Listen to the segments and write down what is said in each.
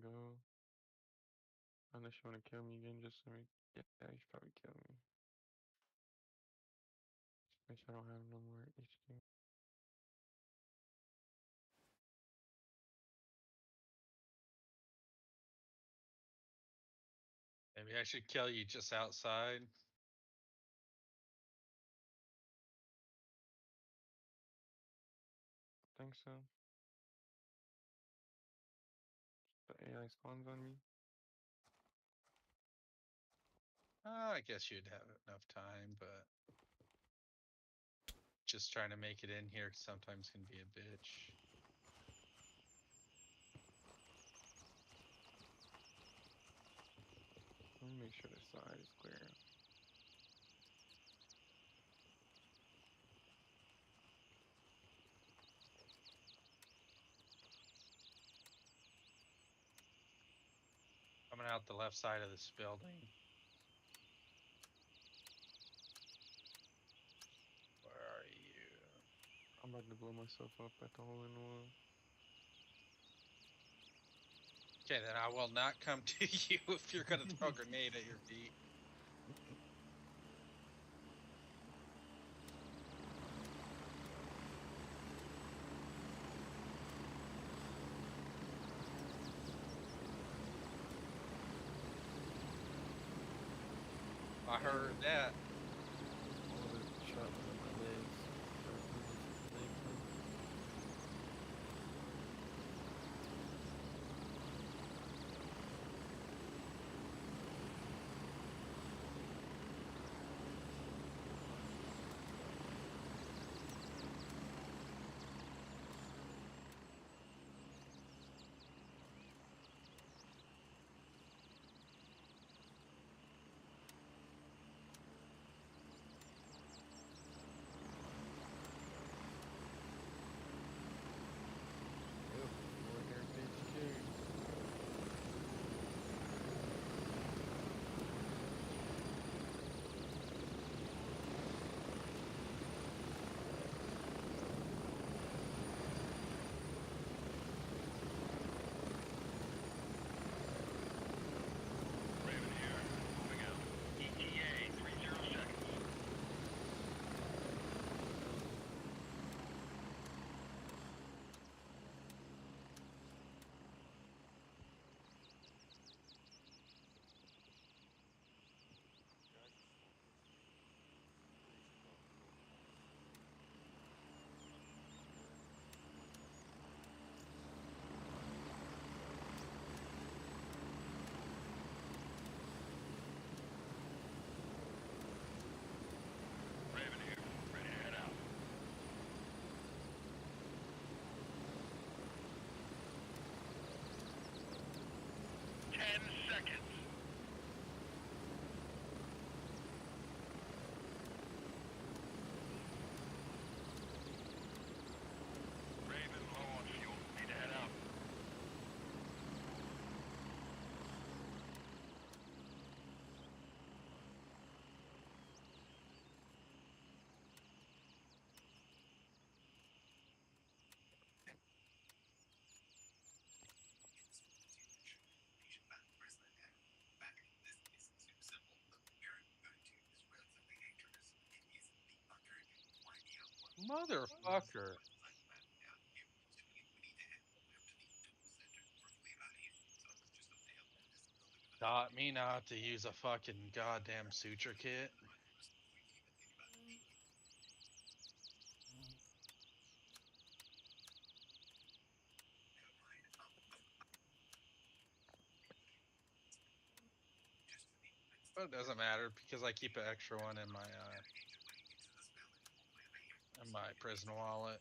go. Unless you want to kill me again, just to make. Yeah, you should probably kill me. Make sure I don't have no more HQ. Maybe I should kill you just outside. Think so. The AI spawns on me. I guess you'd have enough time, but just trying to make it in here sometimes can be a bitch. Let me make sure the side is clear. Coming out the left side of this building. Where are you? I'm about to blow myself up at the hole in the wall. Okay, then I will not come to you if you're gonna throw a grenade at your feet. I heard that. All the shots on my legs. Legs in. Yep, more heritage HQ. Raven here. Moving out. ETA 30 seconds. Raven here. Ready to head out. 10 seconds. Raven low on fuel. Need to head out. Motherfucker. Taught me not to use a fucking goddamn suture kit. But it doesn't matter because I keep an extra one in my prison wallet.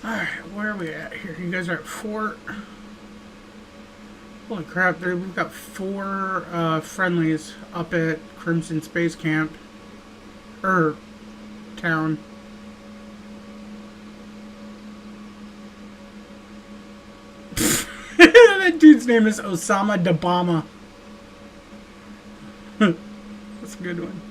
Alright, where are we at here? You guys are at Fort. Holy crap, we've got 4 friendlies up at Crimson Space Camp. Town. That dude's name is Osama Dabama. That's a good one.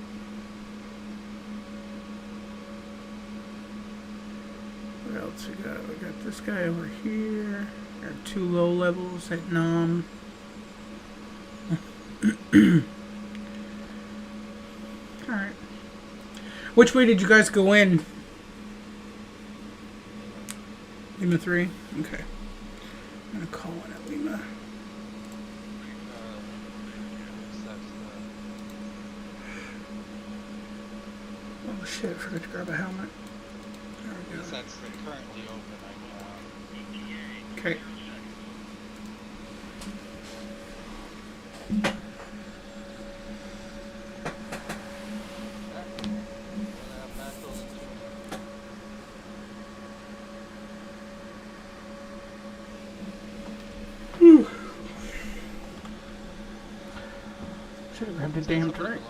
What else we got? We got this guy over here. There are 2 low levels at Nam. Alright. Which way did you guys go in? Lima 3? Okay. I'm gonna call in at Lima. Oh shit, I forgot to grab a helmet. There we go. That's currently open right now. Okay. Whew. Should have grabbed a damn drink.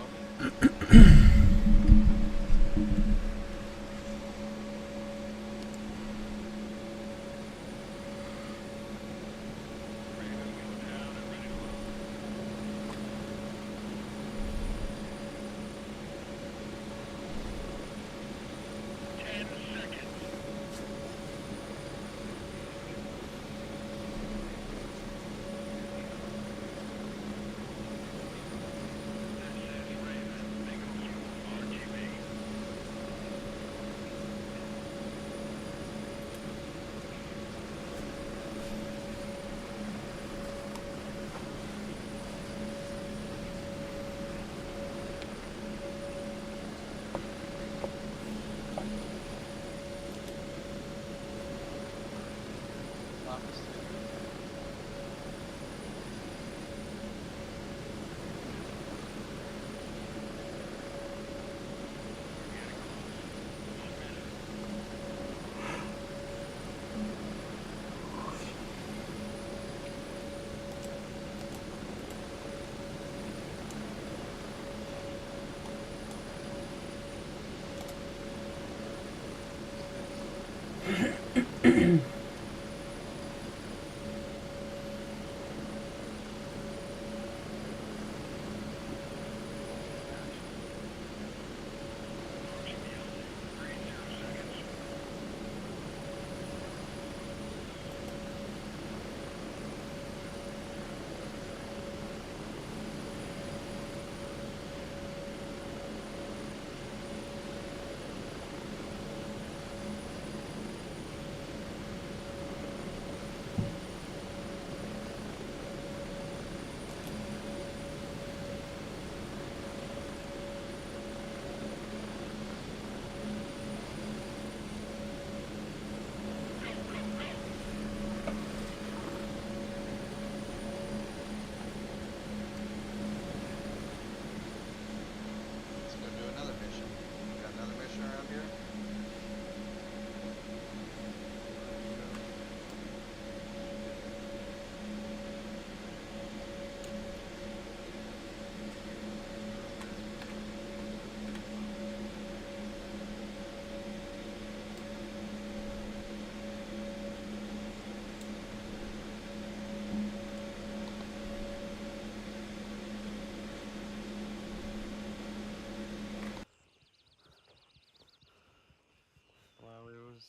Wow, it was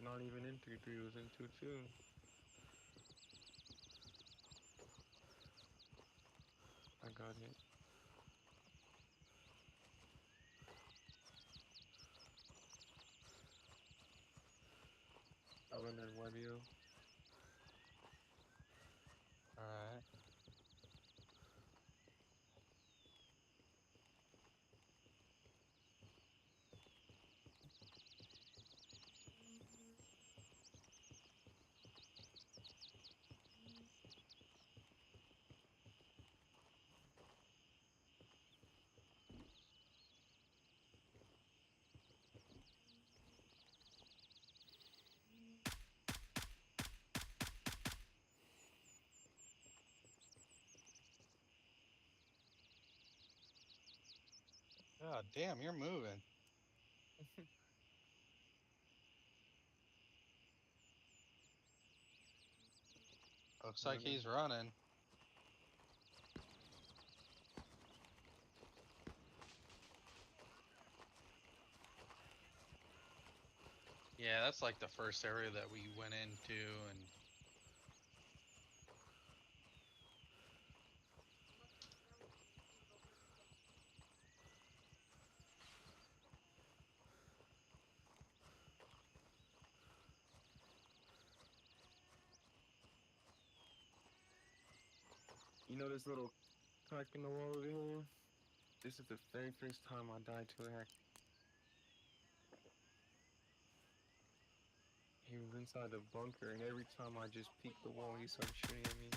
not even in 3-3, it was in 2-2. I got it. I went in Webio. Alright. God damn, you're moving. Looks like he's running. Yeah, that's like the first area that we went into, and You know this little crack in the wall over here? This is the very first time I died to a hack. He was inside the bunker, and every time I just peeked the wall, he started shooting at me.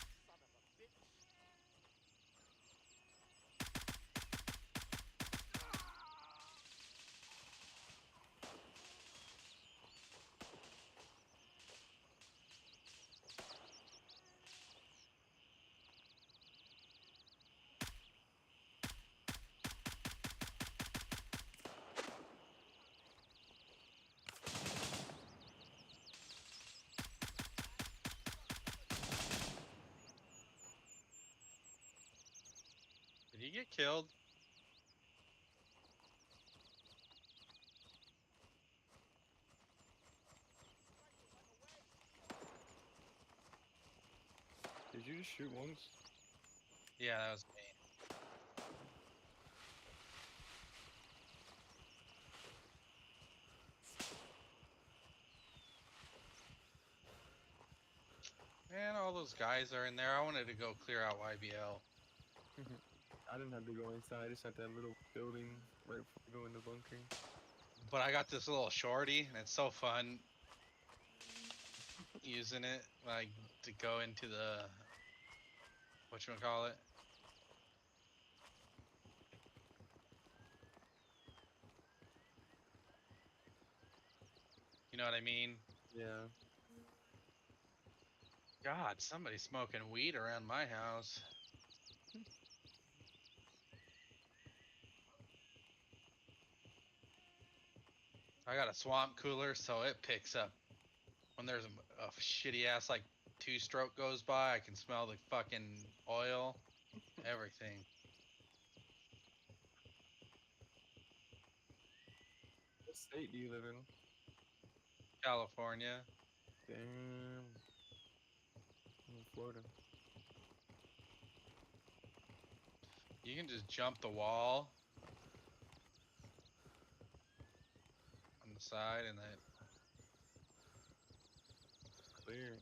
did he get killed? Did you just shoot once? Yeah, that was me. Man, all those guys are in there. I wanted to go clear out YBL. I didn't have to go inside. It's at that little building right before you go in the bunker. But I got this little shorty, and it's so fun using it, like, to go into the, whatchamacallit? You know what I mean? Yeah. God, somebody's smoking weed around my house. I got a swamp cooler, so it picks up when there's a shitty ass like two-stroke goes by. I can smell the fucking oil, everything. What state do you live in? California. Damn. I'm in Florida. You can just jump the wall on the side, and then Clear.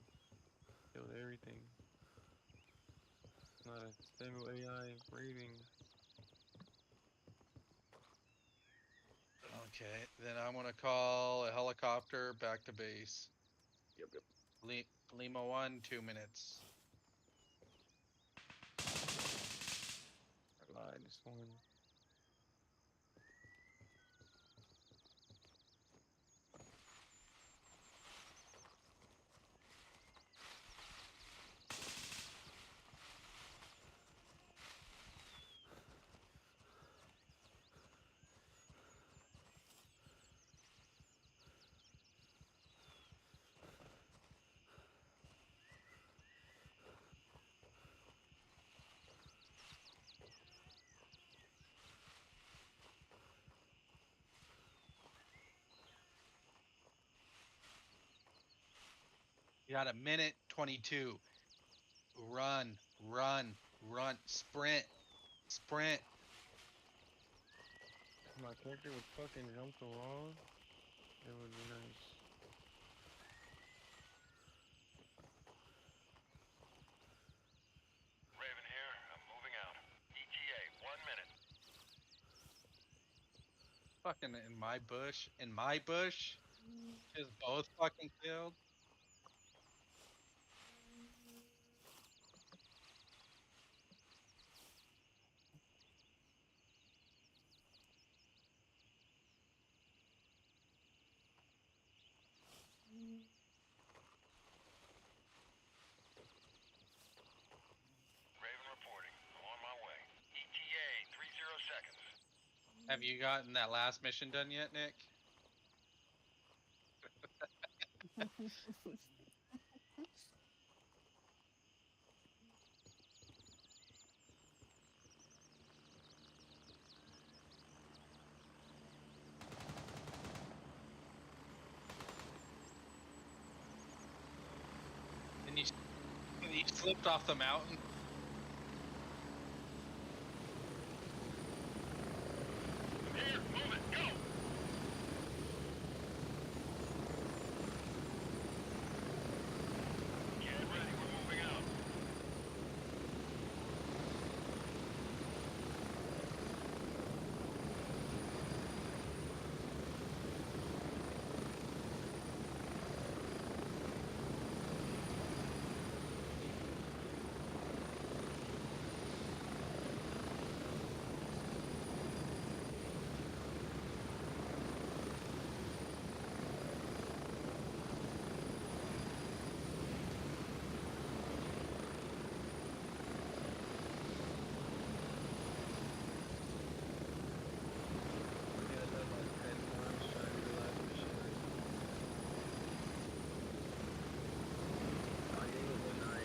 Killed everything. Not a single AI breathing. okay. Then I'm gonna call a helicopter back to base. Yep, yep. Lima 1, 2 minutes. I lied. This one. You got a minute 22. Run, run, run. Sprint, sprint. If my character would fucking jump the wall, it would be nice. Raven here. I'm moving out. ETA, 1 minute. Fucking in my bush. In my bush. Just both fucking killed. Raven reporting. I'm on my way. ETA, 30 seconds. Have Have you gotten that last mission done yet, Nick? And you slipped off the mountain. Here, move it, go! Get ready, we're moving out. Get ready. One minute.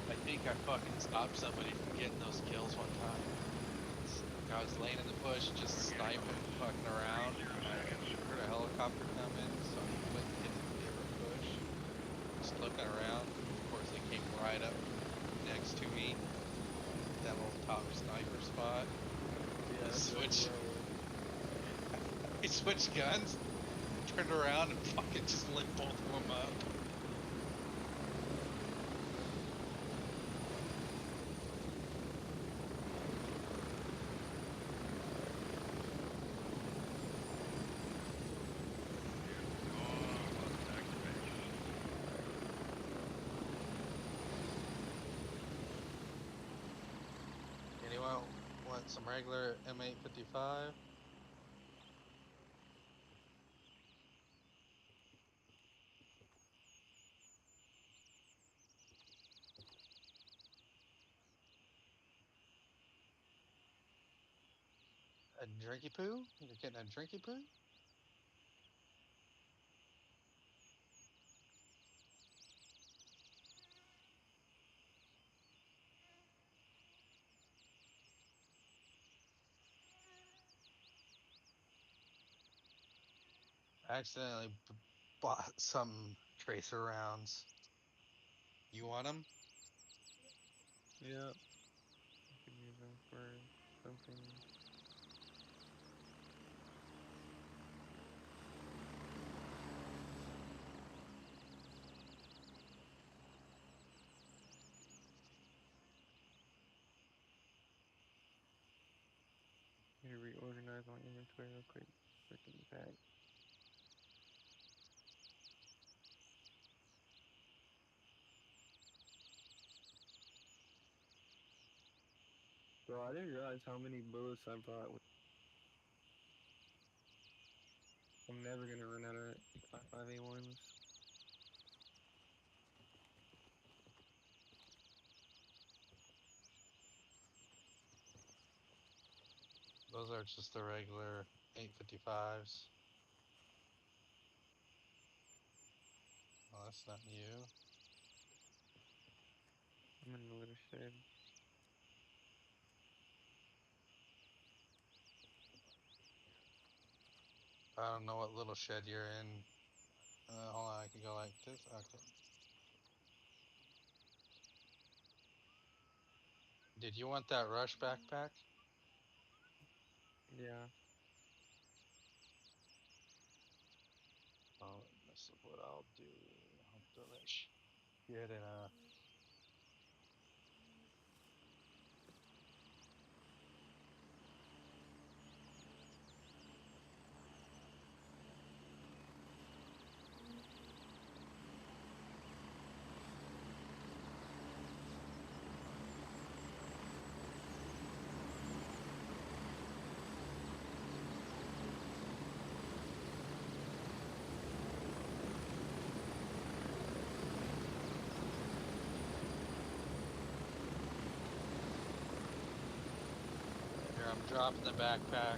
I think I fucking stopped somebody from getting those kills one time. I was laying in the bush, just sniping, fucking around. And I heard a helicopter come in, so I went and hit the different bush. Just looking around. Of course, they came right up next to me. That little top sniper spot. Yeah, that's Switch. where He switched guns, turned around, and fucking just lit both of them up. Anyone want some regular M855? A drinky poo? You're getting a drinky poo? I accidentally bought some tracer rounds. You want them? Yeah. I could use them for something. Need to reorganize my inventory real quick. Freaking back. Bro, I didn't realize how many bullets I brought. I'm never gonna run out of 5.5A1s. Those are just the regular 855s. Oh, that's not you. I'm in the little shed. I don't know what little shed you're in. Hold on, I can go like this. Okay. Did you want that rush backpack? Yeah. Oh, this is what I'll do. I'll throw that shit in a. dropping the backpack.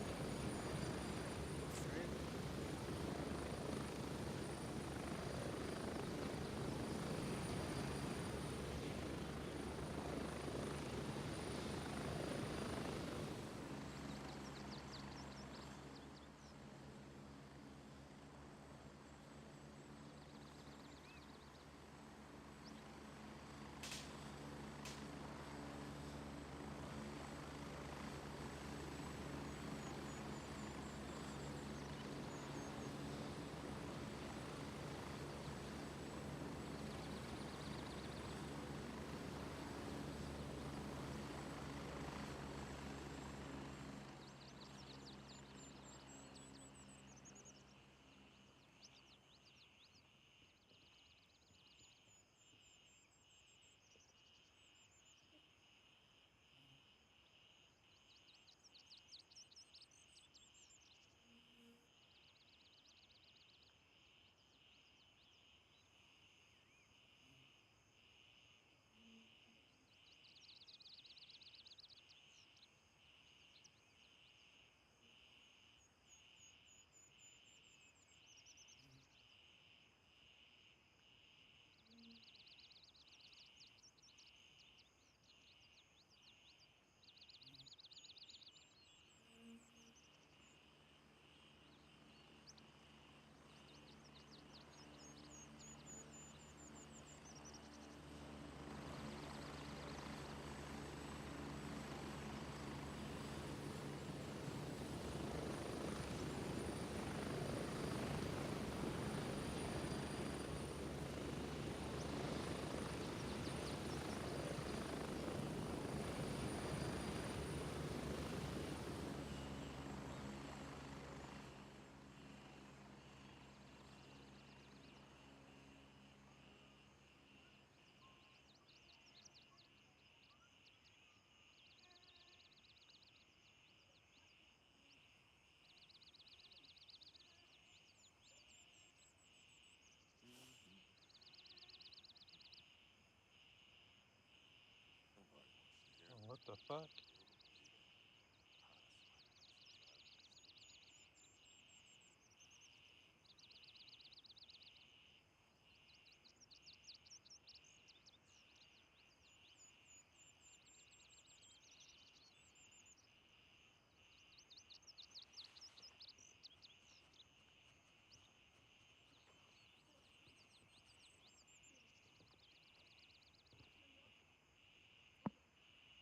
Oh, what the fuck?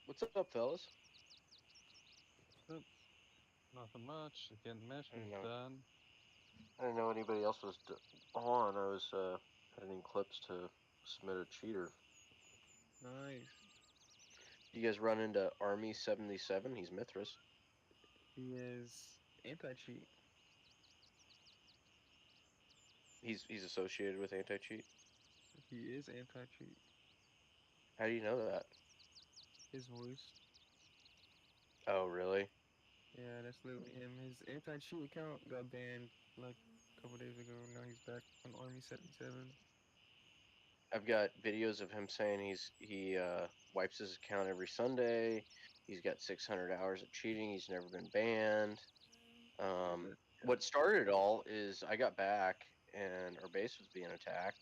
What's up, fellas? Nothing much. Getting I missions didn't know. done. I didn't know anybody else was on. I was editing clips to submit a cheater. Nice. You guys run into Army 77? He's Mithras. He is anti-cheat. He's associated with anti-cheat. He is anti-cheat. How do you know that? His voice. Oh, really? Yeah, that's literally him. His anti-cheat account got banned like a couple days ago. Now he's back on Army 77. I've got videos of him saying he wipes his account every Sunday. He's got 600 hours of cheating. He's never been banned. What started it all is I got back and our base was being attacked,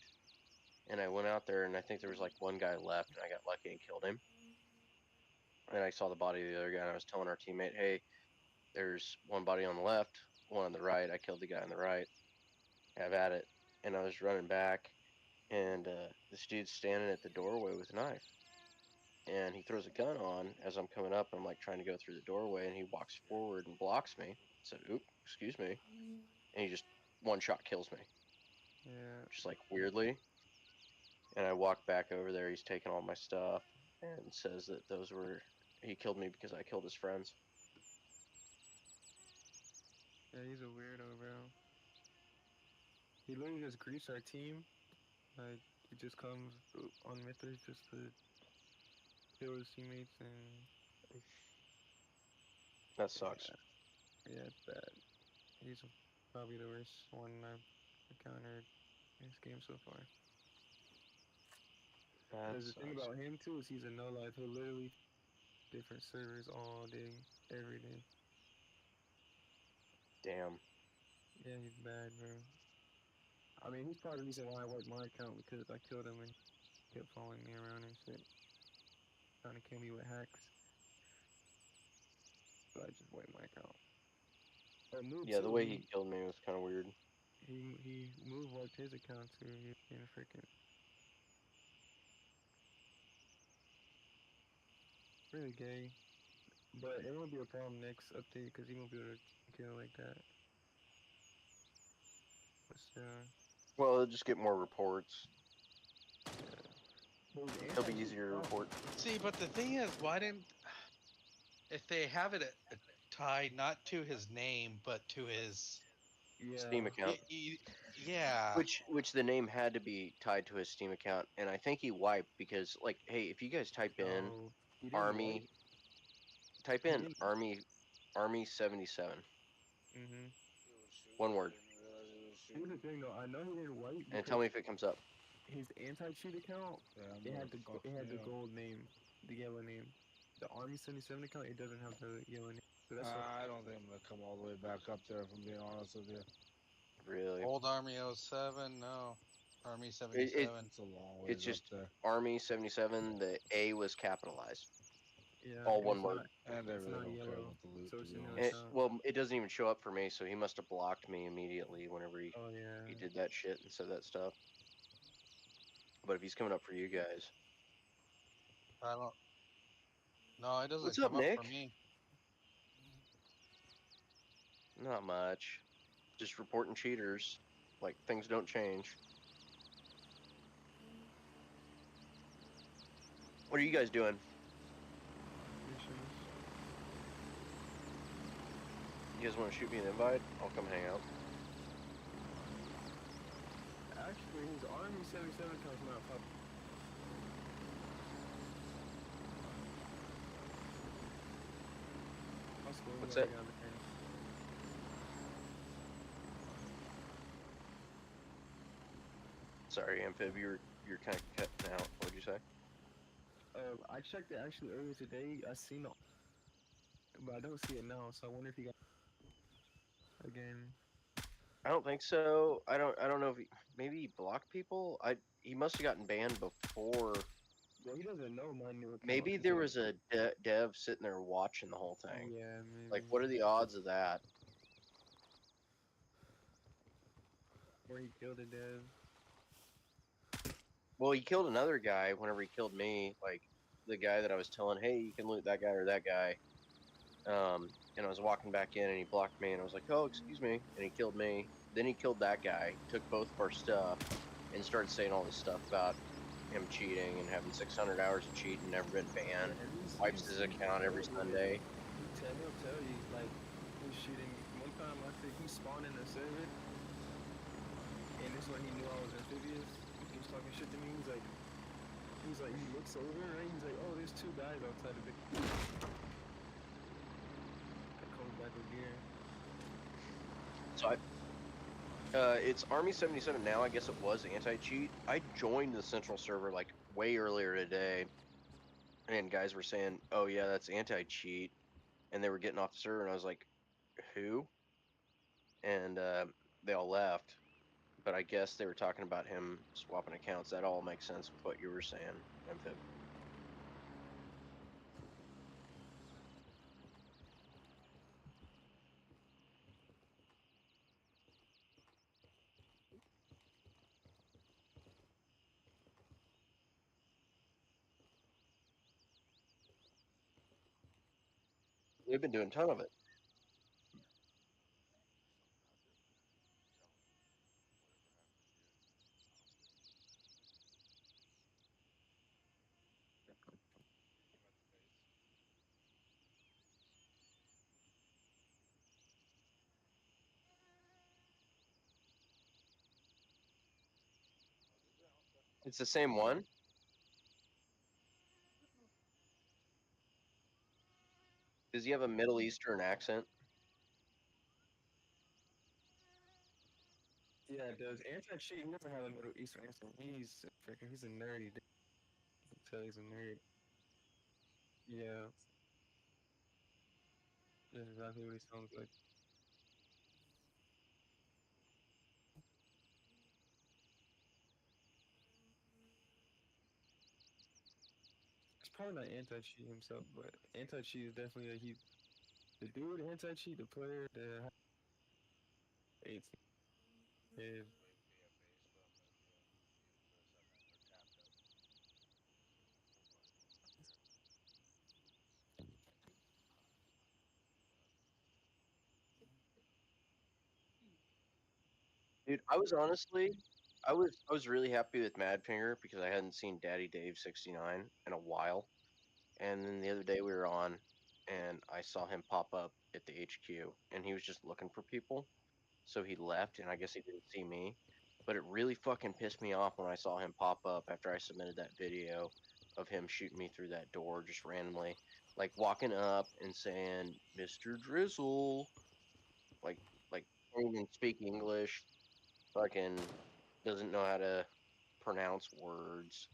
and I went out there and I think there was like one guy left, and I got lucky and killed him. And I saw the body of the other guy, and I was telling our teammate, "Hey, there's one body on the left, one on the right. I killed the guy on the right. Have at it." And I was running back, and this dude's standing at the doorway with a knife, and he throws a gun on as I'm coming up. I'm like trying to go through the doorway, and he walks forward and blocks me. I said, "Oop, excuse me," and he just one shot kills me, Yeah, just like weirdly. And I walk back over there. He's taking all my stuff and says that those were he killed me because I killed his friends. yeah, he's a weirdo, bro. He literally just griefs our team. Like, he just comes on Mithras just to kill his teammates, and That sucks. yeah, it's bad. He's probably the worst one I've encountered in this game so far. That Because the thing sucks. about him too is he's a no life. He'll literally different servers all day, every day. Damn. Yeah, he's bad, bro. I mean, he's part of the reason why I worked my account because I killed him and he kept following me around and shit, trying to kill me with hacks. So I just wiped my account. But Moob Yeah, the too, way he killed me was kind of weird. he Moob wiped his account too. He was being freaking really gay. But it won't be a problem next update because he won't be able to kill like that. But Well, he'll just get more reports. but his He'll be anti-cheat easier to account- report. See, but the thing is, why didn't if they have it tied not to his name but to his Yeah. Steam account. yeah. Which the name had to be tied to his Steam account, and I think he wiped because like, hey, if you guys type in No, he didn't Army, wipe. type He in didn't. Army 77, Mhm. one word, Here's the thing though. I know he didn't wipe and because tell me if it comes up. his anti-cheat account it had the gold name, the yellow name. The Army 77 account it doesn't have the yellow name. So that's why. I don't think I'm gonna come all the way back up there. If I'm being honest with you, Really, Old Army 07, no. Army it 77. it's a long it's ways up just there, Army 77. The A was capitalized, Yeah, all and one it's word. not. and I It's really not don't care yellow. about the loot. So To it's be a new And honest, account. well, it doesn't even show up for me, so he must have blocked me immediately whenever Oh yeah. he did that shit and said that stuff. But if he's coming up for you guys, I don't. No, it what's doesn't up, come up for Nick? me. Not much. Just reporting cheaters. Like things don't change. What are you guys doing? Missions. You guys want to shoot me an invite? I'll come hang out. Actually, his Army 77 account's not pop. What's that? Sorry, Amphib, you're kind of cutting out. What'd you say? I checked it actually earlier today. I seen it, but I don't see it now. So I wonder if he got again. I don't think so. I don't know if maybe he blocked people. He must have gotten banned before. Well, he doesn't know my new account. Maybe there was a dev sitting there watching the whole thing. Yeah, maybe. Like, what are the odds of that? Or he killed a dev. Well, he killed another guy whenever he killed me. Like, the guy that I was telling, hey, you can loot that guy or that guy. And I was walking back in and he blocked me and I was like, oh, excuse me. And he killed me. Then he killed that guy, took both of our stuff, and started saying all this stuff about him cheating and having 600 hours of cheating, never been banned. Wipes his account every Sunday. He'll tell you, like, he's shooting. One time I think he spawned in the server, and this is when he knew I was amphibious. He was talking shit to me. He's like, he looks over, right? He's like, oh, there's two guys outside of the. I comes back with gear. So it's Army 77 now. I guess it was anti-cheat. I joined the central server like way earlier today, and guys were saying, "Oh yeah, that's anti-cheat," and they were getting off the server, and I was like, "Who?" And they all left. But I guess they were talking about him swapping accounts. That all makes sense with what you were saying, Amphib. We've been doing a ton of it. It's the same one. Does he have a Middle Eastern accent? Yeah, it does. Anti-cheat, he doesn't have a Middle Eastern accent. He's freaking, he's a nerdy dude. You can tell he's a nerd. Yeah, that's exactly what he sounds like. probably not anti-cheat himself, but anti-cheat is definitely the dude anti-cheat, the player, the it's is Dude, I was honestly, I was really happy with Madfinger because I hadn't seen Daddy Dave 69 in a while, and then the other day we were on, and I saw him pop up at the HQ, and he was just looking for people, so he left, and I guess he didn't see me, but it really fucking pissed me off when I saw him pop up after I submitted that video of him shooting me through that door just randomly, like walking up and saying, "Mr. Drizzle," like like can't even speak English, fucking doesn't know how to pronounce words,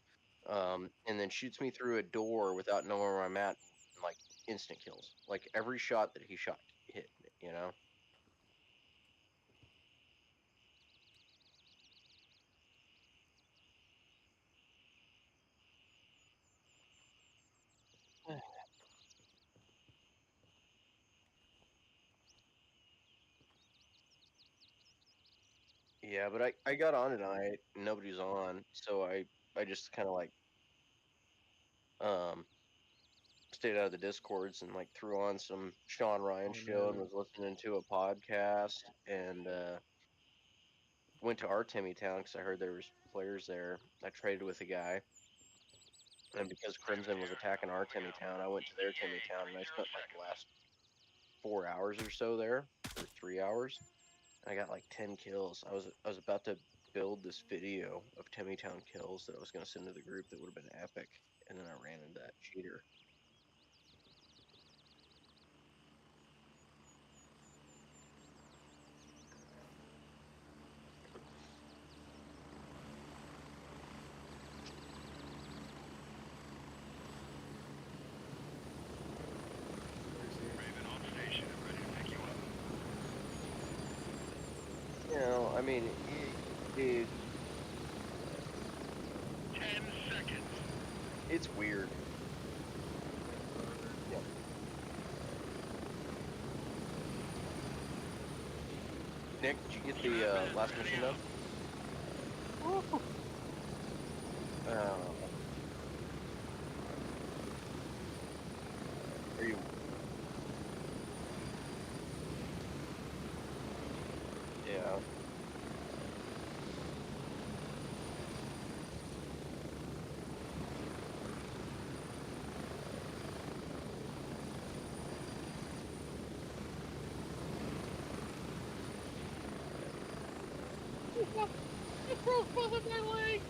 and then shoots me through a door without knowing where I'm at, and, like instant kills. Like every shot that he shot hit me, you know. Yeah, but I got on tonight, and nobody's on, so I just kind of like um stayed out of the discords and like threw on some Sean Ryan oh show and no, was listening to a podcast and went to our Timmy Town because I heard there was players there. I traded with a guy. And because Crimson was attacking our Timmy Town, I went to their Timmy Town and I spent like the last 4 hours or so there, or 3 hours. I got like 10 kills. I was about to build this video of Timmy Town kills that I was gonna send to the group that would have been epic, and then I ran into that cheater. Raven on station and ready to pick you up. You know, I mean, dude, 10 seconds. it's weird. Yeah. Nick, did you get the last mission done? Are you? Yeah. It broke both of my legs.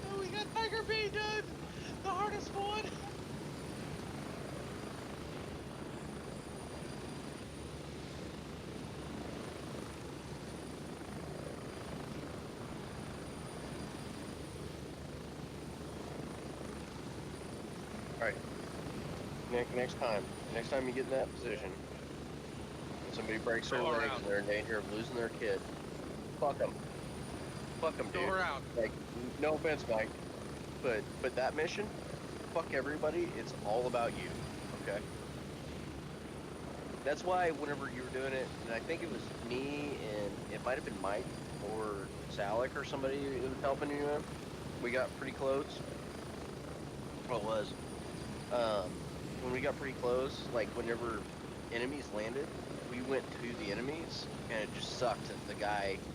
And we got Tiger Bay done. The hardest one. Alright. Nick, next time you get in that position, and somebody breaks their Go legs around. and they're in danger of losing their kid, fuck them. Fuck them, Go dude. around. Like, no offense, Mike, but that mission, fuck everybody. It's all about you, okay? That's why whenever you were doing it, and I think it was me and it might have been Mike or Salik or somebody who was helping you, we got pretty close. Well, it was. When we got pretty close, like whenever enemies landed, we went to the enemies, and it just sucked that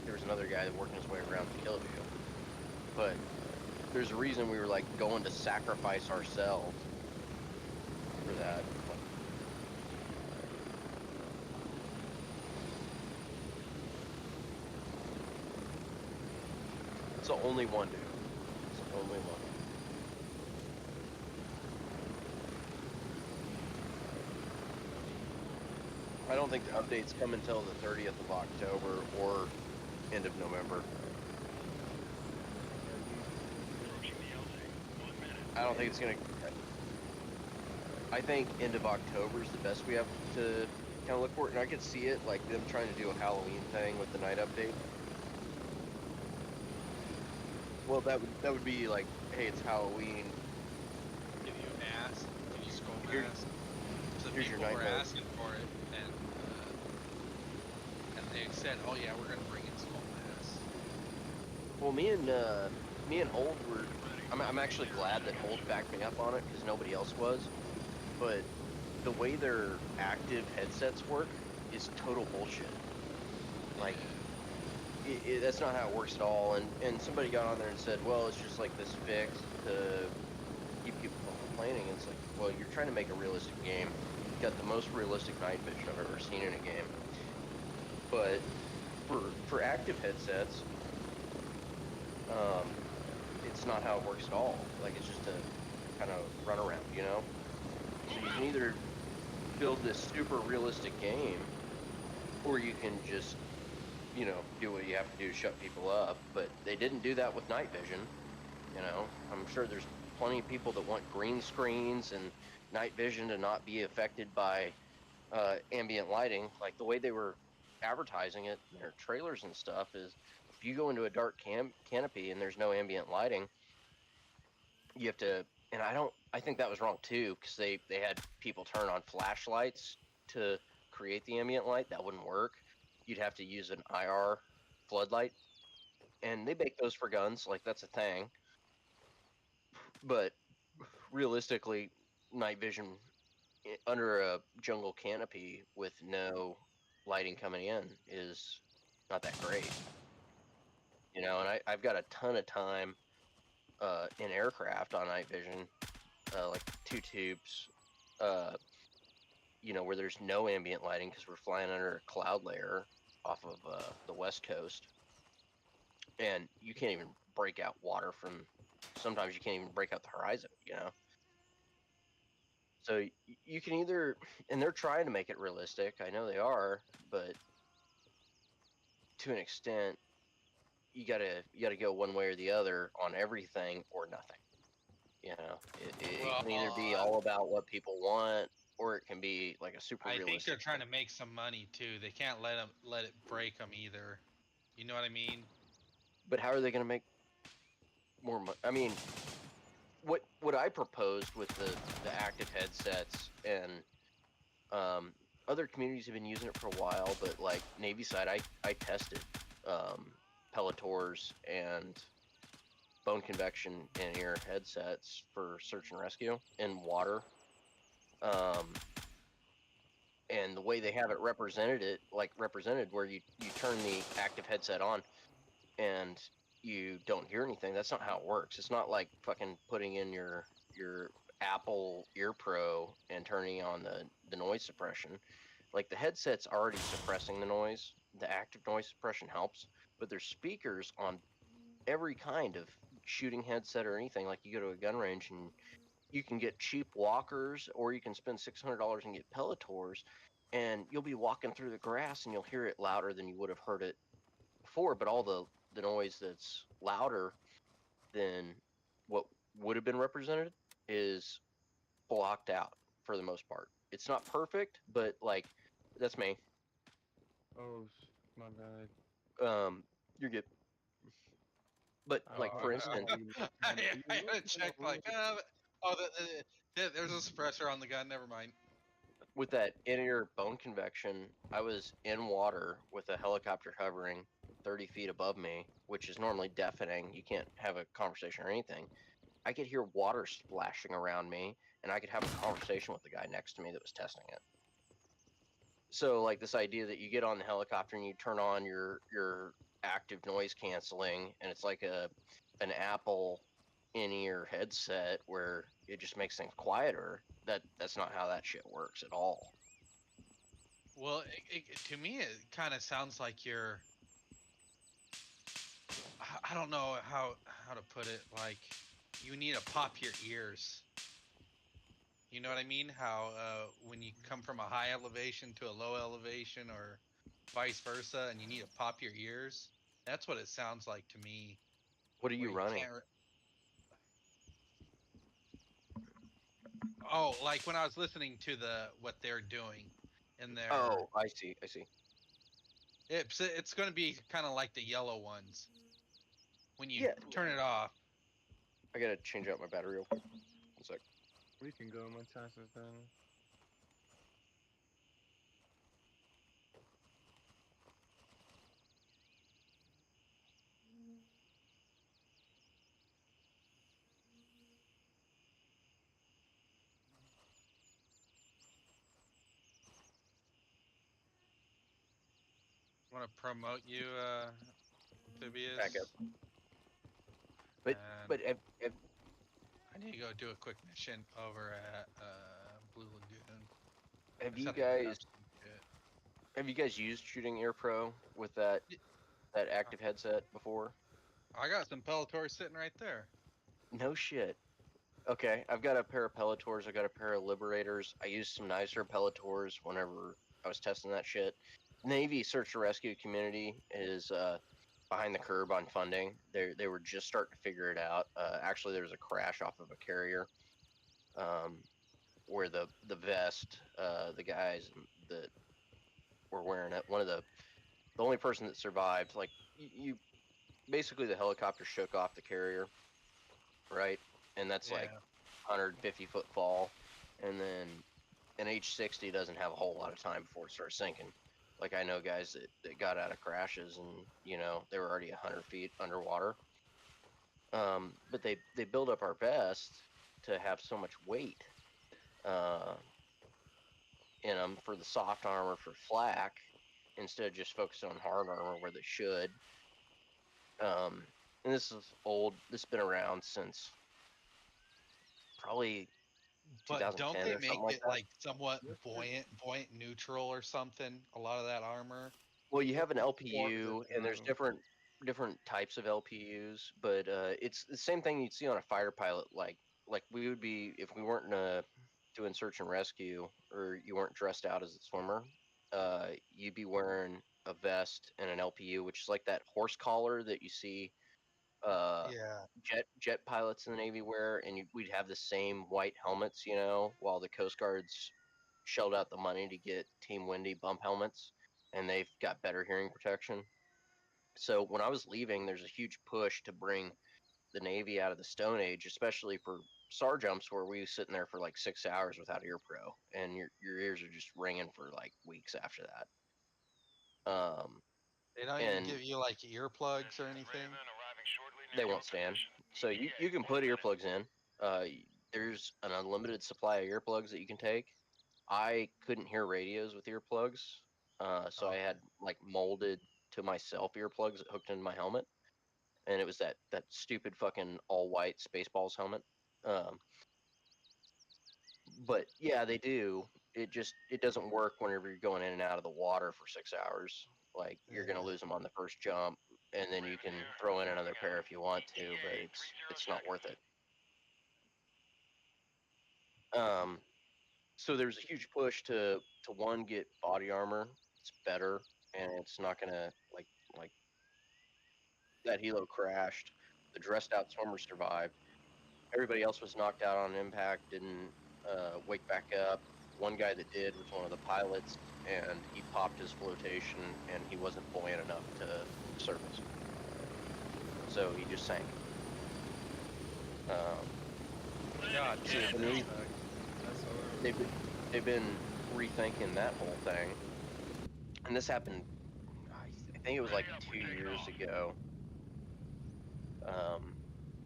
there was another guy that working his way around and killed you. But there's a reason we were like going to sacrifice ourselves for that. It's the only one, dude. It's the only one. I don't think the updates come until the 30th of October or end of November. Approaching the LZ. 1 minute. I don't think it's gonna. I think end of October is the best we have to kind of look for it, and I could see it like them trying to do a Halloween thing with the night update. Well, that would be like, hey, it's Halloween. Give you a mask, give you skull Here- mask. So here's your people were night mode. asking for it, and they said, "Oh yeah, we're gonna bring in skull masks." Well, me and Old were. I'm actually glad that Old backed me up on it because nobody else was. But the way their active headsets work is total bullshit. Like, that's not how it works at all. And somebody got on there and said, well, it's just like this fix to keep people from complaining. It's like, well, you're trying to make a realistic game. You've got the most realistic night vision I've ever seen in a game. But for active headsets, it's not how it works at all. Like, it's just a kind of runaround, you know? So you can either build this super realistic game, or you can just, you know, do what you have to do to shut people up. But they didn't do that with night vision. You know, I'm sure there's plenty of people that want green screens and night vision to not be affected by ambient lighting. Like the way they were advertising it in their trailers and stuff is, if you go into a dark canopy and there's no ambient lighting, you have to. And I think that was wrong too, because they had people turn on flashlights to create the ambient light. That wouldn't work. You'd have to use an IR floodlight, and they make those for guns. Like, that's a thing. But realistically, night vision under a jungle canopy with no lighting coming in is not that great. You know, and I've got a ton of time in aircraft on night vision, like 2 tubes, you know, where there's no ambient lighting because we're flying under a cloud layer off of the west coast, and you can't even break out water from. Sometimes you can't even break out the horizon, you know. So you can either, and they're trying to make it realistic. I know they are, but to an extent, you gotta go one way or the other on everything or nothing. You know, it can either be all about what people want, or it can be like a super I think realistic they're trying thing. to make some money too. They can't let it break them either. You know what I mean? But how are they gonna make more money? I mean, what I proposed with the active headsets, and other communities have been using it for a while, but like Navy side, I tested Pelletors and bone convection in-ear headsets for search and rescue in water. And the way they have it represented where you turn the active headset on and you don't hear anything. That's not how it works. It's not like fucking putting in your Apple Ear Pro and turning on the noise suppression. Like, the headset's already suppressing the noise. The active noise suppression helps, but there's speakers on every kind of shooting headset or anything. Like, you go to a gun range and you can get cheap walkers, or you can spend $600 and get Pelletors, and you'll be walking through the grass and you'll hear it louder than you would have heard it before. But all the noise that's louder than what would have been represented is blocked out for the most part. It's not perfect, but like, that's me. Oh, my bad. You're good. But like, for instance, I had to check like, there's a suppressor on the gun. Never mind. with that in-ear bone convection, I was in water with a helicopter hovering 30 feet above me, which is normally deafening. You can't have a conversation or anything. I could hear water splashing around me, and I could have a conversation with the guy next to me that was testing it. So, like, this idea that you get on the helicopter and you turn on your active noise canceling, and it's like an Apple in-ear headset where it just makes things quieter. That's not how that shit works at all. Well, to me, it kind of sounds like you're. I don't know how to put it. Like, you need to pop your ears. You know what I mean? How when you come from a high elevation to a low elevation, or vice versa, and you need to pop your ears. That's what it sounds like to me. What are Where you you running? can't. Oh, like when I was listening to what they're doing in their. Oh, I see. It's going to be kind of like the yellow ones. when you Yeah. turn it off. I gotta change out my battery real quick. 1 sec. We can go. My task is done. Want to promote you, Amphibious? Back up. But And but I need to go do a quick mission over at Blue Lagoon. have I you just had to grab guys some shit. have you guys used Shooting Ear Pro with that Y- active headset before? I got some Pelletors sitting right there. No shit. Okay, I've got a pair of Pelletors. I got a pair of Liberators. I used some nicer Pelletors whenever I was testing that shit. Navy search and rescue community is behind the curb on funding. They were just starting to figure it out. Actually, there was a crash off of a carrier, where the vest, the guys that were wearing it, the only person that survived, like you basically the helicopter shook off the carrier, right? And that's like Yeah. 150-foot fall, and then an H-60 doesn't have a whole lot of time before it starts sinking. Like I know guys that got out of crashes and they were already 100 feet underwater. But they build up our vest to have so much weight in them for the soft armor for flak instead of just focusing on hard armor where they should. And this is old. This has been around since probably But don't 2010 they or something make like it that. like somewhat buoyant neutral or something? A lot of that armor. Well, you have an Forms LPU, it and there's to different types of LPUs, but it's the same thing you'd see on a fighter pilot. Like we would be if we weren't doing search and rescue, or you weren't dressed out as a swimmer. You'd be wearing a vest and an LPU, which is like that horse collar that you see Yeah. jet pilots in the Navy wear, and we'd have the same white helmets, while the Coast Guards shelled out the money to get Team Windy bump helmets, and they've got better hearing protection. So when I was leaving, there's a huge push to bring the Navy out of the Stone Age, especially for SAR jumps where we was sitting there for like 6 hours without ear pro, and your ears are just ringing for like weeks after that. They don't even And give you like earplugs or anything. Raven arriving shortly they near won't your stand. position. So you can put earplugs in. There's an unlimited supply of earplugs that you can take. I couldn't hear radios with earplugs, so I had like molded to myself earplugs that hooked into my helmet, and it was that stupid fucking all white Spaceballs helmet. Um, but yeah, they do. It doesn't work whenever you're going in and out of the water for 6 hours. Like you're gonna Yeah. lose them on the first jump, and then you can throw in another pair if you want to, but it's not worth it. Um, so there's a huge push to one get body armor. It's better, and it's not gonna like that helo crashed. The dressed out swimmer survived. Everybody else was knocked out on impact, didn't wake back up. One guy that did was one of the pilots, and he popped his flotation, and he wasn't buoyant enough to surface, so he just sank. God So damn. That's horrible. they've been rethinking that whole thing, and this happened. I think it was like 2 years ago.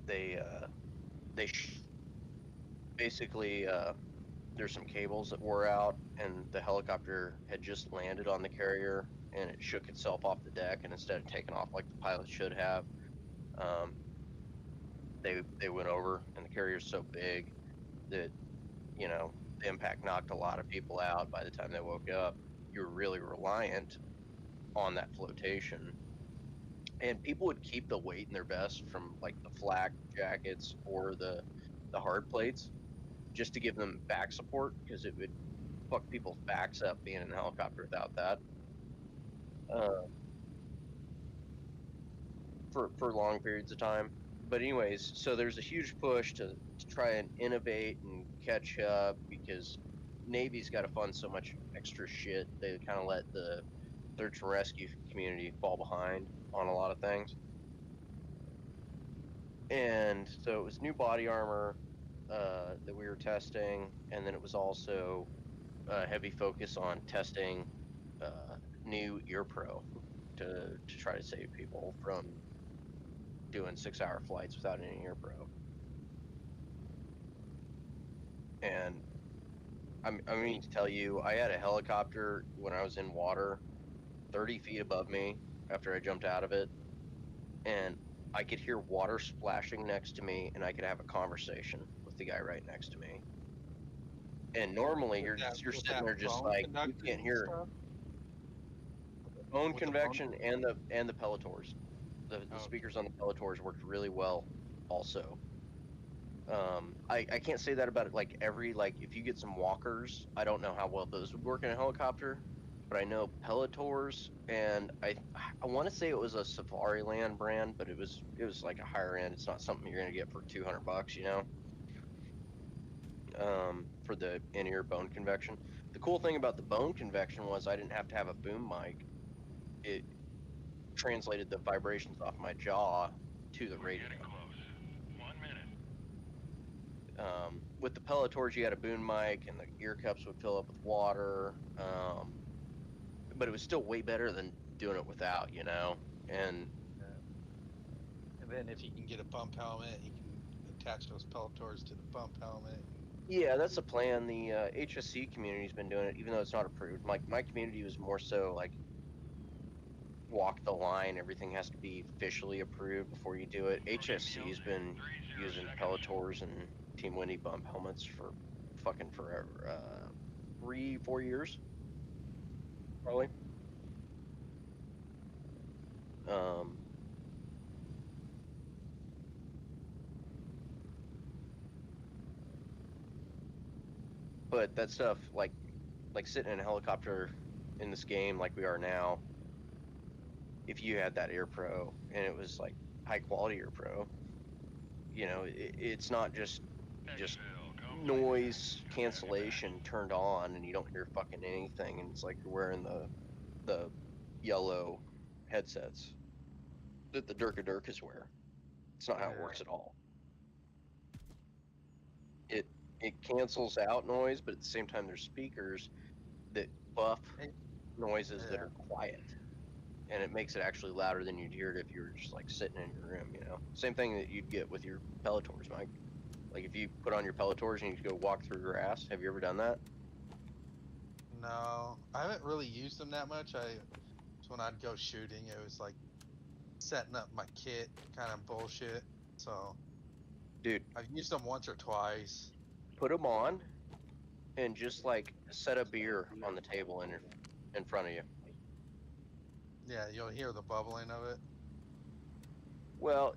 They basically there's some cables that wore out, and the helicopter had just landed on the carrier, and it shook itself off the deck, and instead of taking off like the pilot should have, they went over, and the carrier's so big that the impact knocked a lot of people out. By the time they woke up, you were really reliant on that flotation, and people would keep the weight in their vest from like the flak jackets or the hard plates just to give them back support, because it would fuck people's backs up being in a helicopter without that, for long periods of time. But anyways, so there's a huge push to try and innovate and catch up, because Navy's got to fund so much extra shit. They kind of let the search and rescue community fall behind on a lot of things. And so it was new body armor that we were testing, and then it was also a heavy focus on testing new ear pro to try to save people from doing 6-hour flights without any ear pro. And I mean to tell you, I had a helicopter when I was in water 30 feet above me after I jumped out of it, and I could hear water splashing next to me, and I could have a conversation with the guy right next to me. And normally you're sitting there just like, you can't hear bone With the bone- convection and the Pelletors. The Oh. speakers on the Pelletors worked really well also. I can't say that about it like every, like if you get some walkers, I don't know how well those would work in a helicopter, but I know Pelletors, and I want to say it was a Safariland brand, but it was like a higher end. It's not something you're gonna get for $200, you know. For the in-ear bone convection. The cool thing about the bone convection was I didn't have to have a boom mic. It translated the vibrations off my jaw to the radio. Getting close. 1 minute. With the Pelletors, you had a boom mic, and the ear cups would fill up with water. But it was still way better than doing it without, you know. And And then if you can get a bump helmet, you can attach those Pelletors to the bump helmet. yeah, that's the plan. The HSC community's been doing it, even though it's not approved. My community was more so like walk the line. Everything has to be officially approved before you do it. HSC's been using Pelletors and Team Windy bump helmets for fucking forever. 3-4 years, probably. But that stuff, like sitting in a helicopter in this game like we are now, if you had that Ear Pro and it was like high quality Ear Pro, you know, it's not just noise cancellation turned on and you don't hear fucking anything, and it's like you're wearing the yellow headsets that the Durkas wear. It's not how it works at all. It cancels out noise, but at the same time there's speakers that buff noises that are quiet, and it makes it actually louder than you'd hear it if you were just like sitting in your room, you know. Same thing that you'd get with your Pelletors, Mike. Like if you put on your Pelletors and you go walk through grass, have you ever done that? No, I haven't really used them that much. When I'd go shooting, it was like setting up my kit kind of bullshit. So, dude, I've used them once or twice. Put them on and just like set a beer on the table in front of you. Yeah, you'll hear the bubbling of it. Well,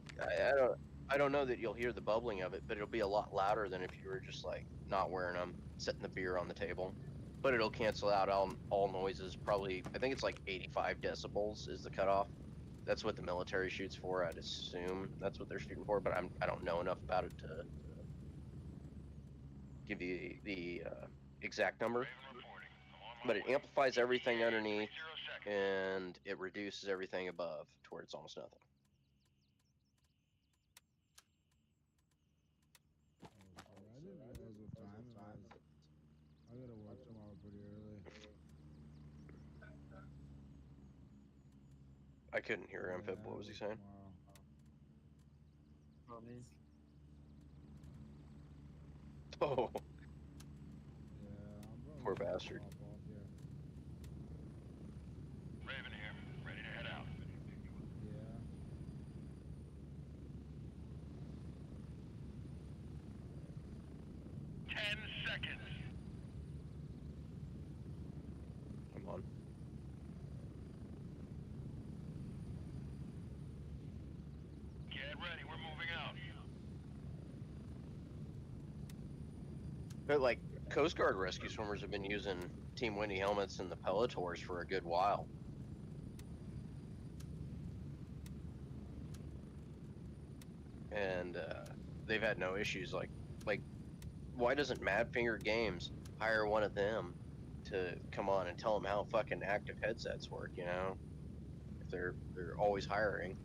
I don't know that you'll hear the bubbling of it, but it'll be a lot louder than if you were just like not wearing them, setting the beer on the table. But it'll cancel out all noises. Probably, I think it's like 85 decibels is the cutoff. That's what the military shoots for. I'd assume that's what they're shooting for, but I don't know enough about it to give you the exact number. But it amplifies everything underneath, and it reduces everything above to where it's almost nothing. I didn't realize what time it was. I gotta work tomorrow pretty early. I couldn't hear him. Yeah, What was he saying? Tomorrow. Oh, Yeah, I'm probably poor gonna bastard. hop off here. Raven here. Ready to head out. Yeah. 10 seconds. Come on. Get ready. We're moving out. But like Coast Guard rescue swimmers have been using Team Windy helmets and the Pelletors for a good while. And they've had no issues. Like, why doesn't Madfinger Games hire one of them to come on and tell them how fucking active headsets work? You know, if they're always hiring.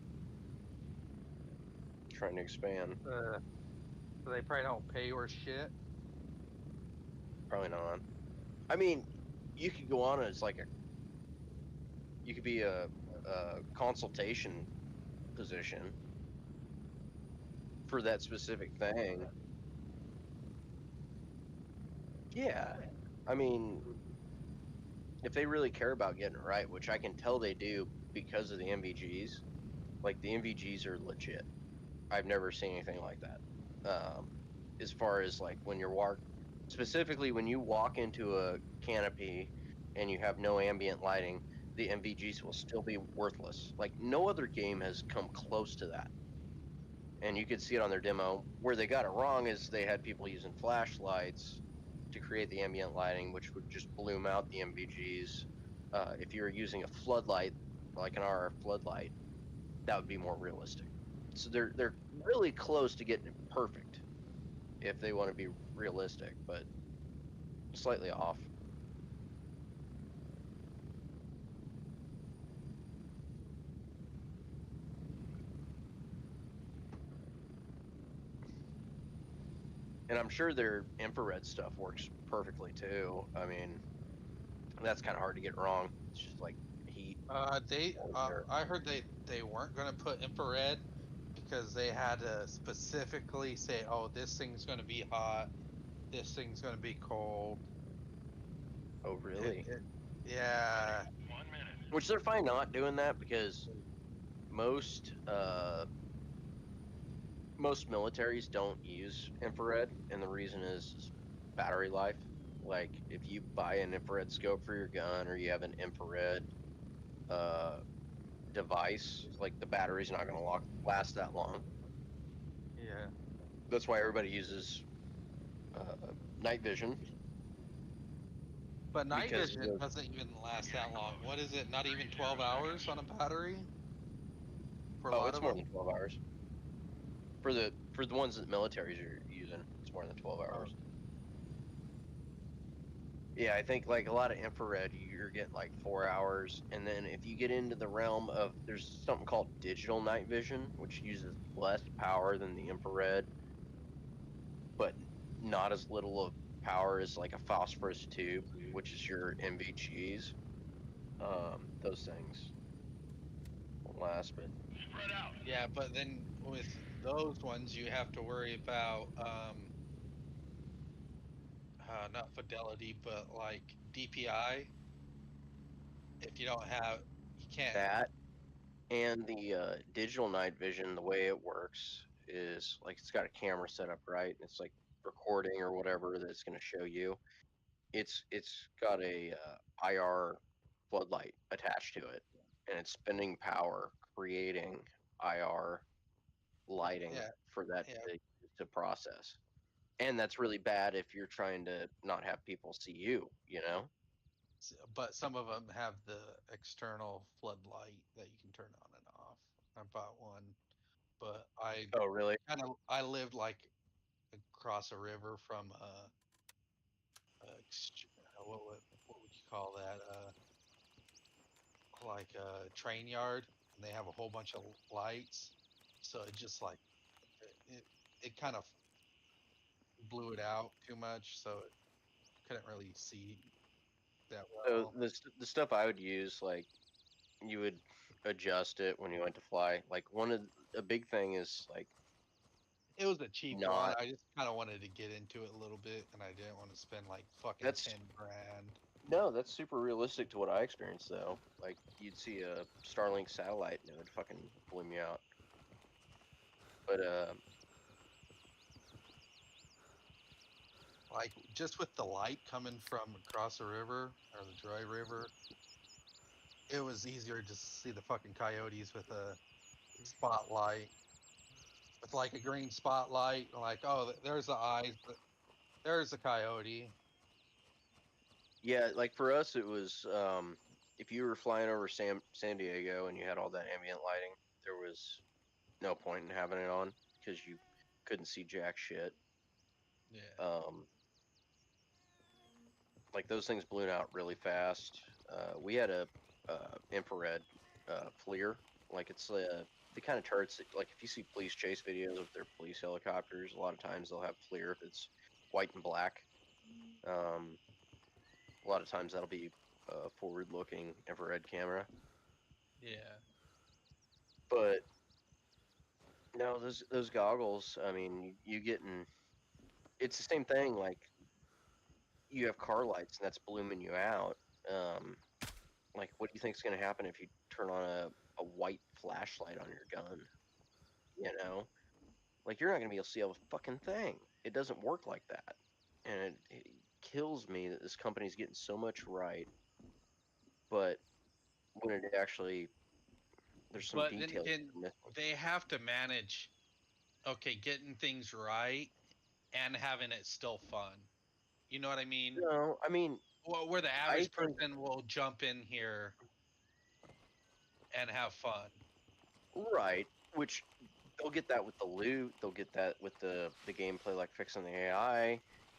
trying to expand. So they probably don't pay or shit. Probably not. I mean, you could go on as like you could be a consultation position for that specific thing. Yeah, I mean, if they really care about getting it right, which I can tell they do because of the MVGs, like the MVGs are legit. I've never seen anything like that. As far as like when you're specifically when you walk into a canopy and you have no ambient lighting, the MVGs will still be worthless. Like no other game has come close to that. And you could see it on their demo. Where they got it wrong is they had people using flashlights to create the ambient lighting, which would just bloom out the MVGs. If you were using a floodlight, like an RF floodlight, that would be more realistic. So they're really close to getting it perfect if they want to be realistic, but slightly off. And I'm sure their infrared stuff works perfectly too. I mean, that's kind of hard to get wrong. It's just like heat. I heard they weren't gonna put infrared because they had to specifically say, oh, this thing's gonna be hot, this thing's gonna be cold. Oh, really? Yeah. 1 minute. Which they're fine not doing that because most most militaries don't use infrared, and the reason is battery life. Like if you buy an infrared scope for your gun or you have an infrared device, like the battery's not going to last that long. Yeah. That's why everybody uses night vision. But night Because vision doesn't even last that long. What is it? Not even 12 hours on a battery? For a lot it's of more them? than 12 hours. For the ones that militaries are using, it's more than 12 hours. Yeah, I think like a lot of infrared, you're getting like 4 hours, and then if you get into the realm of there's something called digital night vision, which uses less power than the infrared, but not as little of power as like a phosphorus tube, which is your MVGs. Those things won't last, but Spread out. Yeah, but then with those ones, you have to worry about not fidelity, but like DPI. If you don't have, you can't. that and the digital night vision, the way it works is like it's got a camera set up, right? It's like recording or whatever that's going to show you. It's got a IR floodlight attached to it, and it's spending power creating IR lighting Yeah, for that yeah. to process. And that's really bad if you're trying to not have people see you, you know? But some of them have the external floodlight that you can turn on and off. I bought one, but Oh, really? I lived like across a river from what would you call that? Like a train yard, and they have a whole bunch of lights. So it just like it, it kind of blew it out too much, so it couldn't really see that So well. the stuff I would use, like you would adjust it when you went to fly. Like a big thing is like It was a cheap one. not I just kind of wanted to get into it a little bit, and I didn't want to spend like fucking that's 10 grand. no, that's super realistic to what I experienced though. Like you'd see a Starlink satellite and it would fucking blow me out. But Like just with the light coming from across the river or the dry river, it was easier to see the fucking coyotes with a spotlight, with like a green spotlight. Like, oh, there's the eyes, but there's a coyote. yeah, like for us it was if you were flying over San Diego and you had all that ambient lighting, there was no point in having it on because you couldn't see jack shit. Yeah. Um, like those things blew out really fast. We had a infrared FLIR, like it's the kind of turrets that, like, if you see police chase videos of their police helicopters, a lot of times they'll have FLIR that's white and black. A lot of times that'll be a forward-looking infrared camera. Yeah. But no, those goggles. I mean, you getting it's the same thing. Like you have car lights, and that's blooming you out. Like, what do you think is going to happen if you turn on a white flashlight on your gun? You know, like you're not going to be able to see a fucking thing. It doesn't work like that, and it kills me that this company's getting so much right, but when it actually there's some But then details again, that are missing. they have to manage, okay, getting things right and having it still fun. You know what I mean? No, I mean, Well, where the I average think person will jump in here and have fun. right, which they'll get that with the loot, they'll get that with the gameplay, like fixing the AI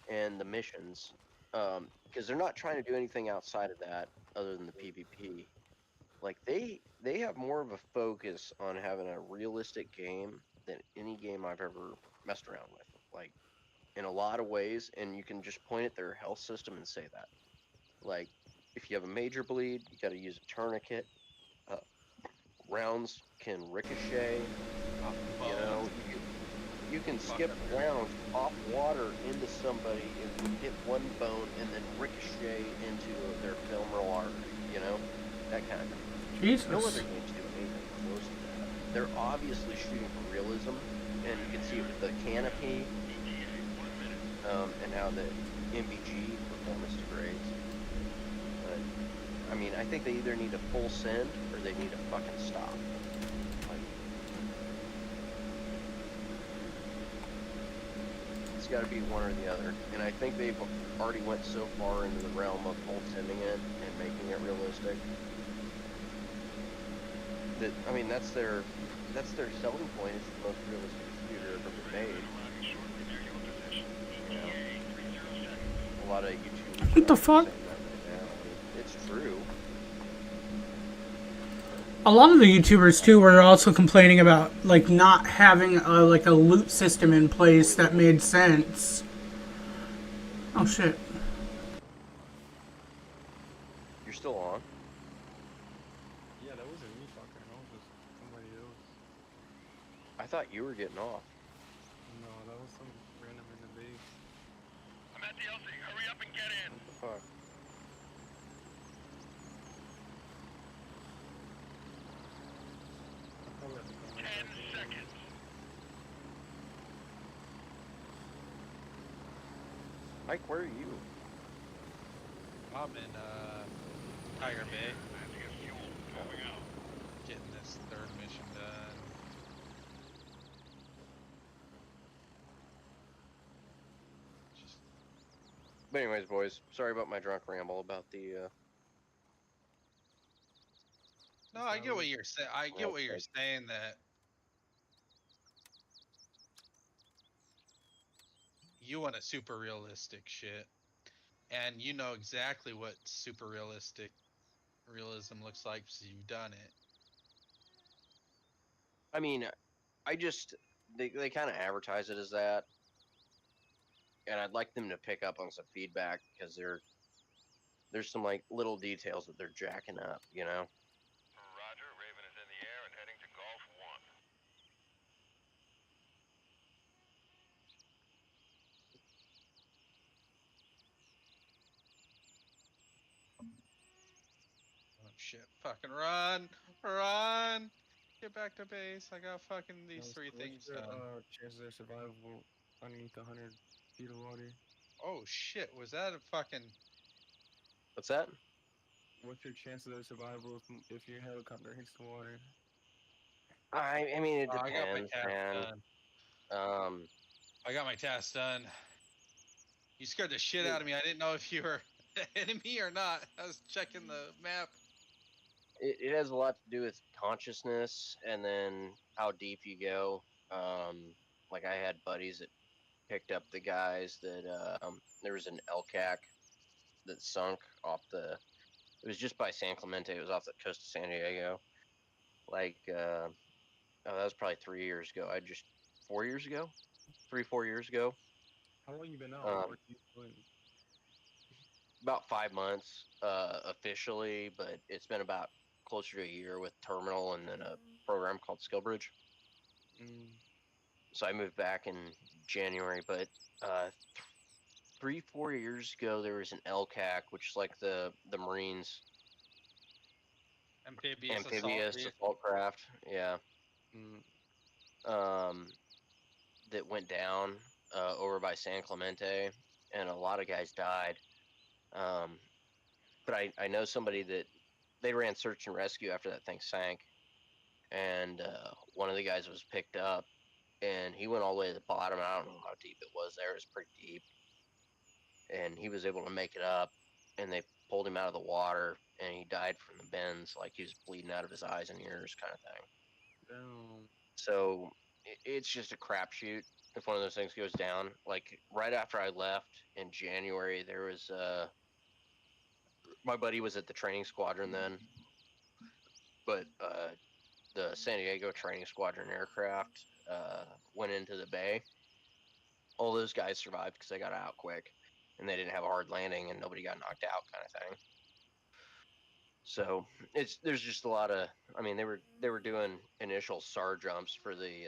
and the missions, because they're not trying to do anything outside of that other than the PvP. Like they have more of a focus on having a realistic game than any game I've ever messed around with. Like in a lot of ways, and you can just point at their health system and say that. Like if you have a major bleed, you got to use a tourniquet. Uh, Rounds can ricochet. Off You know, bones. you can skip rounds off water into somebody and would hit one bone and then ricochet into their femoral artery. You know, that kind of thing. No other Jesus. games do anything close to that. They're obviously shooting for realism, and you can see it with the canopy, and how the MBG performance degrades. But I mean, I think they either need a full send or they need to fucking stop. Like, it's got to be one or the other. And I think they've already went so far into the realm of full sending it and making it realistic that, I mean, that's their selling point. It's the most realistic shooter ever been made. You know, a lot of YouTubers What the are fuck? saying that right now. I mean, it's true. A lot of the YouTubers too were also complaining about like not having a loot system in place that made sense. Oh shit. You're still on. Yeah, that wasn't me fucking. That was just somebody else. I thought you were getting off. No, that was some random in the base. I'm at the LZ. Hurry up and get in. What the fuck? I probably have to come right 10 back in. seconds. Mike, where are you? I'm in Tiger Bay, Time to get fuel. Moving out. getting this third mission done. Just But anyways, boys, sorry about my drunk ramble about the. no, I get what you're saying. I get what you're Okay. saying that you want a super realistic shit, and you know exactly what super realistic realism looks like because you've done it. I mean, I just they kind of advertise it as that, and I'd like them to pick up on some feedback because there's some like little details that they're jacking up, you know. Roger. Raven is in the air and heading to Golf 1. Oh shit! Fucking run, run! Get back to base. I got fucking these three What's things your done. chances of survival underneath 100 feet of water? Oh shit! Was that a fucking? What's that? What's your chances of survival if your helicopter hits the water? I mean, it Oh, I got my depends, task man. done. I got my task done. You scared the shit out of me. I didn't know if you were an enemy or not. I was checking the map. It has a lot to do with consciousness and then how deep you go. Like I had buddies that picked up the guys that there was an LCAC that sunk off the. It was just by San Clemente. It was off the coast of San Diego. Like Oh, that was probably 3 years ago. 4 years ago, 4 years ago. How long you been out? Um, What you doing? About 5 months officially, but it's been about closer to a year with Terminal and then a program called SkillBridge. Mm, So I moved back in January, but 4 years ago there was an LCAC, which is like the Marines amphibious assault craft. Yeah. mm, That went down over by San Clemente, and a lot of guys died. But I know somebody that they ran search and rescue after that thing sank, and one of the guys was picked up, and he went all the way to the bottom. I don't know how deep it was there. It was pretty deep, and he was able to make it up, and they pulled him out of the water, and he died from the bends, like he was bleeding out of his eyes and ears, kind of thing. damn. So it's just a crapshoot if one of those things goes down. Like right after I left in January, there was my buddy was at the training squadron then, but the San Diego training squadron aircraft went into the bay. All those guys survived because they got out quick, and they didn't have a hard landing, and nobody got knocked out, kind of thing. So there's just a lot of. I mean, they were doing initial SAR jumps for the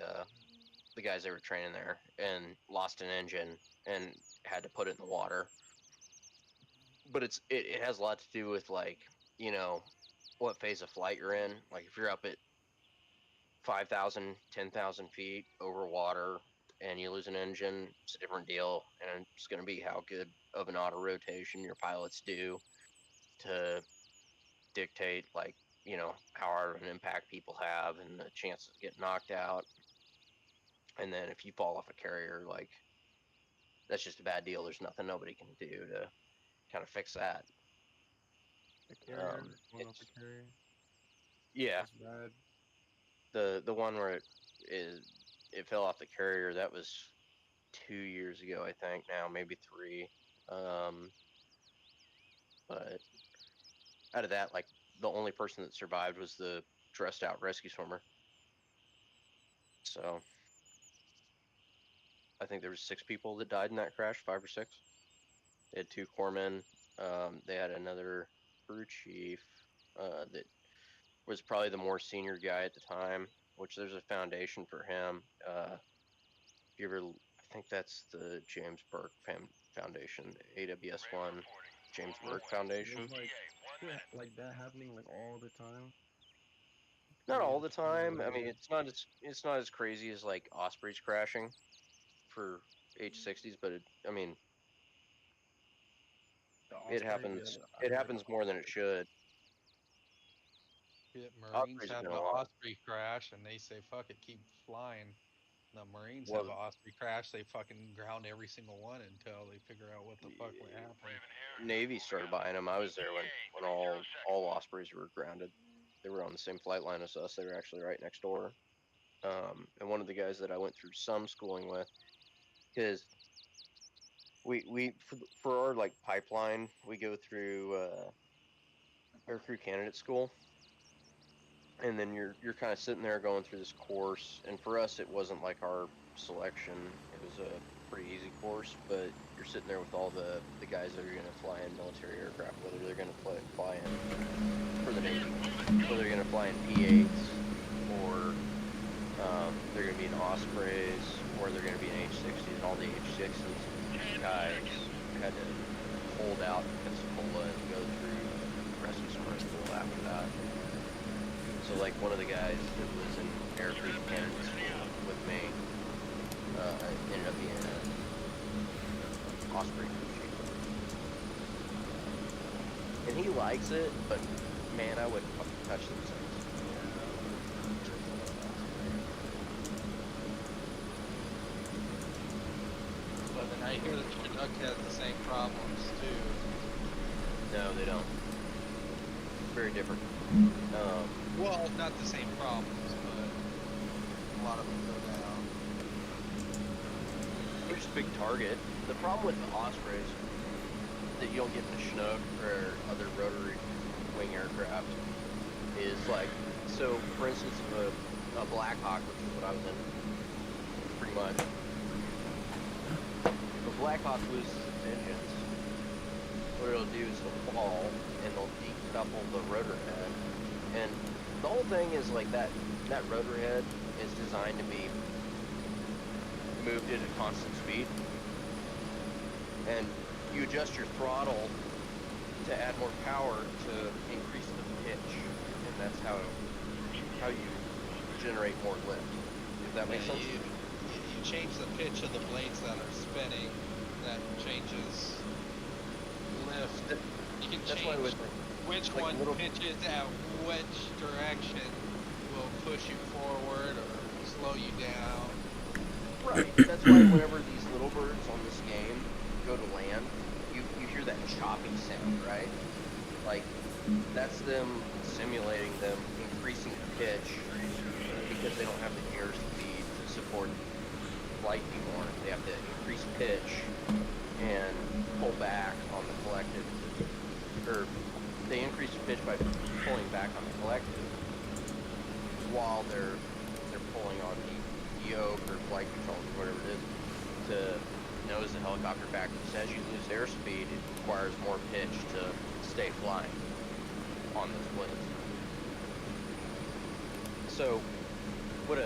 guys they were training there, and lost an engine and had to put it in the water. But it has a lot to do with, like, you know, what phase of flight you're in. Like if you're up at 5,000, 10,000 feet over water and you lose an engine, it's a different deal, and it's going to be how good of an auto rotation your pilots do to dictate, like, you know, how hard of an impact people have and the chances of getting knocked out. And then if you fall off a carrier, like, that's just a bad deal. There's nothing nobody can do to kind of fix that. The carrier, going off It's, the carrier. yeah, It's bad. the one where it fell off the carrier, that was 2 years ago, I think. Now maybe 3. But out of that, like, the only person that survived was the dressed out rescue swimmer. So I think there was 6 people that died in that crash, 5 or 6. They had 2 corpsmen. They had another crew chief that was probably the more senior guy at the time, which there's a foundation for him. If you ever, I think that's the James Burke Foundation, the AWS1 James Burke Foundation. There's like shit like that happening like all the time. Not Yeah, all the it's kinda time. I mean, weird. it's not as crazy as like Ospreys crashing for H60s, but I mean, The it Osprey, happens. yeah, I It heard happens about more than it should. Marines Ospreys have have been an a lot. Osprey crash and they say, fuck it, keep flying. The Marines have Well, an Osprey crash, they fucking ground every single one until they figure out what the fuck went happened. Navy started buying them. I was there when all Ospreys were grounded. They were on the same flight line as us. They were actually right next door. And one of the guys that I went through some schooling with, because we for our like pipeline, we go through aircrew candidate school, and then you're kind of sitting there going through this course. And for us, it wasn't like our selection; it was a pretty easy course. But you're sitting there with all the guys that are going to fly in military aircraft, whether they're going to fly in for the Navy, whether they're going to fly in P8s, or they're going to be in Ospreys, or they're going to be in H60s. And all the H60s guys had to hold out in Pensacola and go through rescue swimmer school after that. So, like, one of the guys that was in aircrew candidate school with me ended up being an Osprey crew chief. And he likes it, but man, I wouldn't fucking touch those things. But then I hear that Chinook has the same problems too. No, they don't. Very different. Well, not the same problems, but a lot of them go down. They're just a big target. The problem with the Ospreys that you don't get in the Chinook or other rotary wing aircraft is, like, so for instance, if a Blackhawk, which is what I was in, pretty much. The Blackhawk loses its engines. What it'll do is it'll fall, and it'll decouple the rotor head. And the whole thing is like that rotor head is designed to be moved at a constant speed. And you adjust your throttle to add more power to increase the pitch. And that's how you generate more lift. If that makes sense? You change the pitch of the blades that are spinning, that changes lift. You can That's why change with which like one little- pitches at which direction will push you forward or slow you down. Right. That's why whenever these little birds on this game go to land, you hear that chopping sound, right? Like, that's them simulating them increasing the pitch because they don't have the air speed to support flight anymore. They have to increase pitch and pull back on the collective. Or they increase the pitch by pulling back on the collective while they're pulling on the yoke or flight control or whatever it is to nose the helicopter back. Because as you lose airspeed, it requires more pitch to stay flying on those blades. So what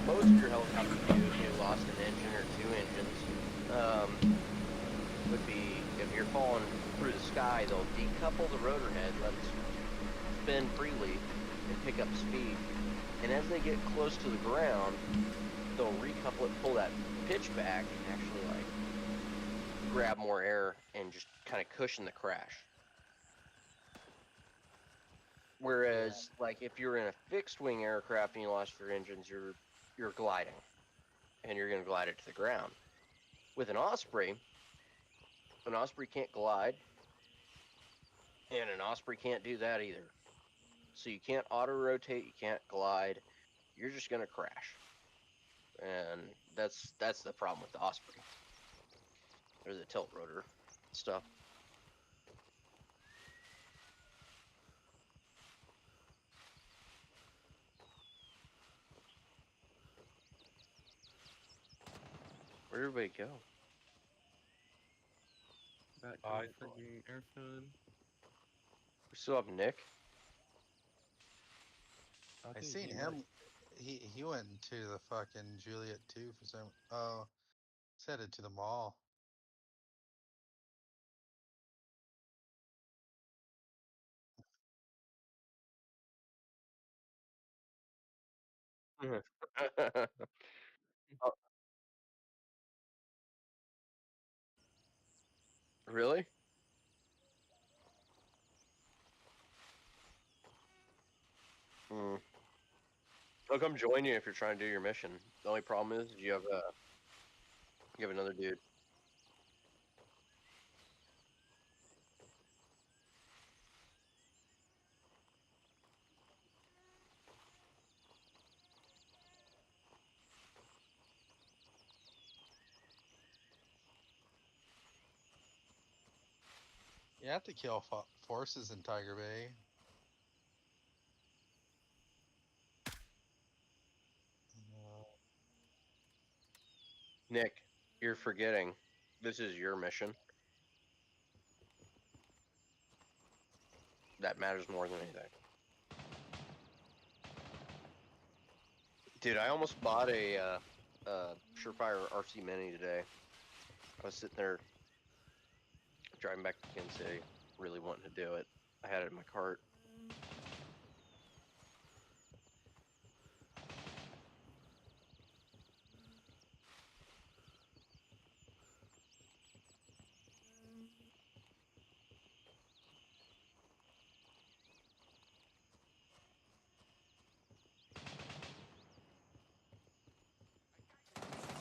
most of your helicopters do if you lost an engine or two engines would be if you're falling through the sky, they'll decouple the rotor head, let it spin freely, and pick up speed. And as they get close to the ground, they'll recouple it, pull that pitch back, and actually like grab more air and just kind of cushion the crash. Whereas, like if you're in a fixed wing aircraft and you lost your engines, you're gliding, and you're going to glide it to the ground. With an Osprey can't glide, and an Osprey can't do that either. So you can't auto-rotate, you can't glide, you're just going to crash. And that's the problem with the Osprey. There's the tilt rotor stuff. Where'd everybody go? Back Oh, on I- the freaking airfield. We still have Nick. I think seen he him. He went to the fucking Juliet too for some. Oh, he's headed to the mall. Oh, really? Hmm. I'll come join you if you're trying to do your mission. The only problem is you have another dude. You have to kill forces in Tiger Bay. Nick, you're forgetting. This is your mission. That matters more than anything. Dude, I almost bought a Surefire RC Mini today. I was sitting there driving back to Kansas City, really wanting to do it. I had it in my cart.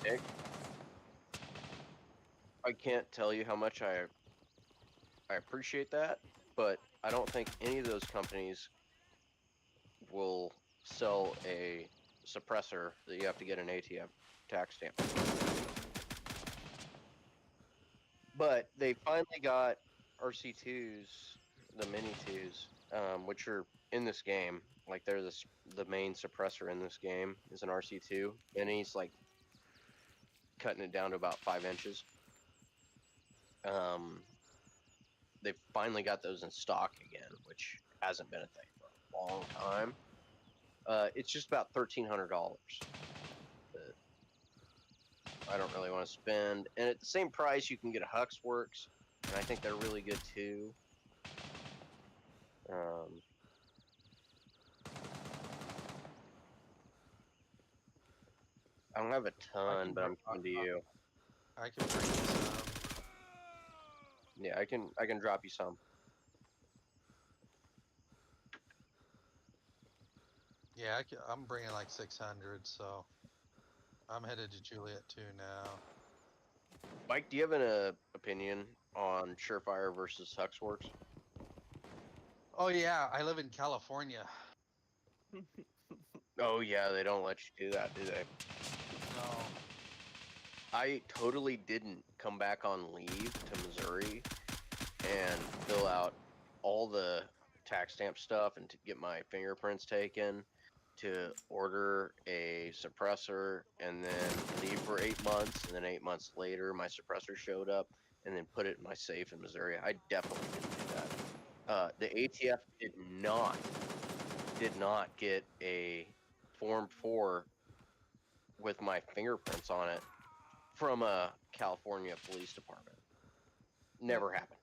Nick, I can't tell you how much I appreciate that, but I don't think any of those companies will sell a suppressor that you have to get an ATF tax stamp. But they finally got RC2s the mini twos, which are in this game. Like they're the main suppressor in this game is an RC2, and he's like cutting it down to about 5 inches. They finally got those in stock again, which hasn't been a thing for a long time. It's just about $1,300 that I don't really want to spend, and at the same price, you can get a Huxworks, and I think they're really good too. I don't have a ton, but I'm coming to you. I can bring you some. Yeah, I can drop you some. Yeah, I'm bringing like 600, so I'm headed to Juliet too now. Mike, do you have an opinion on Surefire versus Huxworks? Oh yeah, I live in California. Oh yeah, they don't let you do that, do they? No. I totally didn't come back on leave to Missouri and fill out all the tax stamp stuff and to get my fingerprints taken, to order a suppressor and then leave for 8 months, and then 8 months later my suppressor showed up and then put it in my safe in Missouri. I definitely didn't do that. The ATF did not get a Form 4 with my fingerprints on it from a California police department. Never happened.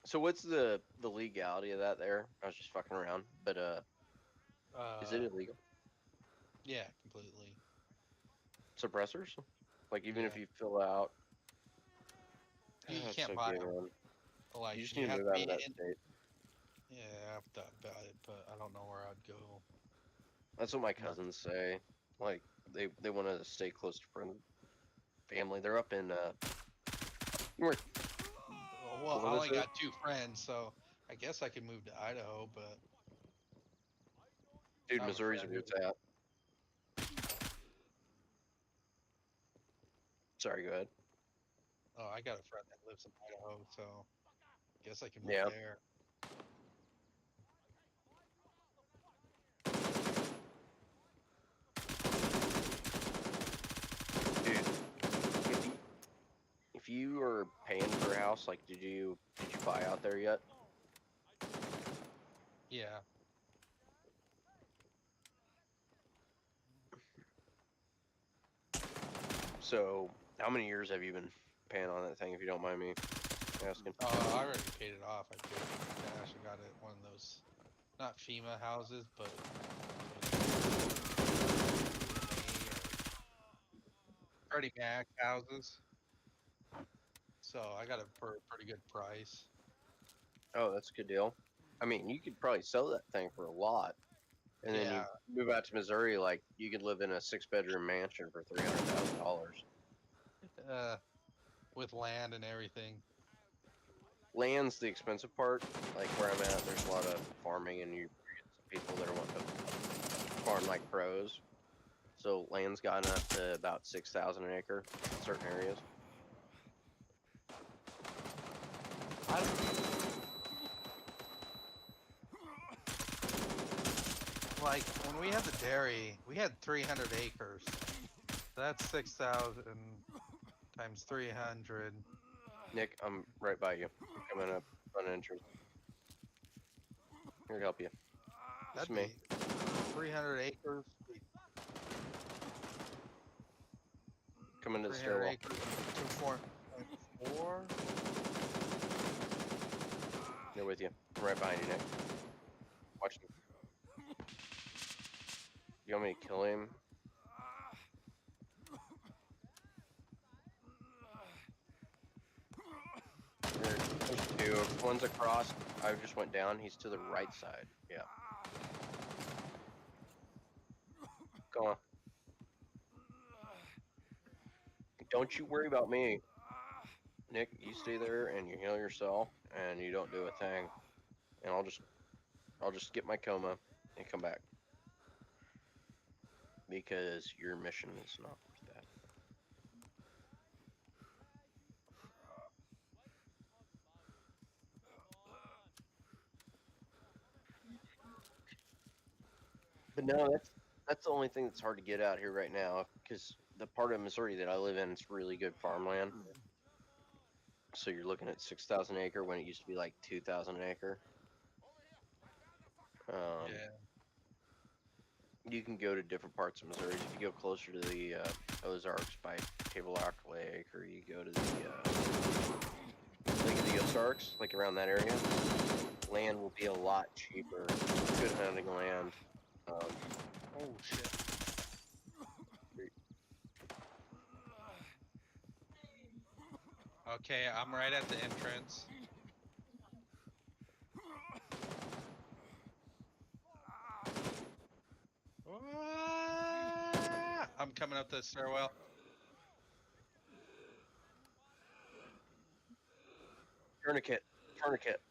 So what's the legality of that there? I was just fucking around, but is it illegal? Yeah, completely. Suppressors? Like even if Yeah. you fill out You that's can't so buy good, them. man. Like You just you need to have move to out be of that in. state. Yeah, I've thought about it, but I don't know where I'd go. That's what my Not- cousins say. Like they want to stay close to friend family. They're up in north. Well, I only Columbus. got 2 friends, so I guess I could move to Idaho, but Dude, I have a Missouri's friend where it's at. Sorry, go ahead. Oh, I got a friend that lives in Idaho, so guess I can move Yeah. there. Dude, if you are paying for a house, like did you buy out there yet? Yeah. So how many years have you been paying on that thing, if you don't mind me asking? Oh, I already paid it off. I paid it in cash. I got it one of those, not FEMA houses, but Freddie Mac houses. So I got it for a pretty good price. Oh, that's a good deal. I mean, you could probably sell that thing for a lot, and then you Yeah. move out to Missouri, like you could live in a 6-bedroom mansion for $300,000. Uh, with land and everything. Land's the expensive part. Like where I'm at, there's a lot of farming, and you get some people that want to farm like pros. So land's gotten up to about 6,000 an acre in certain areas. I, like when we had the dairy, we had 300 acres. That's 6,000 times 300. Nick, I'm right by you. I'm coming up on entrance. Here to help you. It's That'd me. be 300 acres. Come into the 300 stairwell. acres. 2.4. They're with you. I'm right behind you, Nick. Watch him. You want me to kill him? There's two. One's across. I just went down. He's to the right side. Yeah. Go on. Don't you worry about me. Nick, you stay there and you heal yourself and you don't do a thing. And I'll just get my coma and come back. because your mission is not worth that. But no, that's the only thing that's hard to get out here right now because the part of Missouri that I live in is really good farmland. So you're looking at 6,000 acre when it used to be like 2,000 an acre. Yeah. You can go to different parts of Missouri. If you go closer to the Ozarks by Table Rock Lake, or you go to the Lake of the Ozarks, like around that area, land will be a lot cheaper. Good hunting land. Oh shit. Okay, I'm right at the entrance. Ah! I'm coming up the stairwell. Tourniquet. Tourniquet.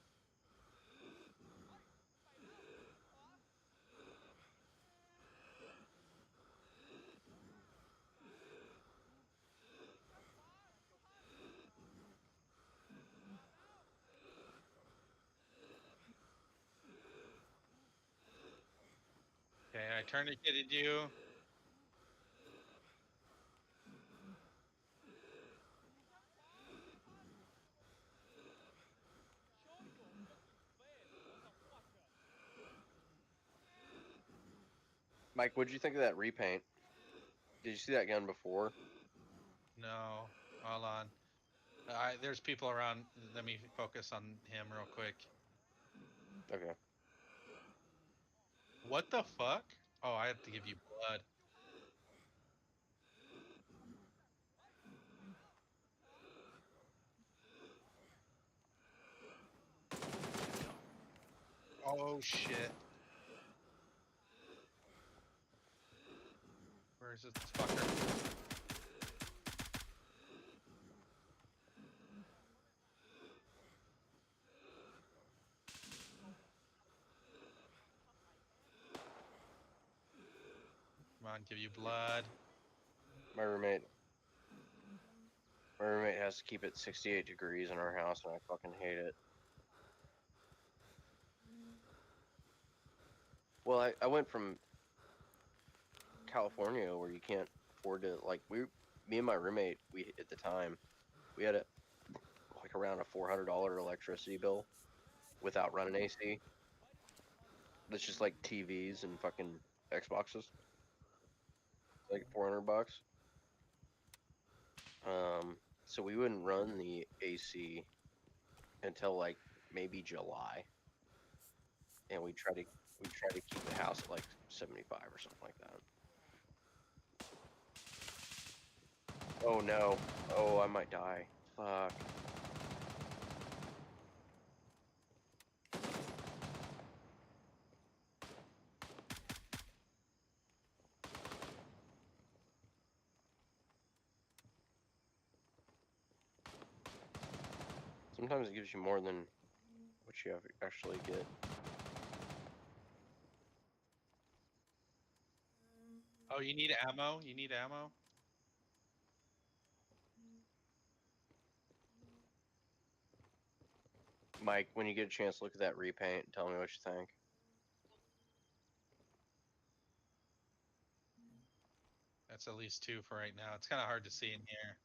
Okay, I tourniqueted you. Mike, what'd you think of that repaint? Did you see that gun before? No, hold on. There's people around. Let me focus on him real quick. Okay. What the fuck? Oh, I have to give you blood. Oh shit. Where is this fucker? Come on, give you blood. My roommate has to keep it 68 degrees in our house, and I fucking hate it. Well, I went from California where you can't afford to me and my roommate, we at the time we had like around a $400 electricity bill without running AC. That's just like TVs and fucking Xboxes. Like $400. So we wouldn't run the AC until like maybe July, and we try to keep the house at like 75 or something like that. Oh no! Oh, I might die. Fuck. Sometimes it gives you more than what you actually get. Oh, you need ammo? You need ammo? Mike, when you get a chance, look at that repaint and tell me what you think. That's at least 2 for right now. It's kind of hard to see in here.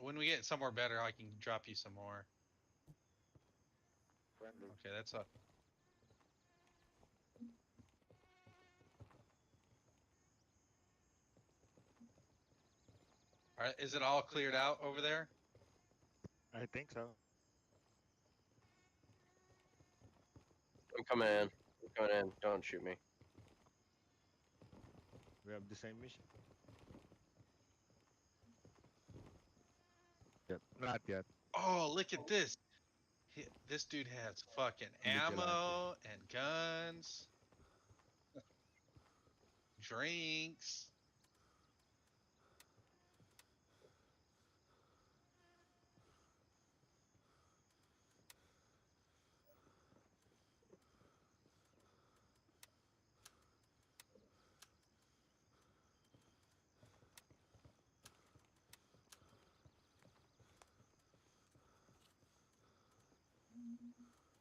When we get somewhere better, I can drop you some more. Okay, that's up. All right, is it all cleared out over there? I think so. I'm coming in. I'm coming in. Don't shoot me. We have the same mission. Yep. Not yet. Oh, look at this. This dude has fucking Vigilante. ammo and guns, drinks.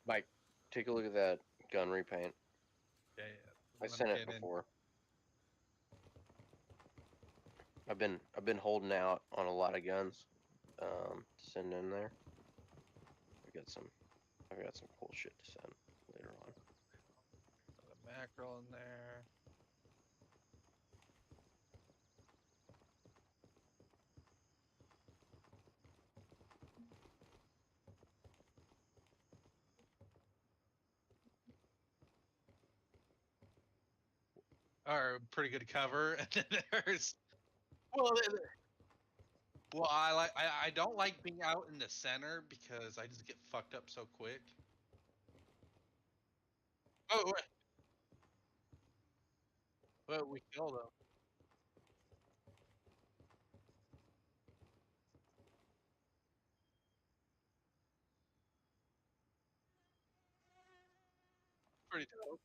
Mike, take a look at that gun repaint. Yeah, I let me sent it get in. before. I've been holding out on a lot of guns. To send in there. I've got some cool shit to send later on. Put a mackerel in there. Or pretty good cover, and then there's well, I don't like being out in the center because I just get fucked up so quick. Oh wait, well we killed him. Pretty dope.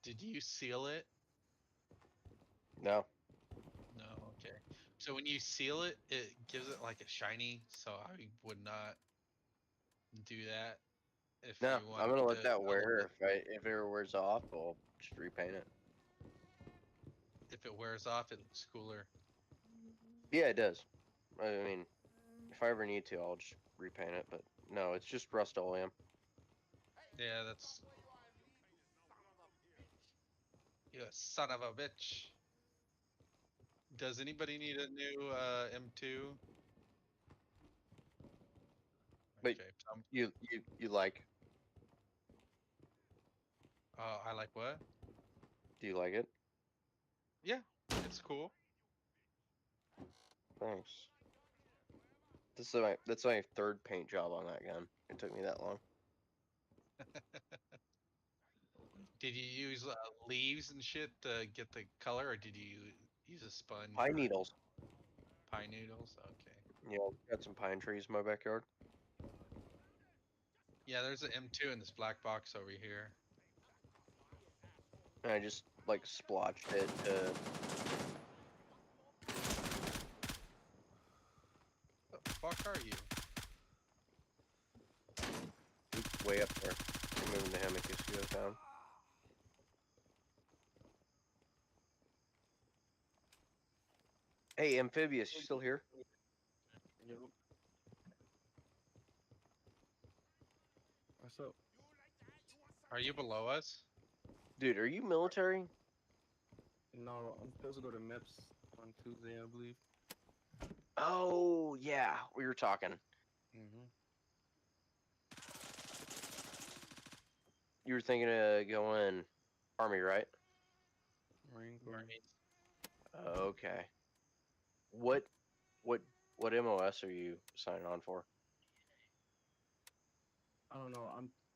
Did you seal it? No, No, okay. So when you seal it, it gives it like a shiny. So I would not do that if no, you want I'm gonna let to that wear. elevate. If it wears off, I'll just repaint it. If it wears off, it looks cooler. Yeah, it does. I mean, if I ever need to, I'll just repaint it. But no, it's just Rust-Oleum. Yeah, that's. You son of a bitch. Does anybody need a new M2? But Okay. you like? I like what? Do you like it? Yeah, it's cool. Thanks. That's my third paint job on that gun. It took me that long. Did you use leaves and shit to get the color, or did you use a sponge? Pine or needles. Pine needles. Okay. Yeah, we've got some pine trees in my backyard. Yeah, there's an M2 in this black box over here. And I just like splotched it to The fuck are you? He's way up there. I'm moving the hammock as he goes down. Hey, Amphibious, you still here? Yep. What's up? Are you below us? Dude, are you military? No, I'm supposed to go to MEPS on Tuesday, I believe. Oh, yeah, we were talking. Mm-hmm. You were thinking of going Army, right? Marine Corps. Okay. What what what MOS are you signing on for? I don't know.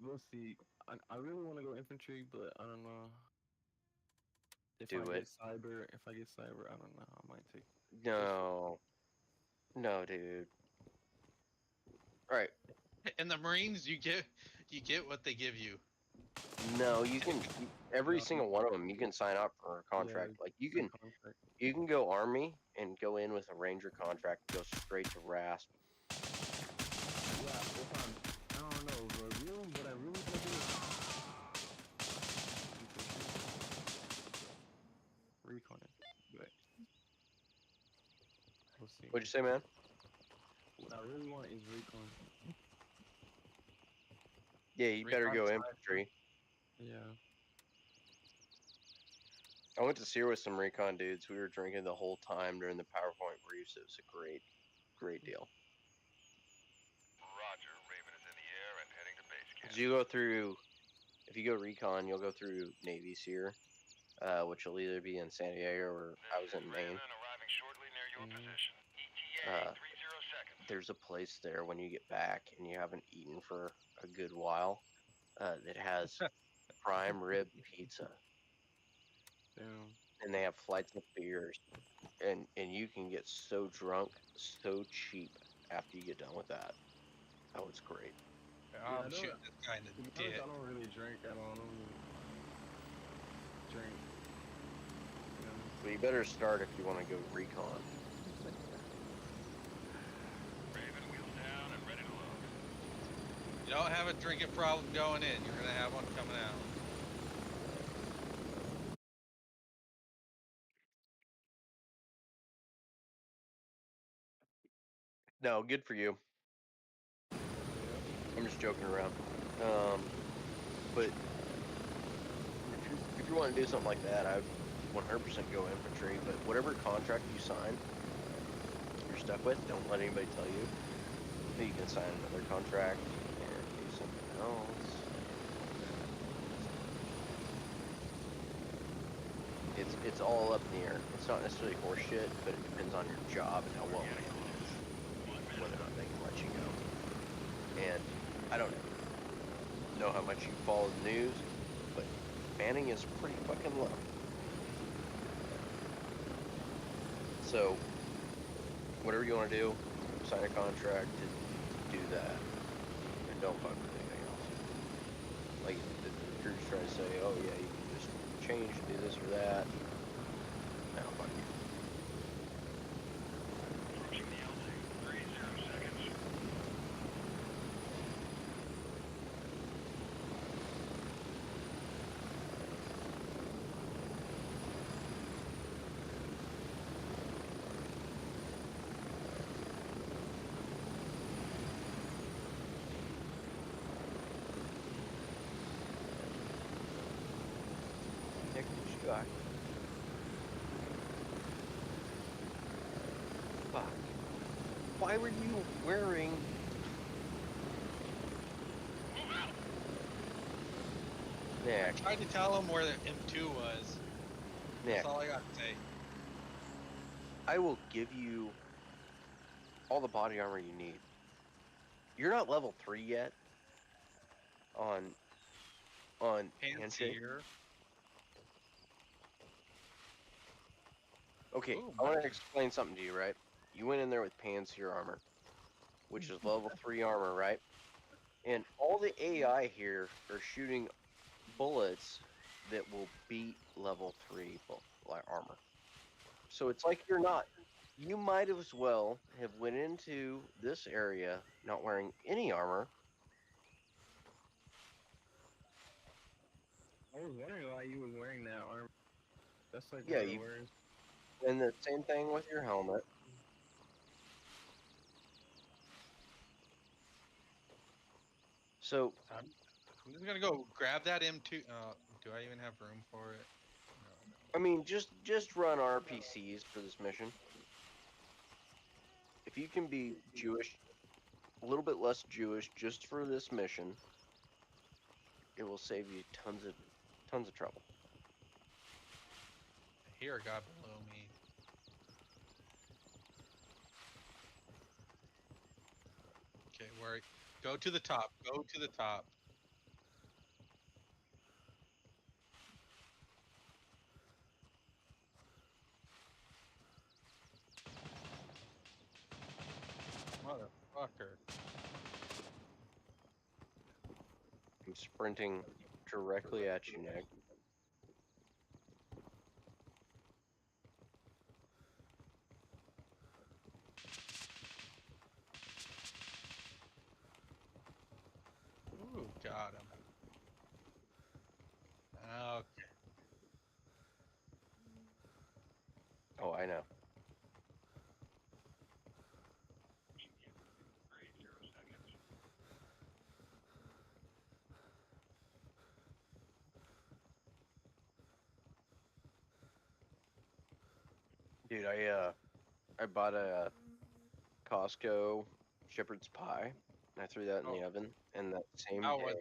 We'll see. I really want to go infantry, but I don't know. If Do it. if I get cyber, I don't know. I might take. No. No, dude. Alright. In the Marines, you get what they give you. No, you can every No, single one of them you can sign up for a contract. Yeah, Like it's a contract. you can go Army and go in with a Ranger contract and go straight to RASP. Yeah, I don't know, but really, what I really want to do is recon it. But we'll see. What'd you say, man? What I really want is recon. Yeah, you better Recon go side. infantry. Yeah. I went to SEER with some recon dudes. We were drinking the whole time during the PowerPoint briefs. It was a great deal. Roger, Raven is in the air and heading to base camp. 'Cause you go through, if you go recon, you'll go through Navy SEER, which will either be in San Diego or I was in Maine. Raven arriving shortly near your Mhm. position. ETA 30 seconds. There's a place there when you get back and you haven't eaten for a good while that has prime rib pizza, Damn. and they have flights of beers, and you can get so drunk so cheap after you get done with that. Oh, it's great. I'm I don't- shooting this guy in the To be honest, dick. I don't really drink at all. I don't really drink. You know? But you better start if you want to go recon. a drinking problem going in, you're gonna have one coming out. No, good for you. I'm just joking around. But if you want to do something like that, I would 100% go infantry. But whatever contract you sign, you're stuck with. Don't let anybody tell you. You can sign another contract and do something else. It's all up in the air. It's not necessarily horseshit, but it depends on your job and how well it is, whether or not they can let you go. And I don't know how much you follow the news, but Manning is pretty fucking low. So, whatever you want to do, sign a contract to do that, and don't fuck with anything else. Like the recruiters try to say, oh yeah, you can just change, do this or that. No, fuck you. Approaching the LZ. 30 seconds. Nick, what you got? Fuck. Why were you wearing? Nick, Tried to tell him where the M2 was. Nick, That's all I got to say. I will give you all the body armor you need. You're not level 3 yet on handshake. Pansier. Okay, Ooh, I want my- to explain something to you, right? You went in there with Pansier armor, which is level 3 armor, right? And all the AI here are shooting bullets that will beat level 3 armor. So it's like you're not. You might as well have went into this area not wearing any armor. I was wondering why you was wearing that armor. That's like Yeah, one of the you worst. and the same thing with your helmet. So I'm just gonna go grab that M2. Do I even have room for it? No, I don't. I mean, just run RPCs for this mission. If you can be Jewish, a little bit less Jewish, just for this mission, it will save you tons of trouble. I hear a guy below me. Okay, where? Go to the top. Go to the top. Motherfucker. I'm sprinting directly at you, Nick. Ooh, got him. Okay. Oh, I know. Dude, I bought a Costco shepherd's pie. And I threw that in Oh, the oven, and how was?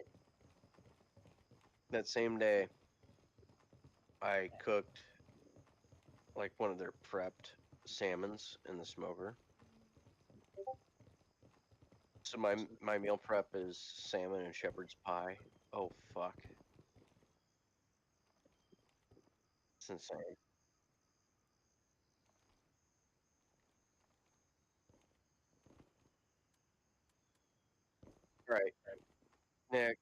that same day, I cooked like one of their prepped salmons in the smoker. So my meal prep is salmon and shepherd's pie. Oh fuck, it's insane. Right, Nick.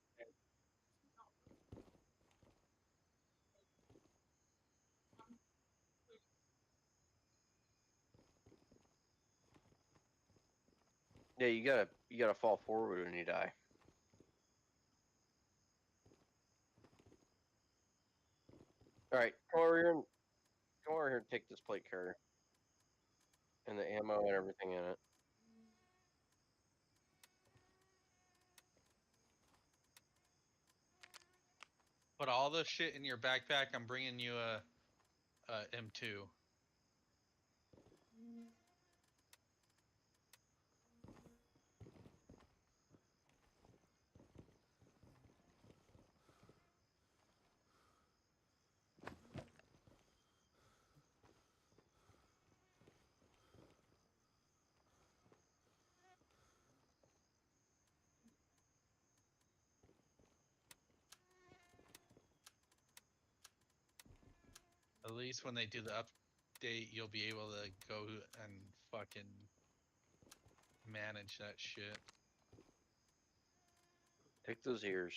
Yeah, you gotta fall forward when you die. All right, come over here and take this plate carrier and the ammo and everything in it. Put all the shit in your backpack. I'm bringing you a M2. At least when they do the update, you'll be able to go and fucking manage that shit. Take those ears.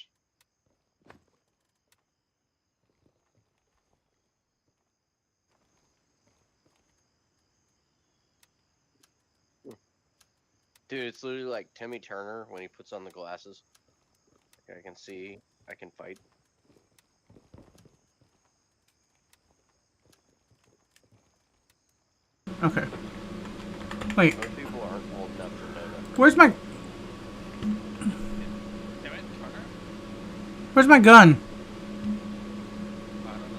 Dude, it's literally like Timmy Turner when he puts on the glasses. Like, I can see, I can fight. Okay. Wait, Most people aren't old enough to know that. where's my Damn it, Turner? where's my gun? I don't know.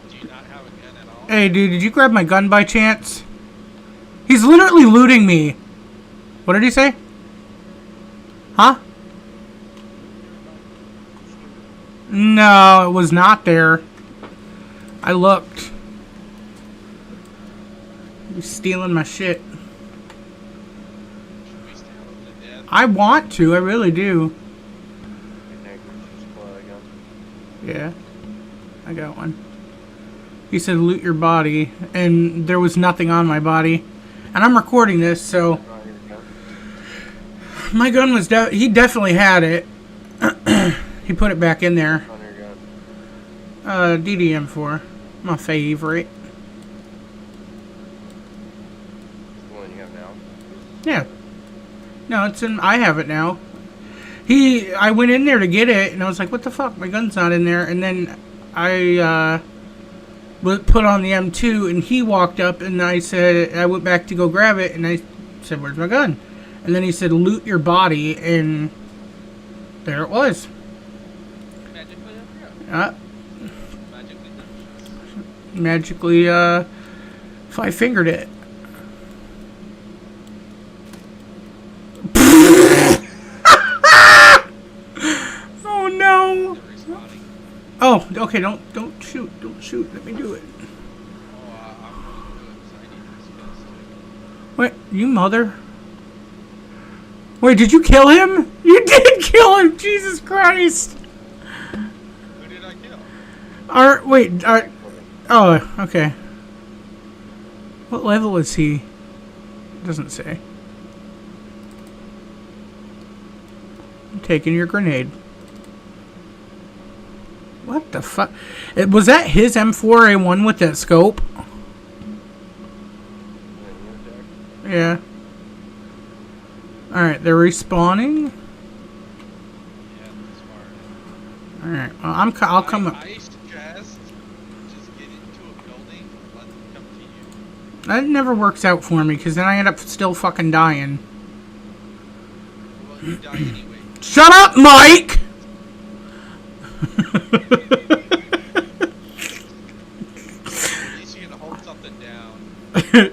Do you not have a gun at all? Hey, dude, did you grab my gun by chance? He's literally looting me. What did he say? Huh? No, it was not there. I looked. He's stealing my shit. Should we stab him to death? I want to, I really do. You think we should pull out a gun? Yeah, I got one. He said loot your body, and there was nothing on my body. And I'm recording this, so Draw your gun. my gun was he definitely had it. He put it back in there. Draw your gun. DDM4, my favorite. The one you have now. Yeah. No, it's in. I have it now. I went in there to get it, and I was like, "What the fuck? My gun's not in there." And then I put on the M2, and he walked up, and I went back to go grab it, and I said, "Where's my gun?" And then he said, "Loot your body," and there it was. Magically appear. Magically done. Magically, five-fingered it. Oh no! They're respawning. Oh, okay. Don't shoot. Don't shoot. Let me do it. Oh, I'm going to do it because I need this fist too. Wait, you mother. Wait, did you kill him? You did kill him. Jesus Christ. Who did I kill? Oh, okay. What level is he? Doesn't say. I'm taking your grenade. What the fuck? Was that his M4A1 with that scope? Yeah. Alright, they're respawning. Yeah, smart. Alright, well, I'll come up. I suggest just get into a building, let them come to you. That never works out for me, because then I end up still fucking dying. Well, you die anyway. Shut up, Mike! At least you can hold something down.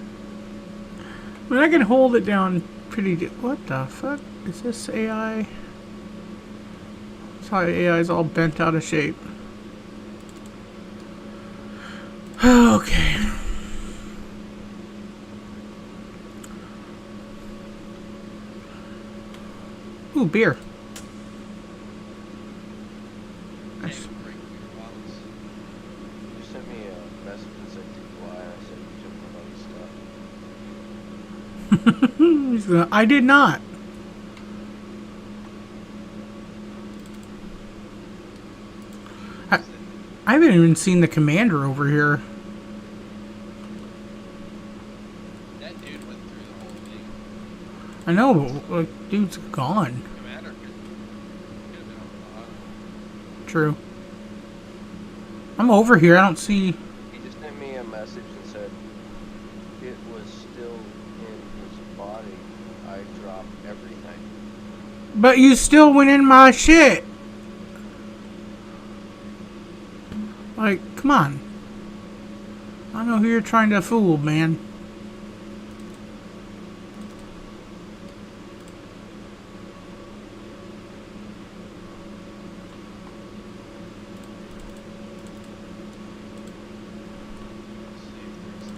But I can hold it down pretty good. What the fuck? Is this AI? This how AI is all bent out of shape. Okay. Ooh, beer. Nice. Break your bottles. You sent me a message that said why I said you took my buddy's stuff. I did not. I haven't even seen the commander over here. That dude went through the whole thing. I know, but like, dude's gone. Commander could have been on the bottom. True. I'm over here. I don't see. He just sent me a message and said it was still in his body. I dropped everything. But you still went in my shit. Like, come on. I know who you're trying to fool, man. Let's see if there's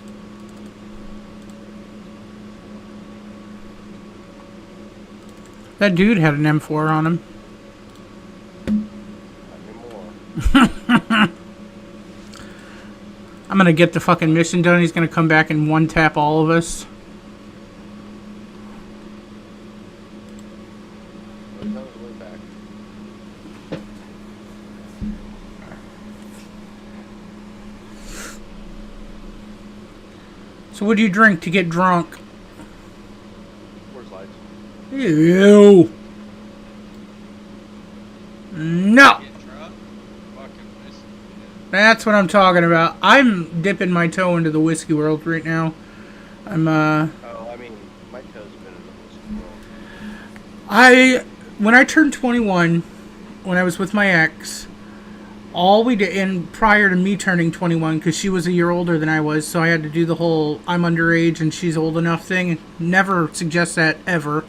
That dude had an M4 on him. Not anymore. I'm gonna get the fucking mission done. He's gonna come back and one tap all of us. But he's on his way back. So what do you drink to get drunk? Where's lights? Ew. No. get drunk. Fucking whiskey. That's what I'm talking about. I'm dipping my toe into the whiskey world right now. I'm Oh, I mean, my toes have been in the whiskey world. when I turned 21, when I was with my ex, all we did, and prior to me turning 21, because she was a year older than I was, so I had to do the whole I'm underage and she's old enough thing. Never suggest that ever.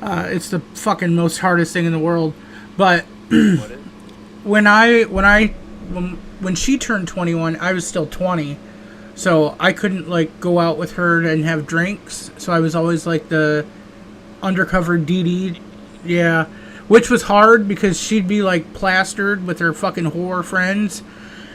It's the fucking most hardest thing in the world. But What is? when she turned 21, I was still 20. So I couldn't like go out with her and have drinks. So I was always like the undercover DD. Yeah. Which was hard because she'd be like plastered with her fucking whore friends.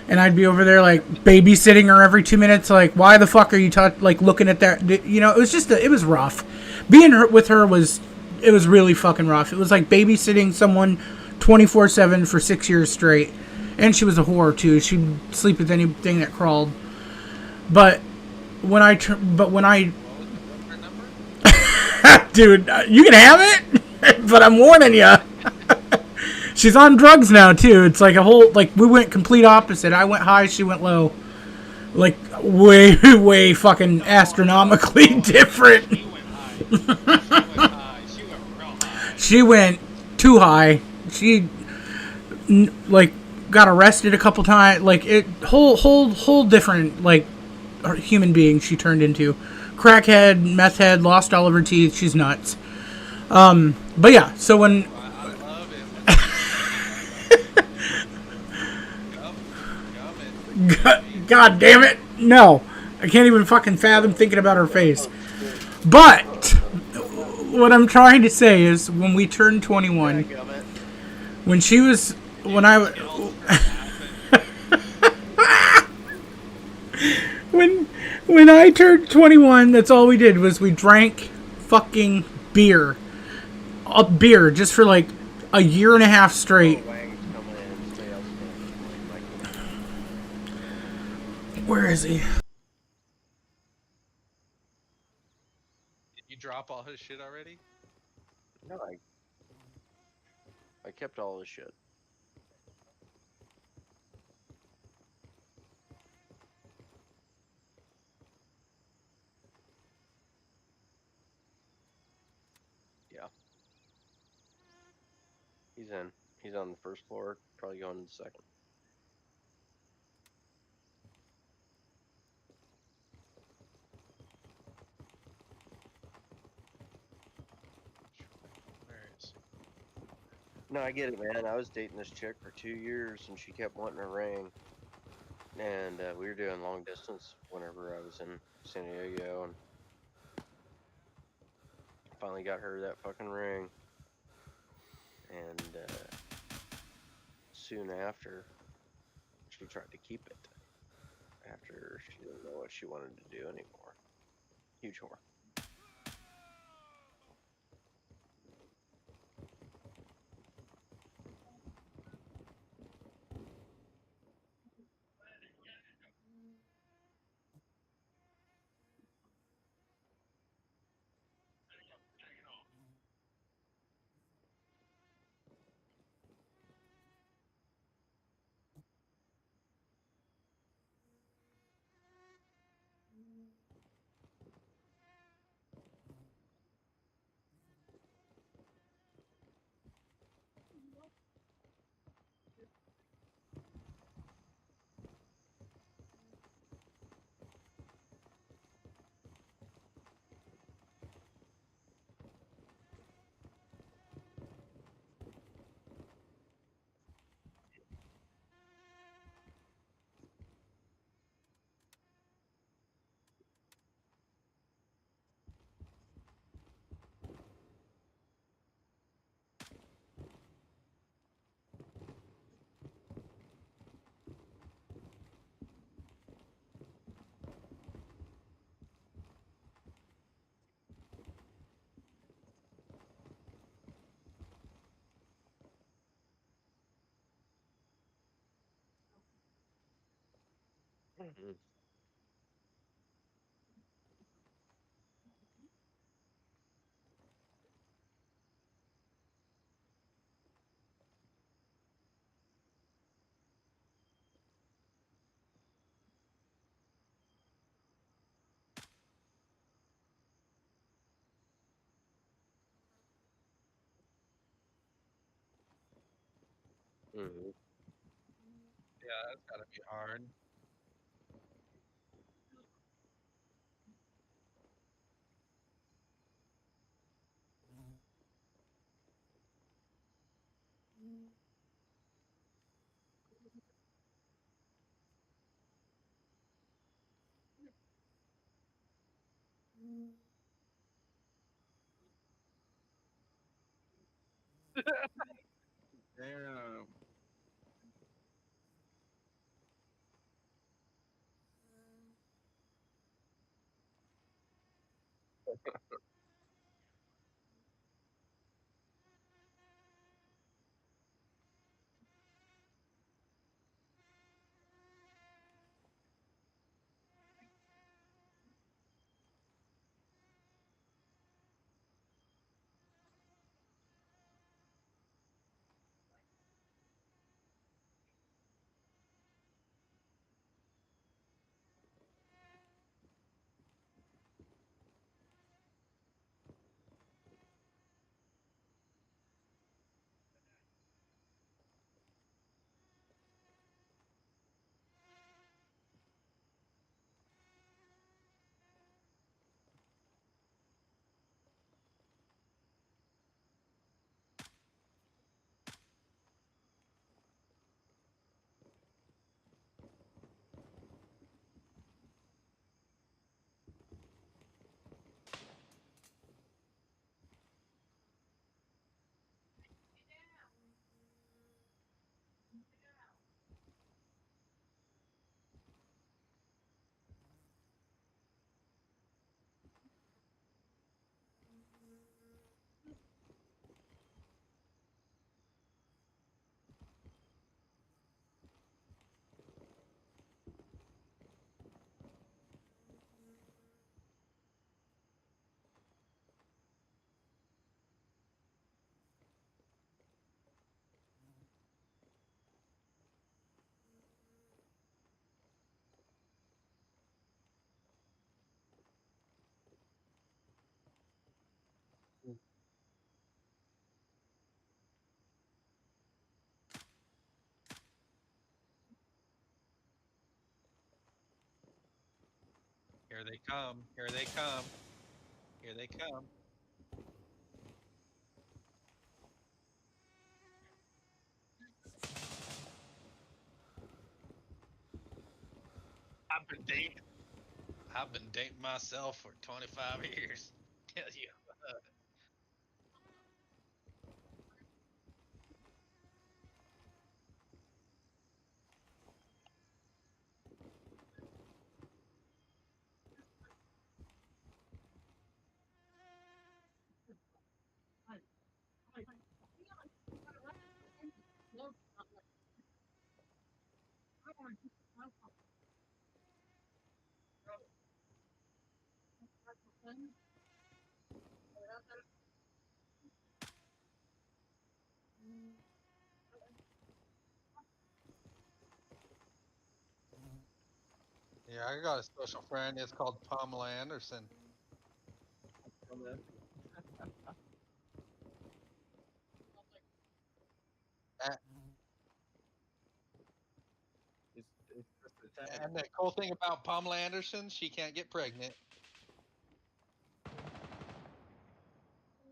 And I'd be over there like babysitting her every 2 minutes. Like, why the fuck are you like looking at that? You know, it was just, it was rough. Being with her was really fucking rough. It was like babysitting someone 24/7 for 6 years straight. And she was a whore too. She'd sleep with anything that crawled. But when I What was her number? dude, you can have it, but I'm warning you. She's on drugs now too. It's like a whole, like, we went complete opposite. I went high, she went low. Like way fucking astronomically different. She went high. She went high. She went real high. She went too high. She like got arrested a couple times. Like it whole different like human being she turned into. Crackhead, meth head, lost all of her teeth. She's nuts. But yeah, so when I love it. God damn it, no, I can't even fucking fathom thinking about her face. But what I'm trying to say is, when we turned 21, Gummit. when she was, when I when I turned 21, that's all we did was we drank fucking beer. Beer just for like a year and a half straight. Wang's coming in and stay outstanding. Where is he? Did you drop all his shit already? No, I kept all this shit. Yeah. He's in. He's on the first floor, probably going to the second. Where is he? No, I get it, man. I was dating this chick for 2 years, and she kept wanting a ring. And we were doing long distance whenever I was in San Diego, and finally got her that fucking ring. And soon after, she tried to keep it. After she didn't know what she wanted to do anymore. Huge whore. Mhm. Yeah, that's gotta be hard. Damn. Here they come. Here they come. Here they come. I've been dating. I've been dating myself for 25 years. Tell you. Yeah, I got a special friend. It's called Pamela Anderson. A- It's just a tag. And the cool thing about Pamela Anderson, she can't get pregnant.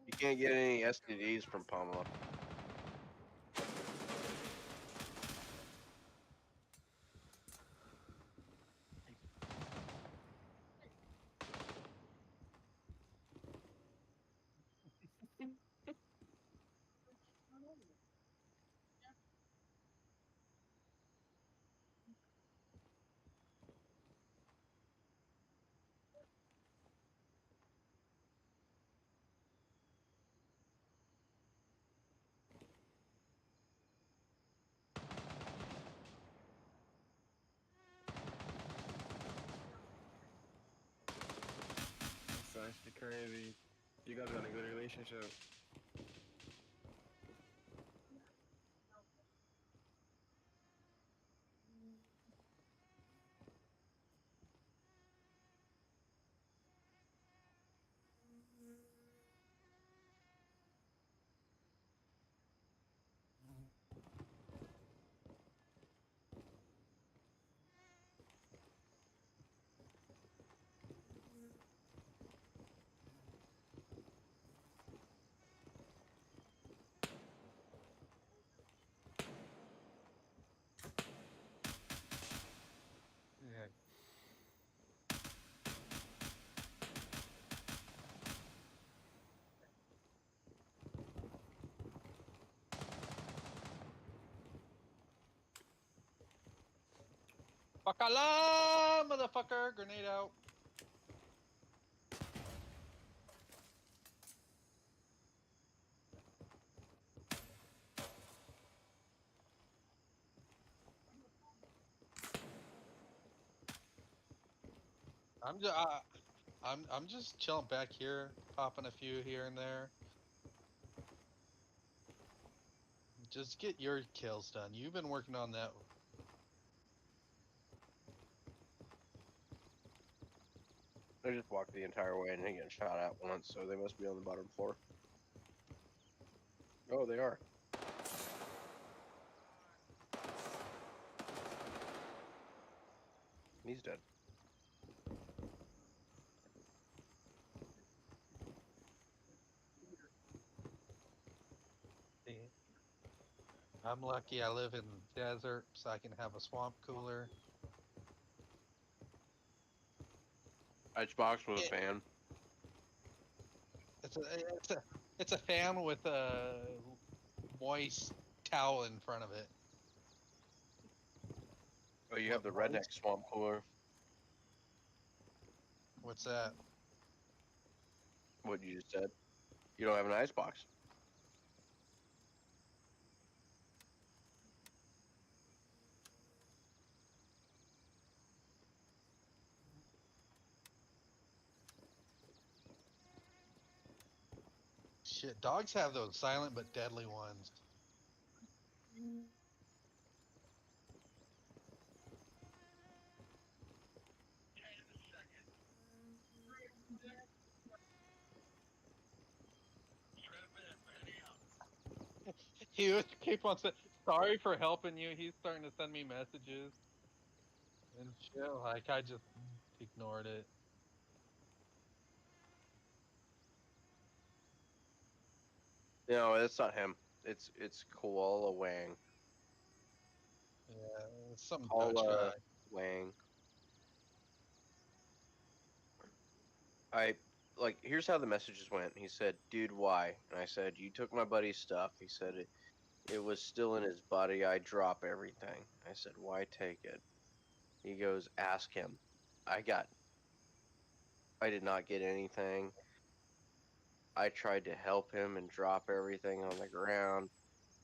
You can't get any STDs from Pamela. crazy. You guys got a good relationship. Yeah. Bacala, motherfucker! Grenade out. I'm just chilling back here, popping a few here and there. Just get your kills done. You've been working on that. I just walked the entire way and didn't get shot at once, so they must be on the bottom floor. Oh, they are. He's dead. I'm lucky I live in the desert, so I can have a swamp cooler. Icebox with a It- fan. It's a fan with a moist towel in front of it. Oh, you What, have the redneck moist? swamp cooler. What's that? What you just said. You don't have an icebox. Shit, dogs have those silent but deadly ones. He would keep on saying, "Sorry for helping you." He's starting to send me messages and shit. Like I just ignored it. No, that's not him. It's Koala Wang. Yeah, it's some Dutch Koala guy. Wang. Here's how the messages went. He said, "Dude, why?" And I said, "You took my buddy's stuff." He said it was still in his body. I drop everything. I said, "Why take it?" He goes, "Ask him." I got I did not get anything. I tried to help him and drop everything on the ground.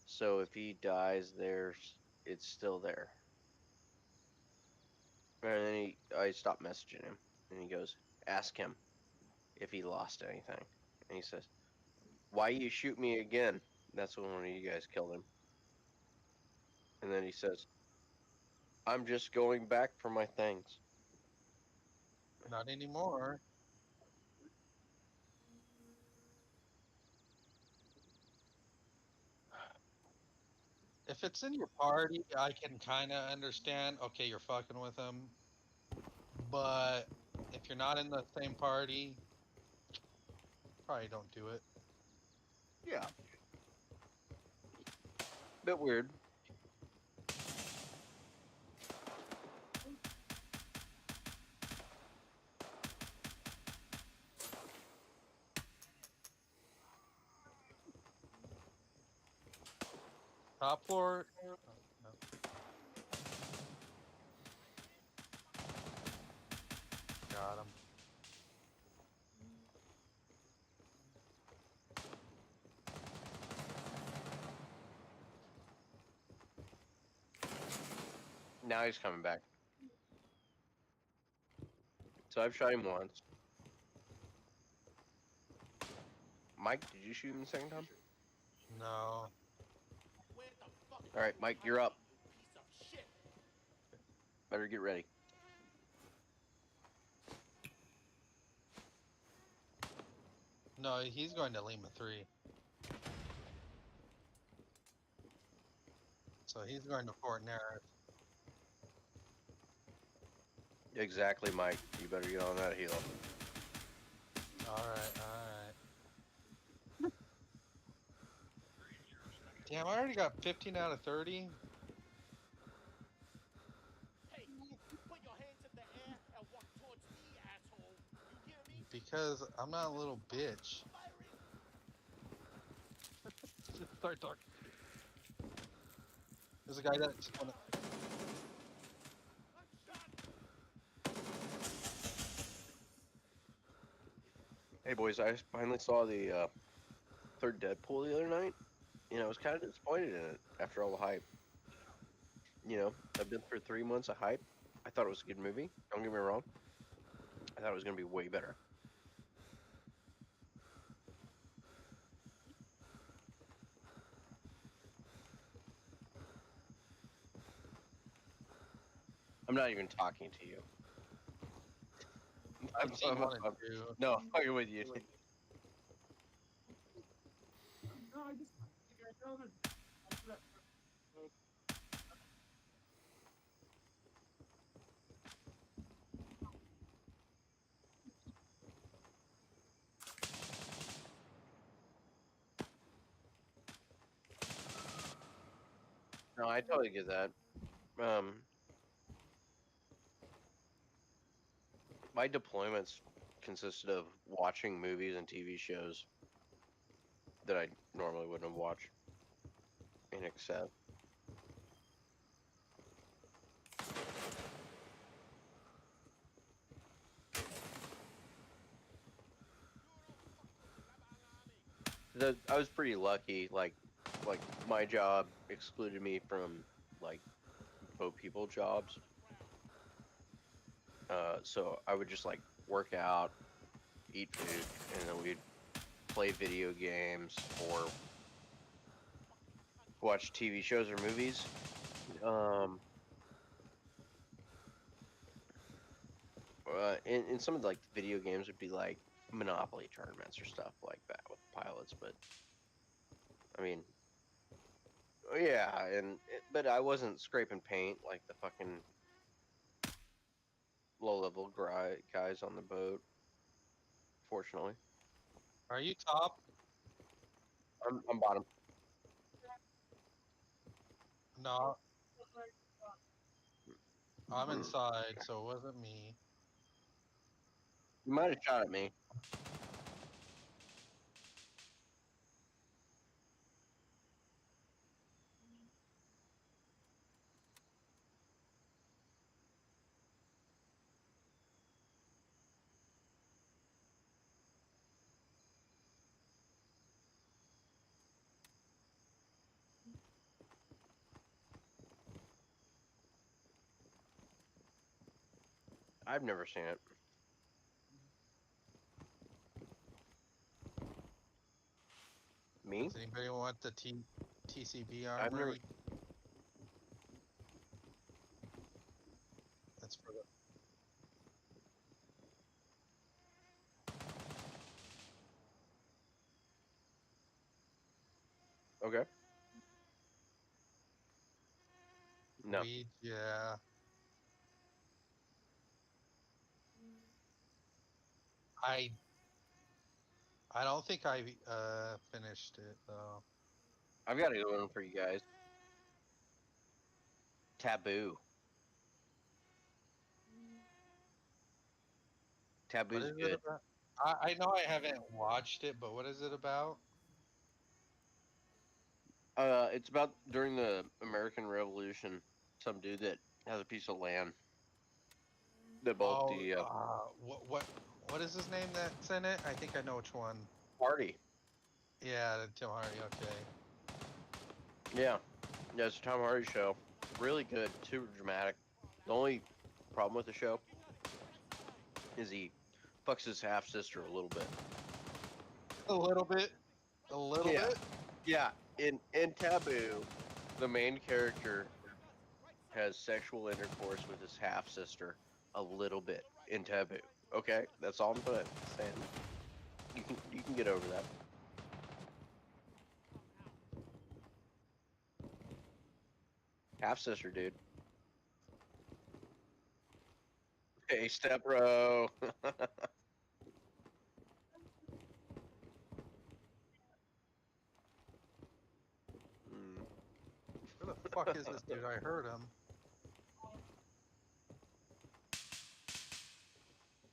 So if he dies, it's still there. And then I stopped messaging him, and he goes, "Ask him if he lost anything." And he says, "Why you shoot me again?" That's when one of you guys killed him. And then he says, "I'm just going back for my things." Not anymore. If it's in your party, I can kind of understand. Okay, you're fucking with them, but if you're not in the same party, probably don't do it. Yeah. Bit weird. Top floor. Oh, no. Got him. Now he's coming back. So I've shot him once. Mike, did you shoot him the second time? No. All right, Mike, you're up. Better get ready. No, he's going to Lima 3. So he's going to Fort Narrows. Exactly, Mike. You better get on that heel. Alright. Damn, I already got 15 out of 30. Because I'm not a little bitch. Just start talking. There's a guy that just wanna... Hey, boys, I finally saw the third Deadpool the other night. You know, I was kind of disappointed in it after all the hype. You know, I've been through 3 months of hype. I thought it was a good movie. Don't get me wrong. I thought it was going to be way better. I'm not even talking to you. I've seen one and two. No, I'm talking with you. No, I totally get that. My deployments consisted of watching movies and TV shows that I normally wouldn't have watched in excess. I was pretty lucky. Like my job excluded me from like boat people jobs. So I would just like work out, eat food, and then we'd play video games or watch TV shows or movies. In some of like the video games would be like Monopoly tournaments or stuff like that with pilots, but I mean, yeah, but I wasn't scraping paint like the fucking low-level guys on the boat. Fortunately, Are you top? I'm bottom. No. I'm inside, so it wasn't me. You might have shot at me. I've never seen it. Me? Does anybody want the TCB I've never. armory? That's for the... Okay. No. Yeah. I don't think I finished it though. I've got a good one for you guys. Taboo. What Taboo's is it good. about? I know I haven't watched it, but what is it about? It's about during the American Revolution. Some dude that has a piece of land that both Oh, the what is his name that's in it? I think I know which one. party. Yeah, Tim Hardy. Okay. Yeah, it's a Tom Hardy show. Really good, super dramatic. The only problem with the show is he fucks his half sister a little bit. A little bit. A little Yeah. bit. Yeah, in Taboo, the main character has sexual intercourse with his half sister a little bit in Taboo. Okay, that's all I'm saying. You can get over that. Half sister, dude. Hey, step bro. Mm. Where the fuck is this dude? I heard him.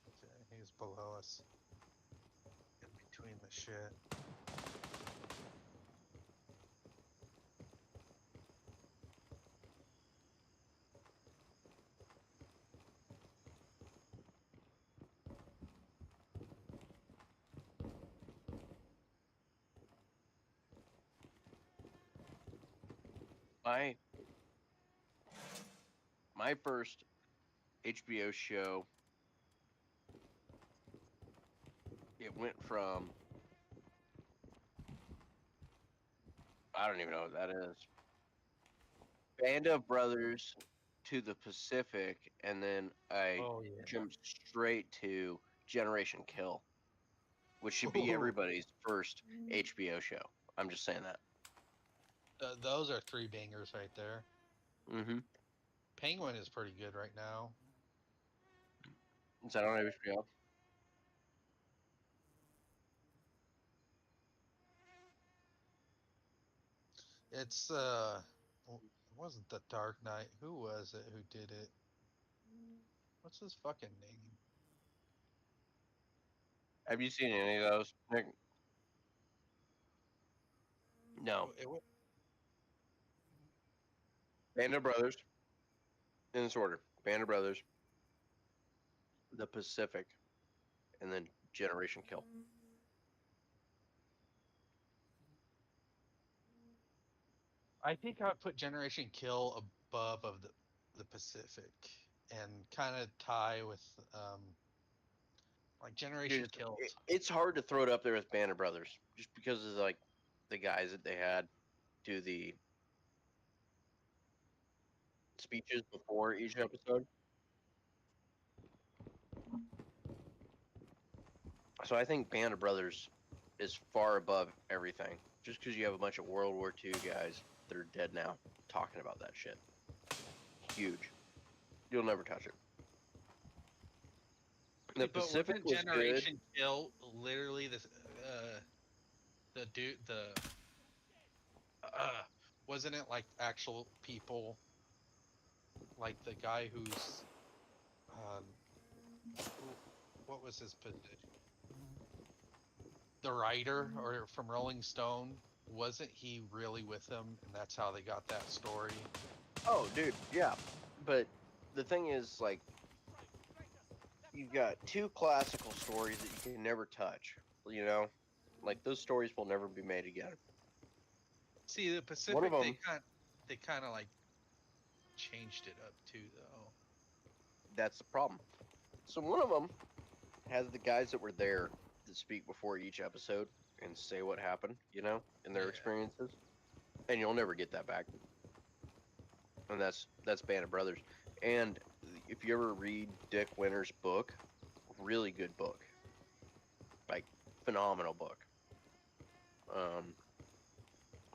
Okay, he's below us. In between the shit. my my first HBO show, it went from, I don't even know what that is, Band of Brothers to the Pacific, and then I Oh yeah. jumped straight to Generation Kill, which should be Ooh. everybody's first HBO show. I'm just saying that. Those are 3 bangers right there. Mm-hmm. Penguin is pretty good right now. Is that on HBO? It's it wasn't the Dark Knight. Who was it who did it? What's his fucking name? Have you seen any of those, Nick? No. Band of Brothers, in this order. Band of Brothers, The Pacific, and then Generation Kill. I think I would put Generation Kill above of the Pacific and kind of tie with like Generation Dude, Kills. it's hard to throw it up there with Band of Brothers, just because of like the guys that they had do the speeches before each episode. So I think Band of Brothers is far above everything, just because you have a bunch of World War II guys that are dead now talking about that shit. Huge. You'll never touch it. The But Pacific wasn't was good. Generation Kill literally the dude wasn't it like actual people, like the guy who's um what was his position? The writer or from Rolling Stone, wasn't he really with them, and that's how they got that story? Oh, dude, yeah. But the thing is, like, you've got 2 classical stories that you can never touch. You know, like those stories will never be made again. See, the One Pacific, of them, they kind of like changed it up too, though. that's the problem. So one of them has the guys that were there that speak before each episode and say what happened, you know, in their Yeah. experiences, and you'll never get that back. And that's Band of Brothers. And if you ever read Dick Winter's book, really good book, like phenomenal book.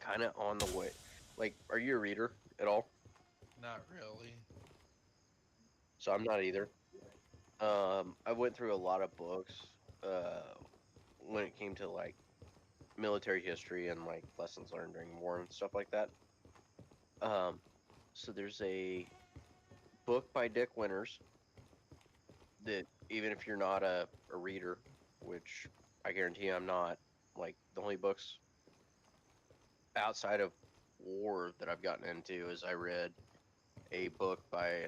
Kind of on the way. Like, are you a reader at all? Not really. So I'm not either. I went through a lot of books when it came to like military history and like lessons learned during war and stuff like that. So there's a book by Dick Winters that, even if you're not a reader, which I guarantee I'm not, like the only books outside of war that I've gotten into is I read a book by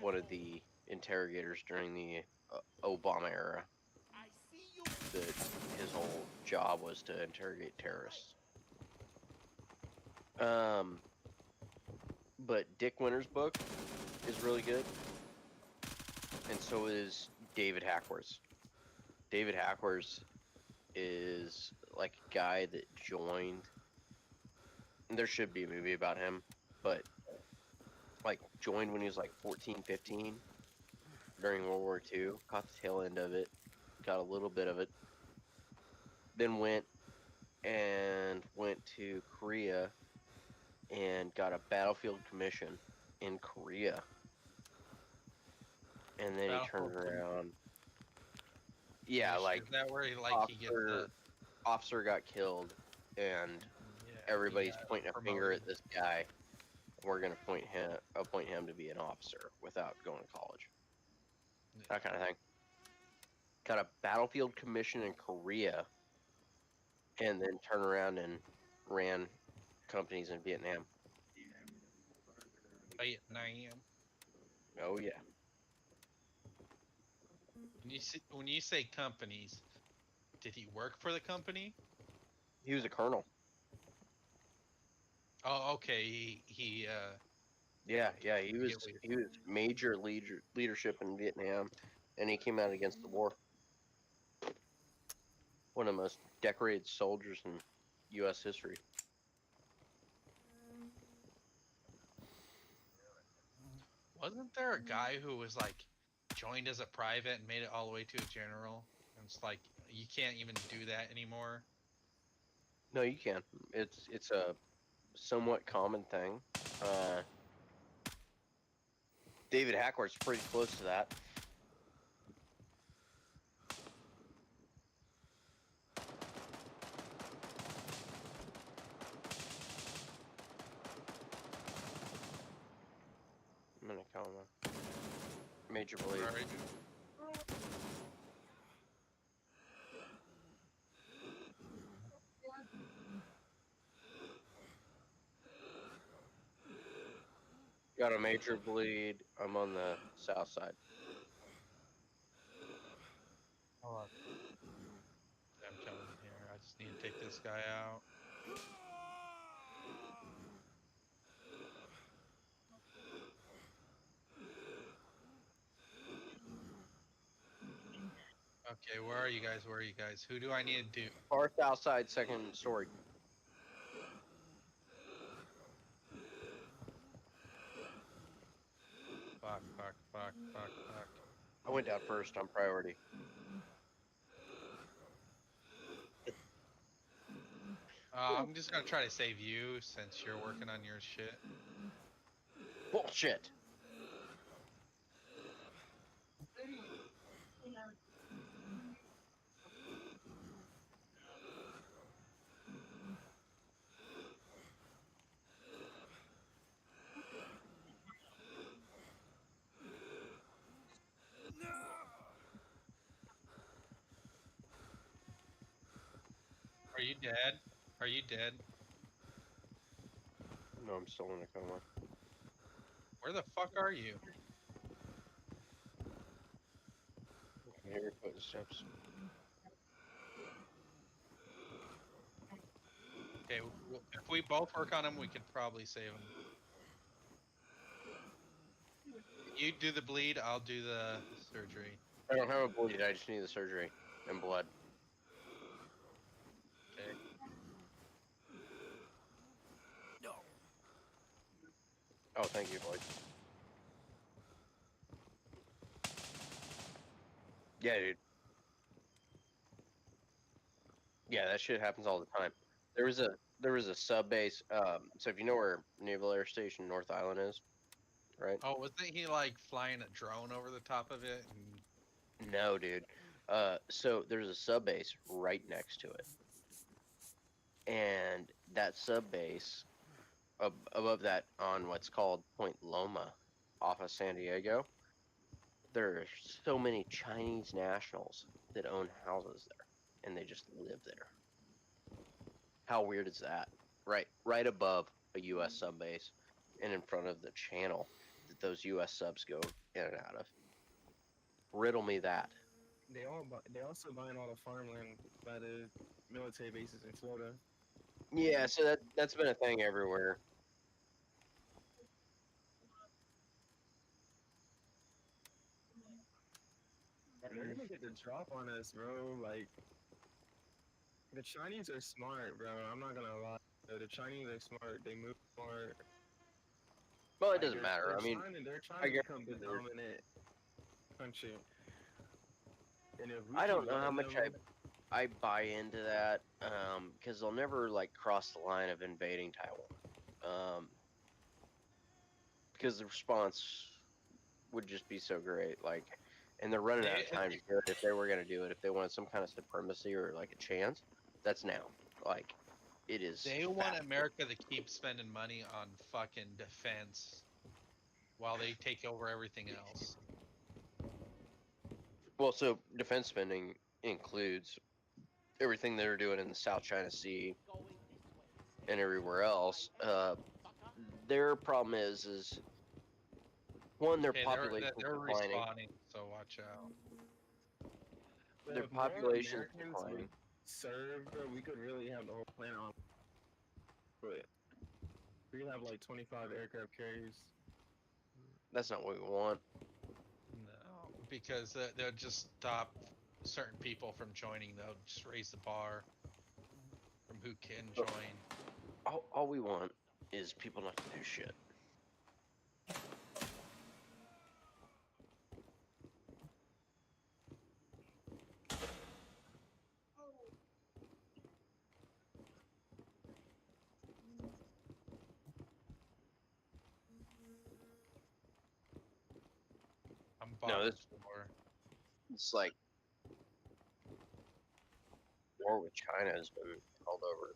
one of the interrogators during the Obama era. That his whole job was to interrogate terrorists. But Dick Winter's book is really good, and so is David Hackworth's. David Hackworth's is like a guy that joined. And there should be a movie about him, but like joined when he was like 14, 15 during World War II. Caught the tail end of it, got a little bit of it, then went to Korea and got a battlefield commission in Korea, and then he turned Battlefield around. Yeah, Commission. like Is that where he gets the officer got killed, and yeah, everybody's got pointing a finger promoted. at this guy. We're gonna appoint him to be an officer without going to college. That kind of thing. Got a battlefield commission in Korea, and then turned around and ran companies in Vietnam. Vietnam. Oh yeah, When you say companies, did he work for the company? he was a colonel. Oh, okay. He Yeah, okay. yeah, I get what he was major leadership in Vietnam, and he came out against the war. One of the most decorated soldiers in U.S. history. Wasn't there a guy who was like joined as a private and made it all the way to a general? And it's like you can't even do that anymore. No, you can. It's a somewhat common thing. David Hackworth's pretty close to that. I'm gonna call him a major bleed. Right? Got a major bleed. I'm on the south side. Hold on. I'm coming here. I just need to take this guy out. Okay, where are you guys? Where are you guys? Who do I need to do? Far south side, second story. Fuck. I went down first on priority. I'm just gonna try to save you since you're working on your shit. Bullshit. Are you dead? Are you dead? No, I'm still in a coma. Where the fuck are you? I can hear your footsteps. Okay, if we both work on him, we could probably save him. You do the bleed, I'll do the surgery. I don't have a bleed. I just need the surgery and blood. Okay. Oh, thank you, Boyd. Yeah, dude. Yeah, that shit happens all the time. There was a sub base. So if you know where Naval Air Station North Island is, right? Oh, wasn't he like flying a drone over the top of it? And No, dude. So there's a sub base right next to it, and that sub base above that on what's called Point Loma, off of San Diego. There are so many Chinese nationals that own houses there, and they just live there. How weird is that? Right above a U.S. sub base, and in front of the channel that those U.S. subs go in and out of. Riddle me that. They also buying all the farmland by the military bases in Florida. Yeah, so that's been a thing everywhere. They're gonna get the drop on us, bro. Like The Chinese are smart, bro. I'm not gonna lie. The Chinese are smart. They move smart. Well, it Like doesn't matter. I mean, they're trying I to guess become the dominant country. And if we I keep don't know how letting much them, I buy into that, because they'll never like cross the line of invading Taiwan, because the response would just be so great. Like, and they're running out of time to do it. If they were gonna do it, if they wanted some kind of supremacy or like a chance, that's now. Like, it is. They want fast. America to keep spending money on fucking defense while they take over everything else. Well, so defense spending includes everything they're doing in the South China Sea and everywhere else. Their problem is one, their Okay, population is they're declining. respawning, so watch out. Their if more population is Americans declining. would serve, bro, we could really have the whole planet on. But we could have like 25 aircraft carriers. That's not what we want. No, because they'll just stop certain people from joining. They'll just raise the bar from who can But join. all we want is people not to do shit. I'm No, bottom this floor. it's like war with China has been held over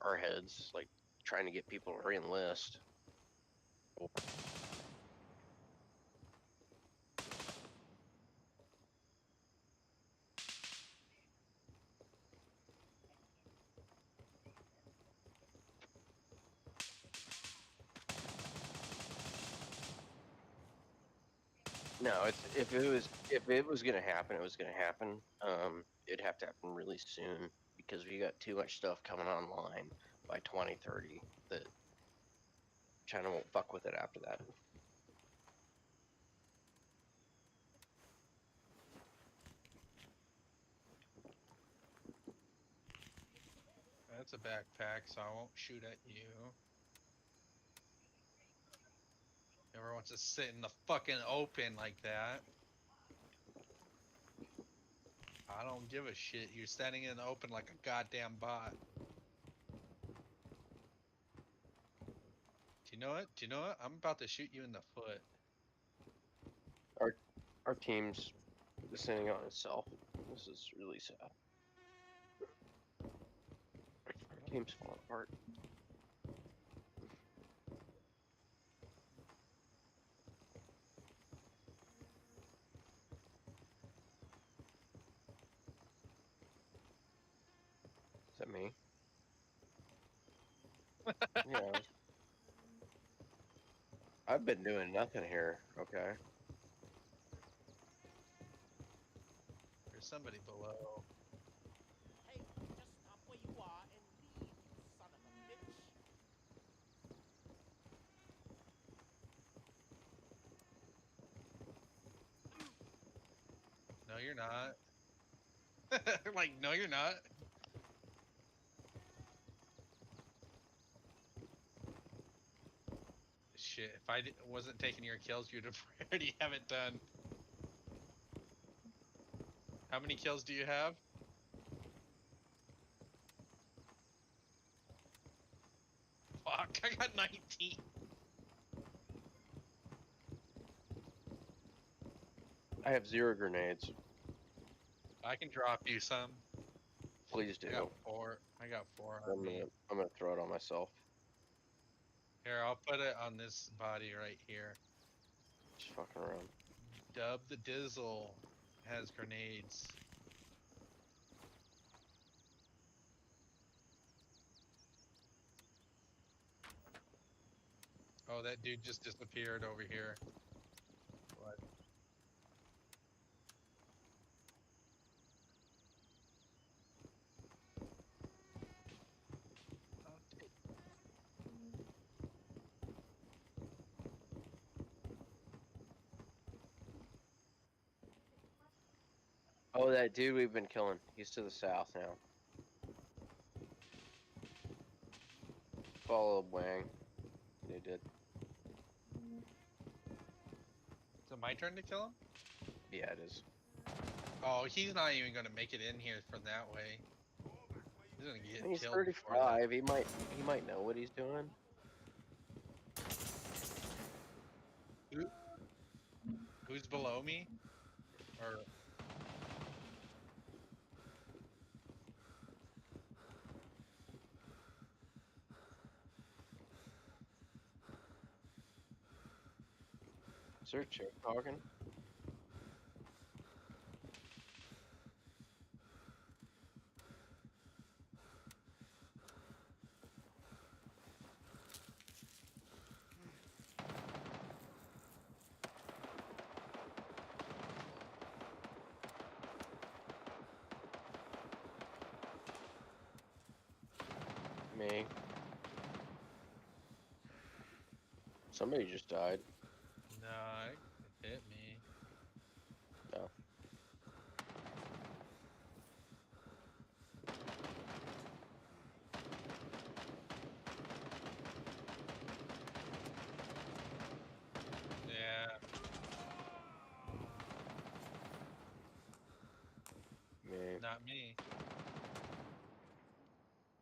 our heads, like trying to get people to re-enlist. No, it's if it was gonna happen, it was gonna happen. It'd have to happen really soon because we got too much stuff coming online by 2030 that China won't fuck with it after that. That's a backpack, so I won't shoot at you. Never wants to sit in the fucking open like that. I don't give a shit. You're standing in the open like a goddamn bot. Do you know what? Do you know what? I'm about to shoot you in the foot. Our team's descending on itself. This is really sad. Our team's falling apart. Is that me? Yeah. I've been doing nothing here. Okay. There's somebody below. Hey, just stop where you are and leave, you son of a bitch. No, you're not. Like, no, you're not. Shit, if I wasn't taking your kills, you'd have already have it done. How many kills do you have? Fuck, I got 19. I have 0 grenades. I can drop you some. Please do. I got 4. I got 4 on me. I'm gonna throw it on myself. Here, I'll put it on this body right here. Just fucking around. Dub the Dizzle has grenades. Oh, that dude just disappeared over here. What? Oh, that dude we've been killing. He's to the south now. follow Wang. They did. Is it my turn to kill him? Yeah, it is. Oh, he's not even gonna make it in here from that way. He's gonna get He's killed before that. 35. He might know what he's doing. Who's below me? Or Is there a chick talking? Me. Somebody just died. nah, it hit me. Oh. Yeah. Me. Not me.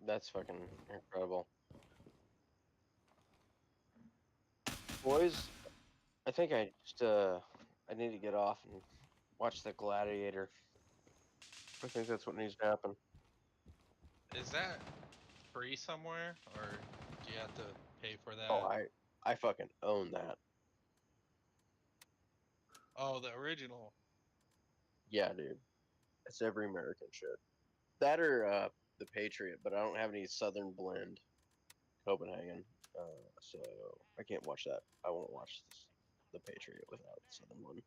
That's fucking incredible. Boys, I think I just I need to get off and watch the Gladiator. I think that's what needs to happen. Is that free somewhere, or do you have to pay for that? Oh, I fucking own that. Oh, the original. Yeah, dude. It's every American should. That or the Patriot, but I don't have any Southern Blend Copenhagen, so I can't watch that. I won't watch the Patriot without the Southern one.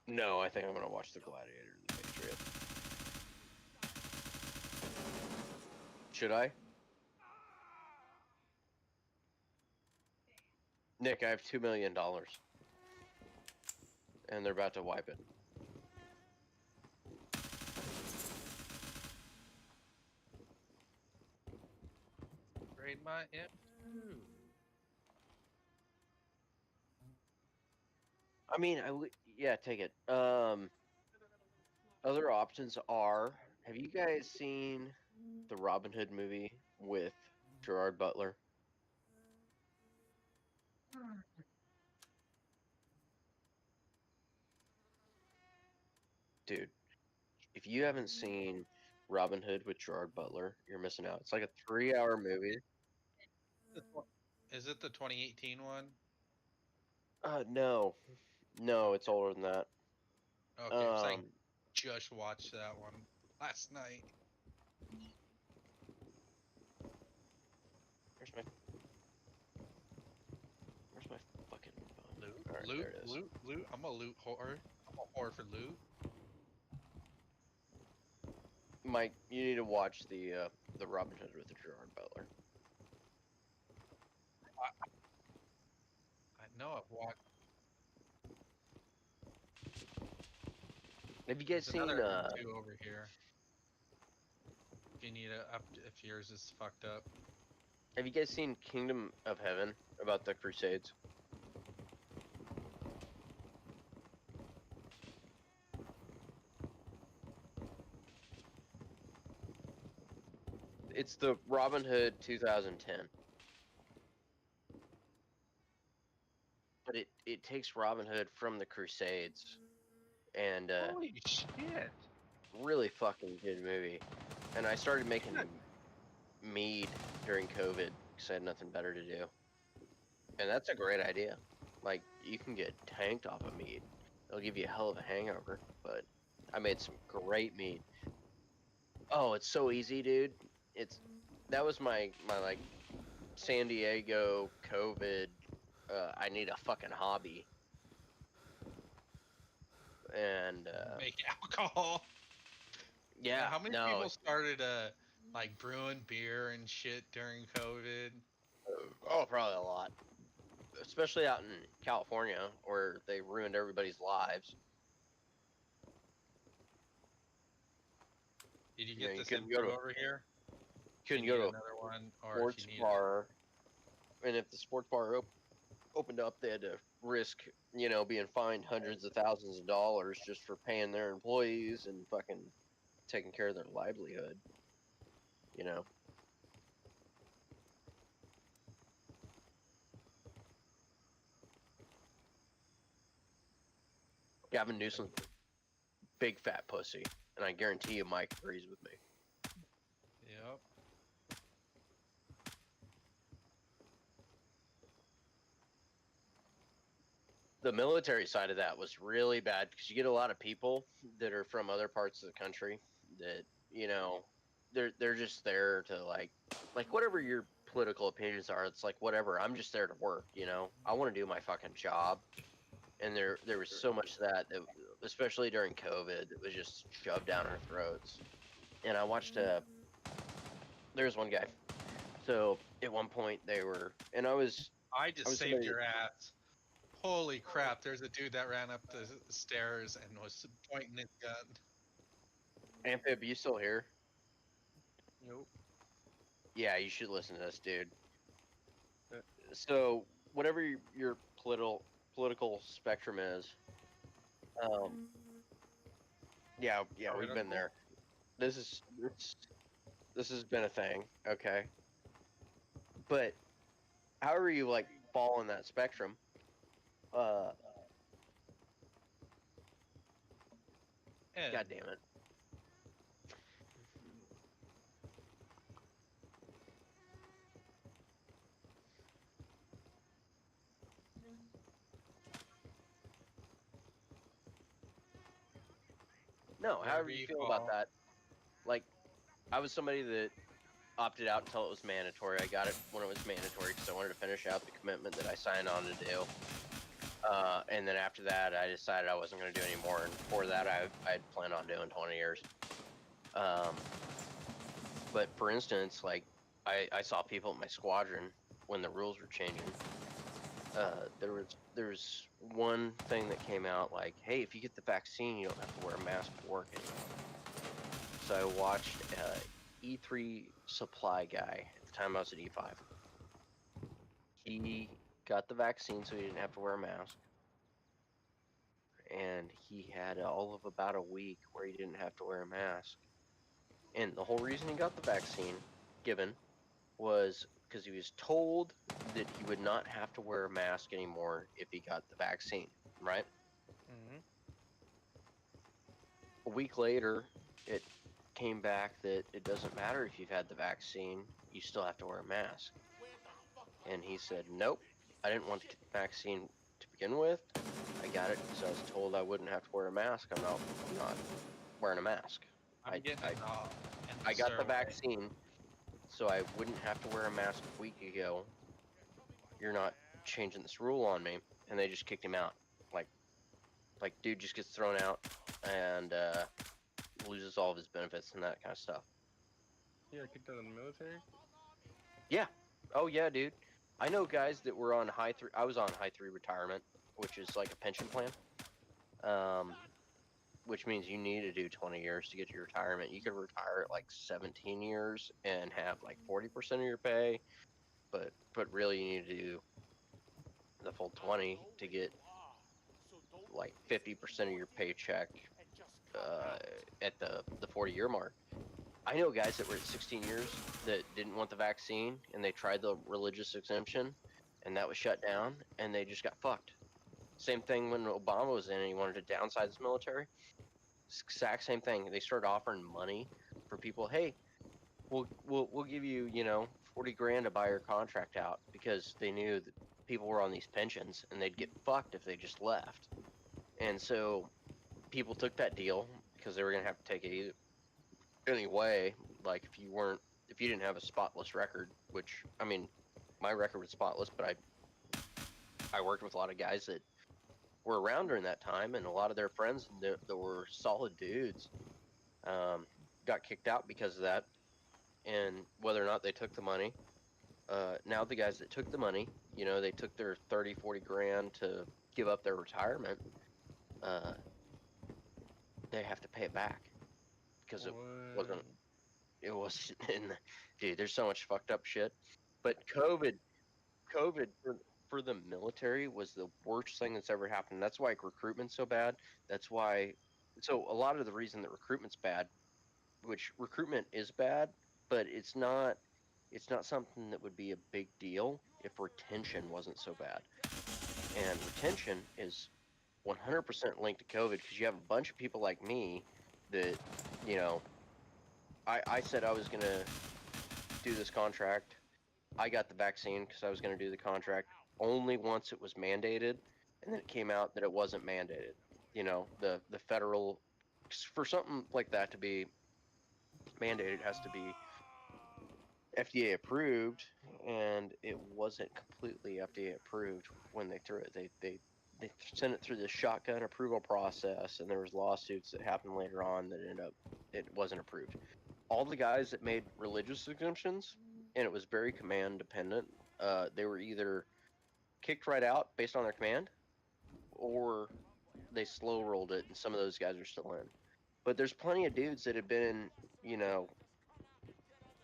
No, I think I'm gonna watch the Gladiator and the Patriot. Should I? Nick, I have $2 million, and they're about to wipe it. Grade my M2. I mean, yeah, take it. Other options are, have you guys seen the Robin Hood movie with Gerard Butler? Dude, if you haven't seen Robin Hood with Gerard Butler, you're missing out. It's like a 3-hour movie. Is it the 2018 one? No. No, it's older than that. Okay, because I just watched that one last night. Where's my fucking phone? Loot, Alright, loot, there it is. loot, loot. I'm a loot whore. I'm a whore for loot. Mike, you need to watch the Robin Hood with the Gerard Butler. I know I've watched. Have you guys There's seen another M2 over here. If you need a if yours is fucked up. have you guys seen Kingdom of Heaven about the Crusades? It's the Robin Hood 2010. But it takes Robin Hood from the Crusades, and Holy shit! really fucking good movie. And I started making mead during COVID because I had nothing better to do. And that's a great idea. Like, you can get tanked off of mead. It'll give you a hell of a hangover, but I made some great mead. Oh, it's so easy, dude. That was my like San Diego COVID. I need a fucking hobby. And Make alcohol. yeah, How many no, people started like brewing beer and shit during COVID? oh, probably a lot. Especially out in California, where they ruined everybody's lives. Did you Yeah, get you this couldn't go info to- over here? Couldn't You go need to a another one, or if sports you need bar, and if the sports bar opened up, they had to risk, being fined hundreds of thousands of dollars just for paying their employees and fucking taking care of their livelihood. You know. Gavin Newsom's big fat pussy, and I guarantee you Mike agrees with me. Yep. The military side of that was really bad because you get a lot of people that are from other parts of the country that they're just there to like whatever your political opinions are. It's like whatever. I'm just there to work. I want to do my fucking job. And there was so much of that especially during COVID, that was just shoved down our throats. And I watched there's one guy. So at one point they were, and I was just saved somebody- your ass. Holy crap, there's a dude that ran up the stairs and was pointing his gun. Amphib, you still here? Nope. Yeah, you should listen to this, dude. Uh, So whatever your political spectrum is, yeah, we've been there. This has been a thing, okay. But however you like fall in that spectrum, And God damn it. No, however you feel about that. Like, I was somebody that opted out until it was mandatory. I got it when it was mandatory because I wanted to finish out the commitment that I signed on to do. And then after that, I decided I wasn't going to do any more. And before that, I'd planned on doing 20 years. But for instance, like, I saw people in my squadron when the rules were changing. There's one thing that came out like, hey, if you get the vaccine, you don't have to wear a mask to work anymore. So I watched E3 supply guy at the time I was at E5. He got the vaccine so he didn't have to wear a mask. And he had all of about a week where he didn't have to wear a mask. And the whole reason he got the vaccine given was because he was told that he would not have to wear a mask anymore if he got the vaccine, right? Mm-hmm. A week later, it came back that it doesn't matter if you've had the vaccine, you still have to wear a mask. And he said, nope, I didn't want the vaccine to begin with. I got it because I was told I wouldn't have to wear a mask. I'm not wearing a mask. I'm getting in the I got the survey. vaccine so I wouldn't have to wear a mask a week ago. You're not changing this rule on me. And they just kicked him out. Like dude just gets thrown out and loses all of his benefits and that kind of stuff. Yeah, kicked out of the military. Yeah. Oh yeah, dude. I know guys that were on high 3. I was on high 3 retirement, which is like a pension plan. Which means you need to do 20 years to get to your retirement. You could retire at like 17 years and have like 40% of your pay, but really you need to do the full 20 to get like 50% of your paycheck at the 40-year mark. I know guys that were at 16 years that didn't want the vaccine and they tried the religious exemption and that was shut down and they just got fucked. Same thing when Obama was in and he wanted to downsize his military. Exact same thing. They started offering money for people. Hey, we'll give you 40 grand to buy your contract out, because they knew that people were on these pensions and they'd get fucked if they just left. And so people took that deal because they were gonna have to take it anyway. Like if you didn't have a spotless record, which I mean, my record was spotless, but I worked with a lot of guys that were around during that time, and a lot of their friends that were solid dudes got kicked out because of that. And whether or not they took the money, now the guys that took the money, they took their 30-40 grand to give up their retirement, they have to pay it back because it What? wasn't in the, dude. There's so much fucked up shit. But COVID for the military was the worst thing that's ever happened. That's why recruitment's so bad. That's why. So a lot of the reason that recruitment's bad, which recruitment is bad, but it's not. It's not something that would be a big deal if retention wasn't so bad. And retention is 100% linked to COVID because you have a bunch of people like me that, you know, I said I was going to do this contract. I got the vaccine because I was going to do the contract only once it was mandated. And then it came out that it wasn't mandated. You know, the federal, for something like that to be mandated, it has to be FDA approved, and it wasn't completely FDA approved when they threw it. They sent it through the shotgun approval process, and there was lawsuits that happened later on that ended up it wasn't approved. All the guys that made religious exemptions, and it was very command dependent, they were either kicked right out based on their command, or they slow rolled it, and some of those guys are still in. But there's plenty of dudes that have been, you know,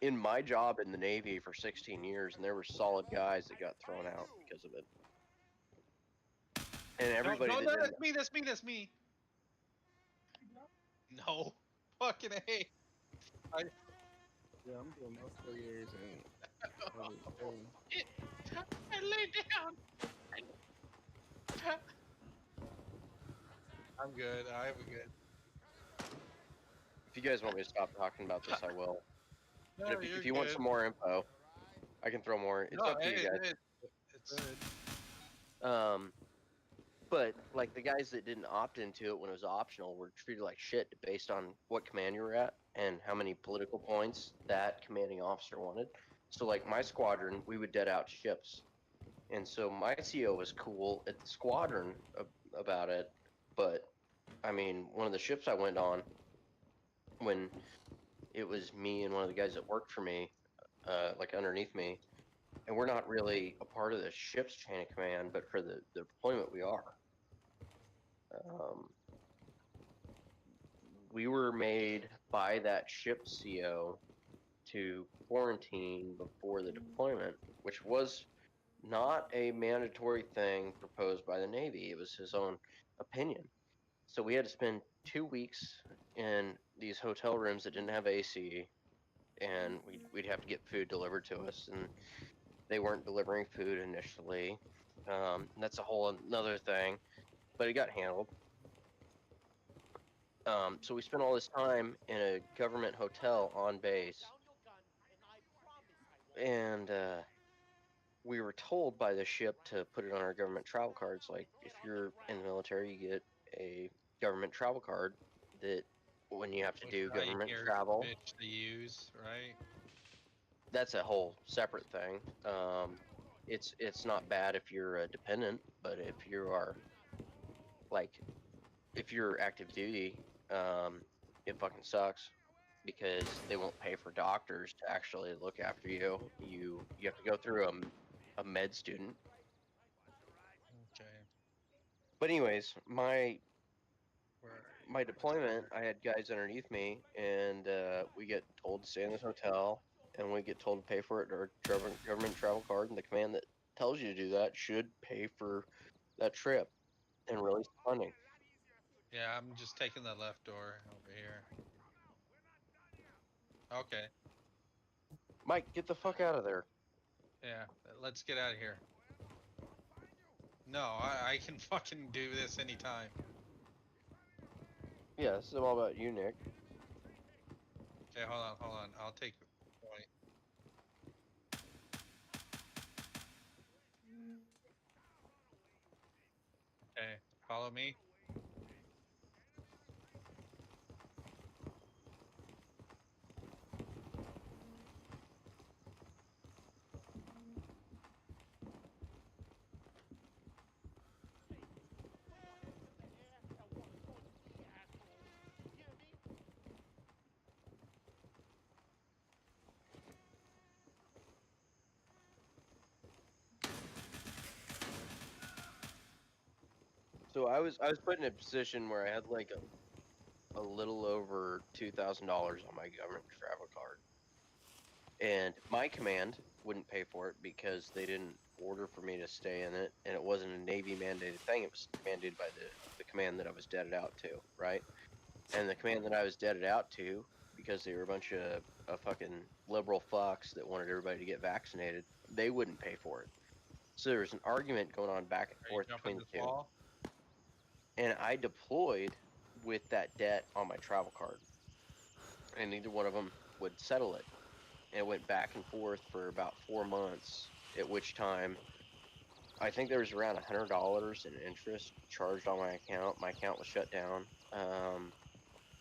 in my job in the Navy for 16 years, and there were solid guys that got thrown out because of it. And everybody No, that no, didn't, that's me. No, fucking A. Yeah, I'm doing my 4 years and I lay down. I'm good. I'm good. if you guys want me to stop talking about this, I will. No, But you're if you want good. some more info, I can throw more. It's No, up to you guys. it's But like the guys that didn't opt into it when it was optional were treated like shit based on what command you were at and how many political points that commanding officer wanted. So like my squadron, we would dead out ships, and so my CO was cool at the squadron about it. But I mean, one of the ships I went on, when it was me and one of the guys that worked for me, like underneath me, and we're not really a part of the ship's chain of command, but for the deployment we are. We were made by that ship CO to quarantine before the deployment, which was not a mandatory thing proposed by the Navy. It was his own opinion. So we had to spend 2 weeks in these hotel rooms that didn't have AC, and we'd have to get food delivered to us, and they weren't delivering food initially. That's a whole another thing, but it got handled. So we spent all this time in a government hotel on base, and we were told by the ship to put it on our government travel cards. Like, if you're in the military, you get a government travel card that when you have to do government travel, bitch to use, right? that's a whole separate thing. It's not bad if you're a dependent, but if you are like if you're active duty, it fucking sucks because they won't pay for doctors to actually look after you. You have to go through a med student. Okay. But anyways, my Where deployment, I had guys underneath me, and we get told to stay in this hotel, and we get told to pay for it or government travel card, and the command that tells you to do that should pay for that trip and release the funding. Yeah, I'm just taking the left door over here. Okay. Mike, get the fuck out of there. Yeah, let's get out of here. No, I can fucking do this anytime. Yeah, this is all about you, Nick. Okay, hold on. I'll take the point. Okay, follow me. So I was put in a position where I had like a little over $2,000 on my government travel card. And my command wouldn't pay for it because they didn't order for me to stay in it, and it wasn't a Navy mandated thing. It was mandated by the command that I was deaded out to, right? And the command that I was deaded out to, because they were a bunch of fucking liberal fucks that wanted everybody to get vaccinated, they wouldn't pay for it. So there was an argument going on back and Are you forth jumping between this the two. wall? And I deployed with that debt on my travel card, and neither one of them would settle it. And it went back and forth for about 4 months, at which time I think there was around $100 in interest charged on my account. My account was shut down.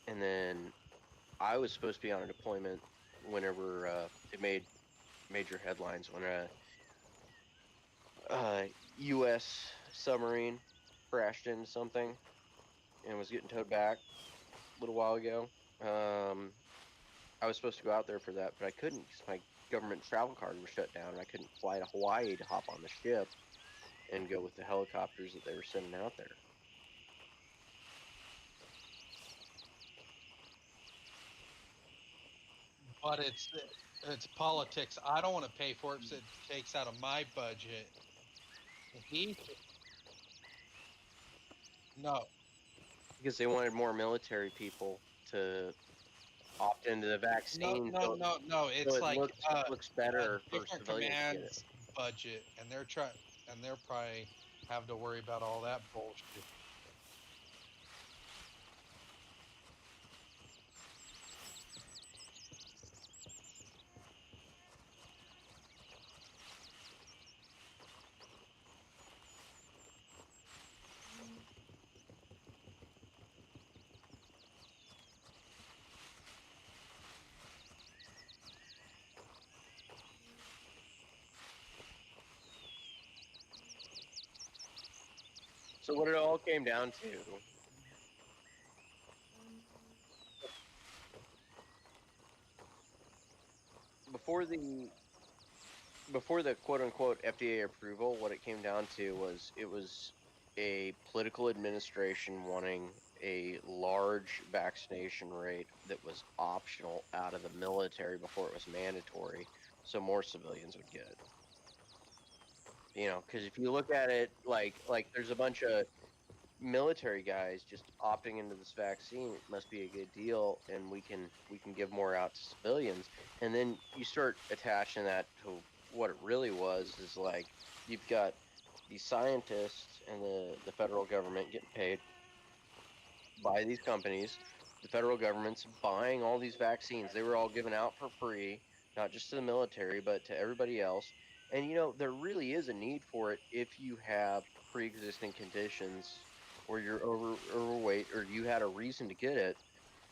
And then I was supposed to be on a deployment whenever it made major headlines when a U.S. submarine crashed into something and was getting towed back a little while ago. I was supposed to go out there for that, but I couldn't because my government travel card was shut down, and I couldn't fly to Hawaii to hop on the ship and go with the helicopters that they were sending out there. But it's politics. I don't want to pay for it because it takes out of my budget. He no, Because they wanted more military people to opt into the vaccine, no. so It's it like looks a better for different civilians to get it. command's budget, and they're probably have to worry about all that bullshit. So what it all came down to, before the before the quote unquote FDA approval, what it came down to was it was a political administration wanting a large vaccination rate that was optional out of the military before it was mandatory, so more civilians would get it. You know, because if you look at it like there's a bunch of military guys just opting into this vaccine, it must be a good deal, and we can give more out to civilians. And then you start attaching that to what it really was, is like you've got these scientists and the federal government getting paid by these companies. The federal government's buying all these vaccines. They were all given out for free, not just to the military, but to everybody else. And you know, there really is a need for it if you have pre-existing conditions, or you're overweight, or you had a reason to get it.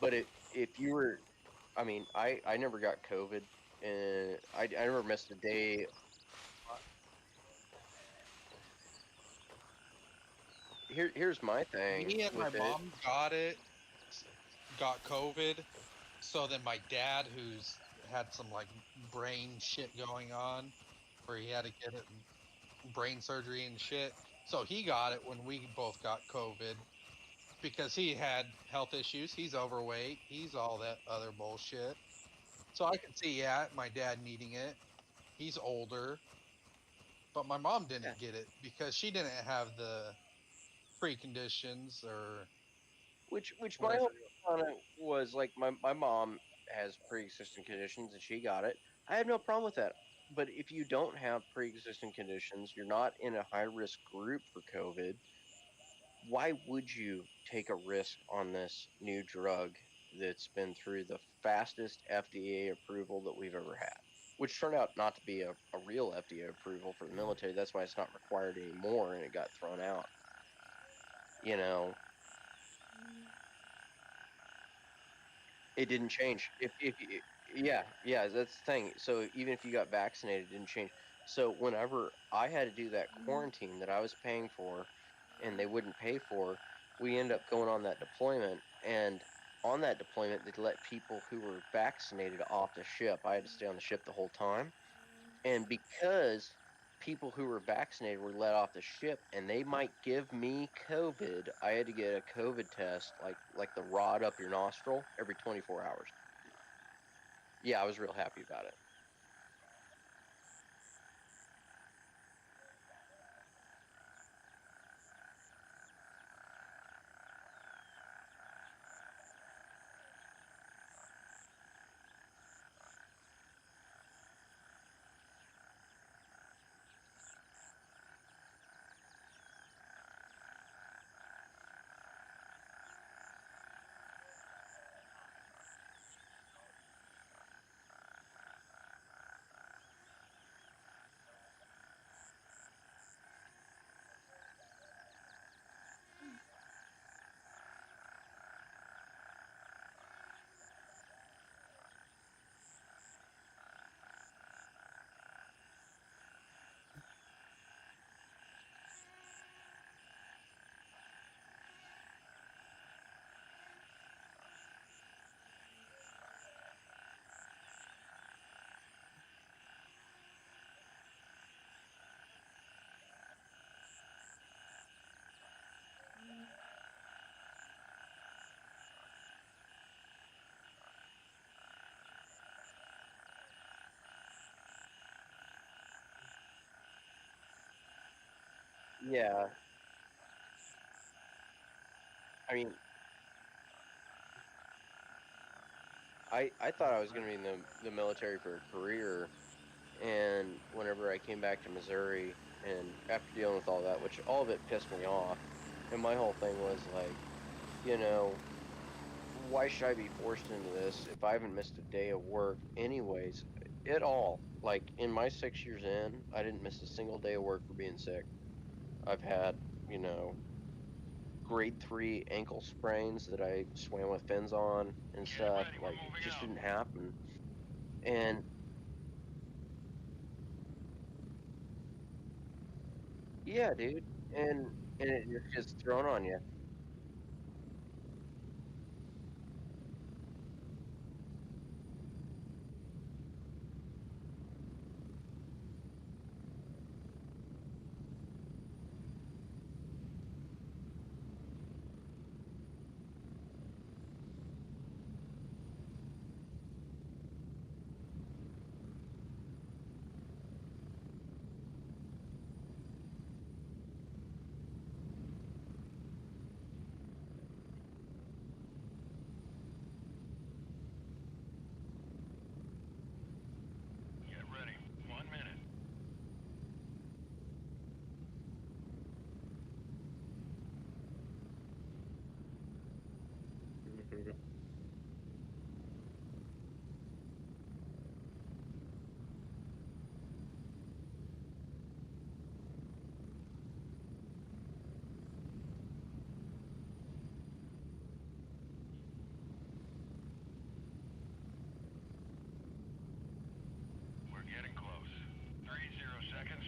But if you were, I mean, I never got COVID, and I never missed a day. Here's my thing Me and my with it. mom got COVID. So then my dad, who's had some like brain shit going on, where he had to get it brain surgery and shit. So he got it when we both got COVID because he had health issues. He's overweight. He's all that other bullshit. So I can see, yeah, my dad needing it. He's older, but my mom Yeah. didn't get it because she didn't have the preconditions or Which my whatever. whole thing on it was like my mom has pre-existing conditions and she got it. I have no problem with that. But if you don't have pre-existing conditions, you're not in a high risk group for COVID, why would you take a risk on this new drug that's been through the fastest FDA approval that we've ever had? Which turned out not to be a real FDA approval for the military. That's why it's not required anymore and it got thrown out. You know, it didn't change. Yeah, that's the thing. So even if you got vaccinated, it didn't change. So whenever I had to do that quarantine that I was paying for and they wouldn't pay for, we end up going on that deployment. And on that deployment, they let people who were vaccinated off the ship. I had to stay on the ship the whole time. And because people who were vaccinated were let off the ship, and they might give me COVID. I had to get a COVID test, like the rod up your nostril, every 24 hours. Yeah, I was real happy about it. Yeah, I mean, I thought I was gonna be in the military for a career, and whenever I came back to Missouri, and after dealing with all that, which all of it pissed me off, and my whole thing was like, you know, why should I be forced into this if I haven't missed a day of work anyways at all? Like in my 6 years in, I didn't miss a single day of work for being sick. I've had, you know, grade 3 ankle sprains that I swam with fins on and stuff. ready, we're Like it moving just out. didn't happen. And yeah, dude. And it's just thrown on you. Get ready. 1 minute. Mhm. We're getting close. 30 seconds.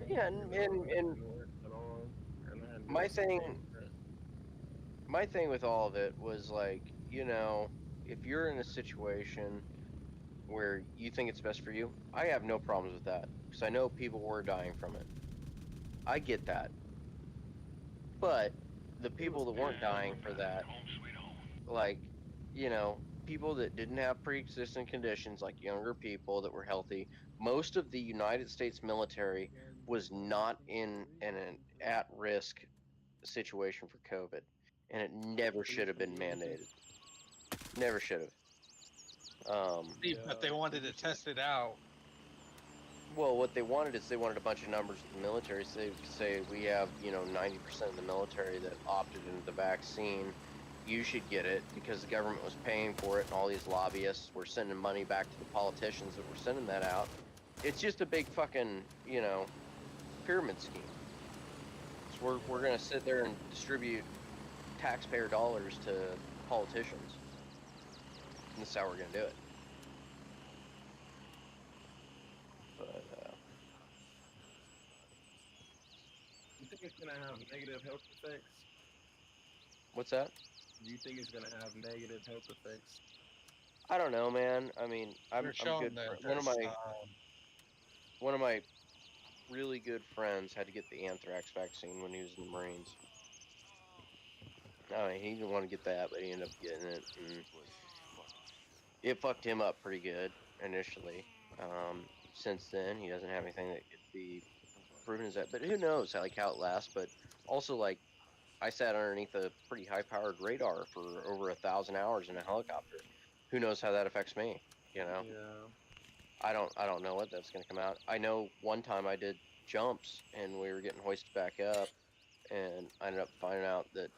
Yeah, and Didn't work at all, and I had my no thing feedback. my thing with all of it was like, you know, if you're in a situation where you think it's best for you, I have no problems with that because I know people were dying from it. I get that. But the It was people that weren't painful. dying for that, Home sweet home. like, you know, people that didn't have pre-existing conditions, like younger people that were healthy, most of the United States military was not in an at-risk situation for COVID, and it never should have been mandated. Never should have. But they wanted to test it out. Well, what they wanted is they wanted a bunch of numbers with the military. So they could say we have, you know, 90% of the military that opted into the vaccine. You should get it because the government was paying for it, and all these lobbyists were sending money back to the politicians that were sending that out. It's just a big fucking, you know, pyramid scheme. So we're gonna sit there and distribute taxpayer dollars to politicians, and that's how we're gonna do it. But You think it's gonna have negative health effects? What's that? Do you think it's gonna have negative health effects? I don't know, man. I mean, I'm They're I'm showing good. that One of there's, my really good friends had to get the anthrax vaccine when he was in the Marines. He didn't want to get that, but he ended up getting it, and it fucked him up pretty good initially. Since then, he doesn't have anything that could be proven as that. But who knows how it lasts? But also, like, I sat underneath a pretty high-powered radar for over 1,000 hours in a helicopter. Who knows how that affects me? You know, Yeah. I don't know what that's gonna come out. I know one time I did jumps and we were getting hoisted back up, and I ended up finding out that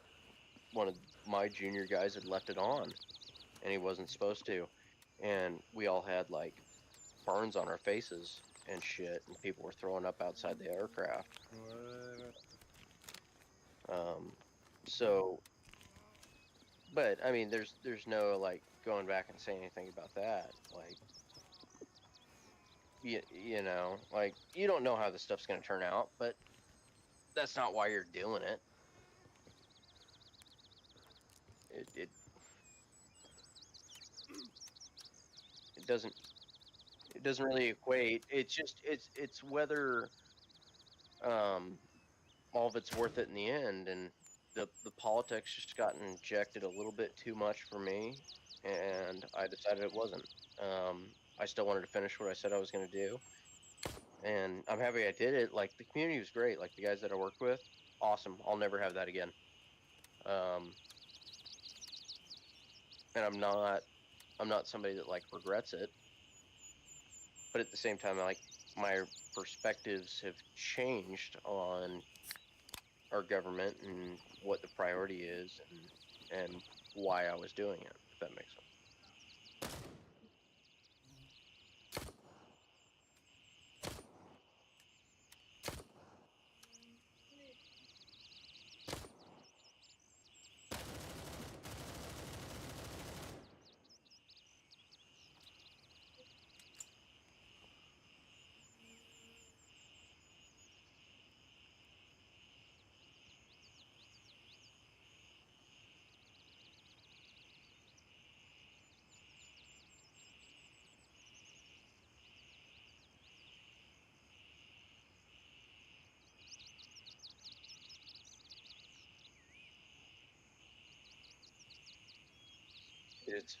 one of my junior guys had left it on, and he wasn't supposed to, and we all had like burns on our faces and shit, and people were throwing up outside the aircraft. What? Um, so, but I mean, there's no like going back and saying anything about that. Like, like you don't know how this stuff's gonna turn out, but that's not why you're doing it. It it doesn't really equate. It's just it's whether um all of it's worth it in the end, and the politics just got injected a little bit too much for me, and I decided it wasn't. I still wanted to finish what I said I was going to do, and I'm happy I did it. Like, the community was great, like the guys that I worked with, awesome. I'll never have that again. um and I'm not somebody that like regrets it, but at the same time, like, my perspectives have changed on our government and what the priority is, and why I was doing it, if that makes sense. It's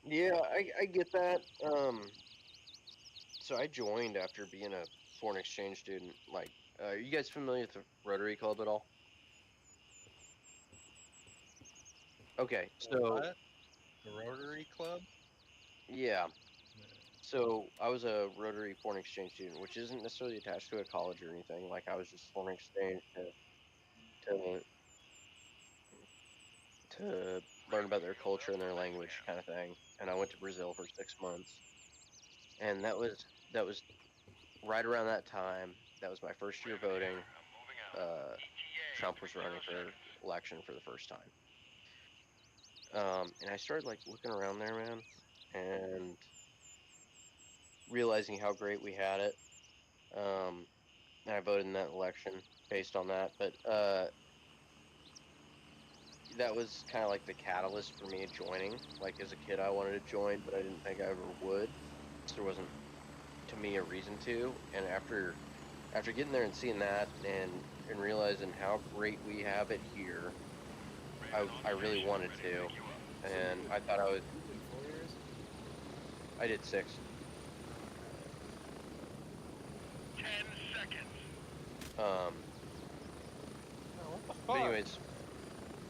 Yeah, I get that. So I joined after being a foreign exchange student. Like, are you guys familiar with the Rotary Club at all? Okay, so what? The Rotary Club? yeah, so I was a Rotary foreign exchange student, which isn't necessarily attached to a college or anything. Like, I was just foreign exchange to to learn about their culture and their language, kind of thing. And I went to Brazil for 6 months, and that was right around that time. That was my first year voting. Trump was running for election for the first time. And I started like looking around there, man, and realizing how great we had it. And I voted in that election based on that. But that was kind of like the catalyst for me joining. Like, as a kid, I wanted to join, but I didn't think I ever would. So there wasn't, to me, a reason to. And after getting there and seeing that, and realizing how great we have it here, I really wanted to, and I thought I would. You did 4 years? I did 6. 10 seconds. Um, Oh, what the fuck? but anyways,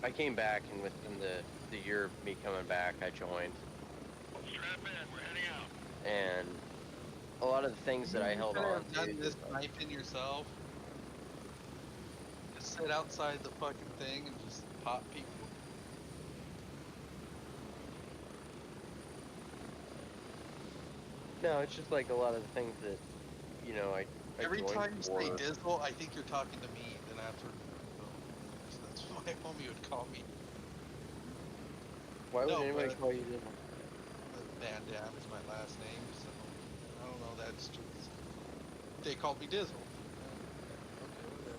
I came back, and within the year of me coming back, I joined, Strap in, we're heading out. and a lot of the things that I held could on have done to. this knifing yourself. Just sit outside the fucking thing and just pop people No, it's just like a lot of the things that I Every joined time you say for. Dizzle, I think you're talking to me. Then after, so that's what my homie would call me. Why would No, anybody but call you Dizzle? Van Dam is my last name, so I don't know. That's just they called me Dizzle. Okay, whatever.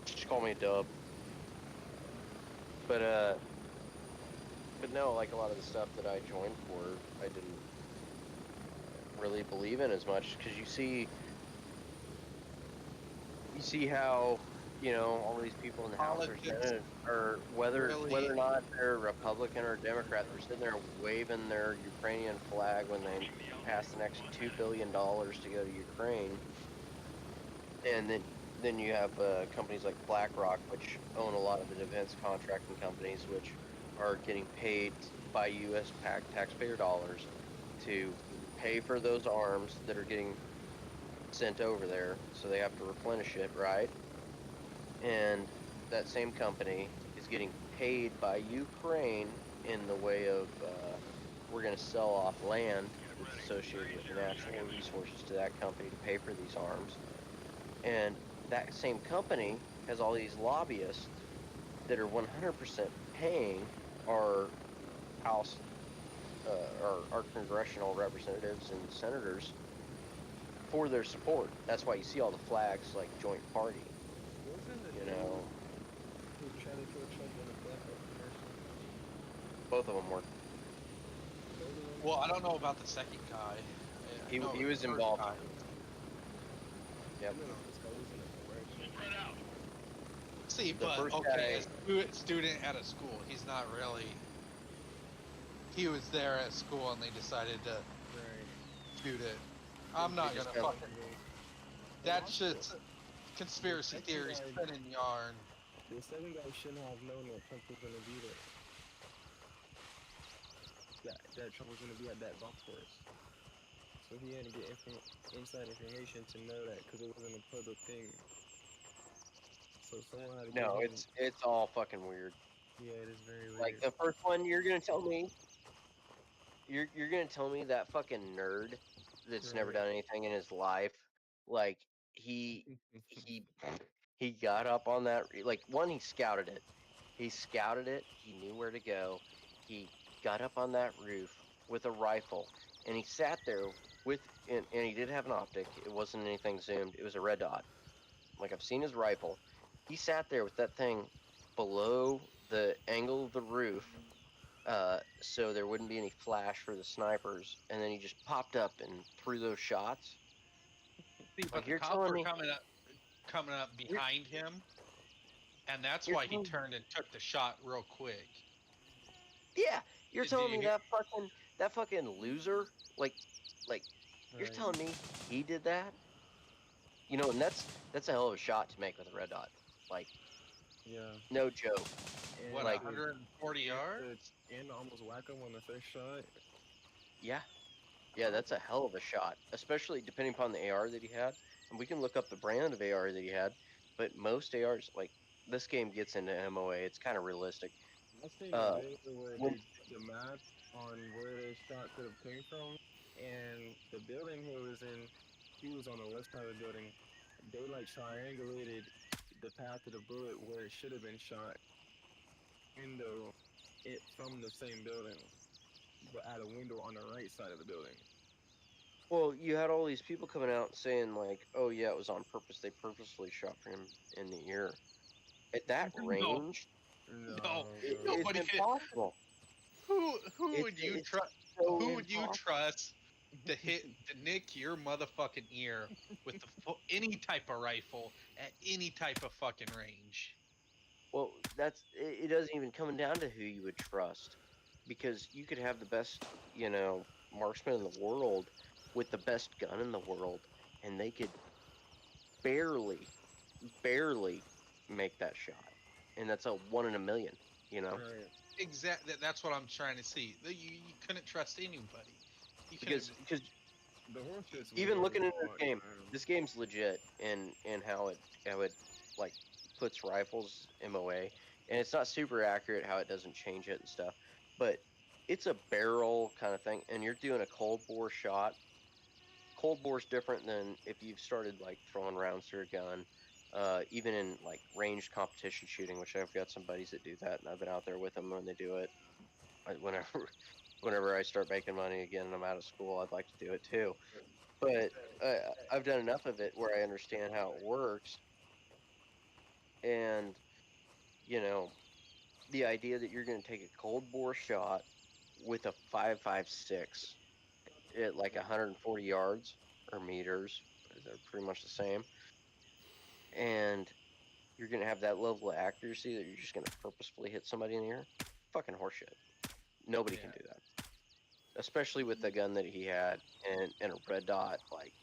Just call me Dub. But no, like a lot of the stuff that I joined for, I didn't really believe in as much because you see how all these people in the House are Politics Senate, or whether really. or not they're Republican or Democrat, they're sitting there waving their Ukrainian flag when they pass the next $2 billion to go to Ukraine, and then you have companies like BlackRock, which own a lot of the defense contracting companies, which are getting paid by U.S. taxpayer dollars to pay for those arms that are getting sent over there, so they have to replenish it, right? And that same company is getting paid by Ukraine in the way of we're going to sell off land that's associated with the natural resources to that company to pay for these arms. And that same company has all these lobbyists that are 100% paying our House or our congressional representatives and senators for their support. That's why you see all the flags like joint party. Wasn't the You dude know, who tried to kill Trump in the BlackRock commercial? both of them were. Those are the ones Well, I that- don't know about the second guy. I He know he the was first involved. guy. Yep. I know this guy was in a commercial. Spread out. See, The but first okay, guy- a student at a school, he's not really. He was there at school and they decided to Right. shoot it. I'm not just gonna got- fucking. But That's also, just conspiracy second theories, guy- spinning yarn. the second guy shouldn't have known that Trump was gonna be there. That Trump was gonna be at that golf course. So he had to get inside information to know that because it wasn't a public thing. So someone had to No, give him. it's all fucking weird. Yeah, it is very weird. Like the first one, you're gonna tell me that fucking nerd that's never Right. done anything in his life, like he he got up on that, like, one, he scouted it. He scouted it. He knew where to go. He got up on that roof with a rifle, and he sat there and he did have an optic. It wasn't anything zoomed. It was a red dot. Like, I've seen his rifle. He sat there with that thing below the angle of the roof, so there wouldn't be any flash for the snipers, and then he just popped up and threw those shots. See, but the you're cops telling were me- coming up behind him, and that's You're why he telling- turned and took the shot real quick. Yeah, you're Did telling you me hear- that fucking loser, like, you're Right. telling me he did that? And that's a hell of a shot to make with a red dot. Like, Yeah. no joke. And What, Like- 140 yards? and almost whack him on the first shot. Yeah, that's a hell of a shot, especially depending upon the AR that he had. And we can look up the brand of AR that he had, but most ARs, like, this game gets into MOA. It's kind of realistic. I seen Uh, a video where when- they did the math on where the shot could have came from, and the building he was in, he was on the west side of the building. They like triangulated the path of the bullet where it should have been shot, window it from the same building, but at a window on the right side of the building. Well, you had all these people coming out saying, like, "Oh yeah, it was on purpose. They purposely shot for him in the ear." At that No. range, No, it's nobody could. impossible. Who It's- would you it's trust? so Who would you impossible. trust to nick your motherfucking ear with any type of rifle at any type of fucking range? Well, it doesn't even come down to who you would trust, because you could have the best, marksman in the world with the best gun in the world, and they could barely make that shot, and that's a 1 in a million. Right. Exactly. That's what I'm trying to see. You couldn't trust anybody. You Because The horse shit's even way looking into overpowered, this game, man. this game's legit in how it like puts rifles MOA, and it's not super accurate how it doesn't change it and stuff. But it's a barrel kind of thing, and you're doing a cold bore shot. Cold bore's different than if you've started like throwing rounds through a gun. Even in like ranged competition shooting, which I've got some buddies that do that, and I've been out there with them when they do it. Whenever, whenever I start making money again and I'm out of school, I'd like to do it too. But I've done enough of it where I understand how it works, and you know, the idea that you're going to take a cold bore shot with a 5.56 at like 140 yards or meters, they're pretty much the same, and you're going to have that level of accuracy that you're just going to purposefully hit somebody in the ear. Fucking horseshit. Nobody can do that, especially with the gun that he had and a red dot. Like,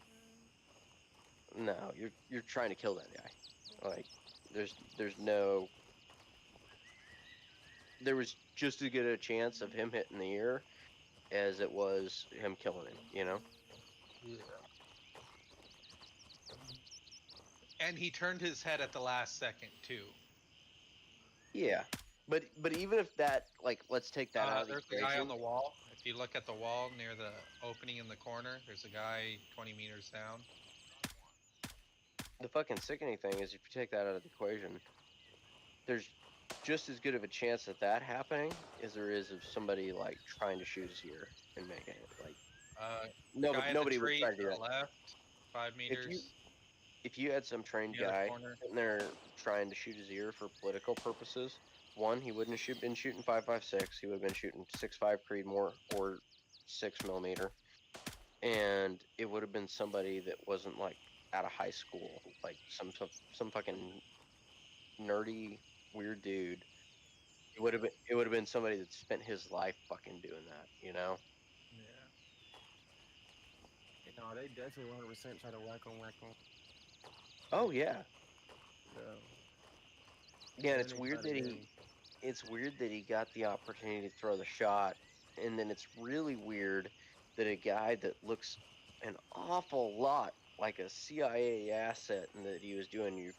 no, you're trying to kill that guy. Like, there's no. There was just as good a chance of him hitting the ear as it was him killing him. You know. Yeah. And he turned his head at the last second too. Yeah, but even if that, like, let's take that out of the There's a guy on equation. the wall. If you look at the wall near the opening in the corner, there's a guy 20 meters down. The fucking sickening thing is, if you take that out of the equation, there's just as good of a chance of that happening as there is of somebody like trying to shoot his ear and making it. Like, Guy at nobody the would tree try to to do the that. left, 5 meters. If you had some trained The other guy corner. sitting there trying to shoot his ear for political purposes, one, he wouldn't have been shooting 5.56. He would have been shooting 6.5 Creedmoor or 6mm, and it would have been somebody that wasn't like out of high school, like some fucking nerdy weird dude. It would have been somebody that spent his life fucking doing that, you know? Yeah. No, they definitely 100% try to whack on. Oh yeah. Yeah. Yeah, and Then they try to game. it's weird that he got the opportunity to throw the shot, and then it's really weird that a guy that looks an awful lot like a CIA asset and that he was doing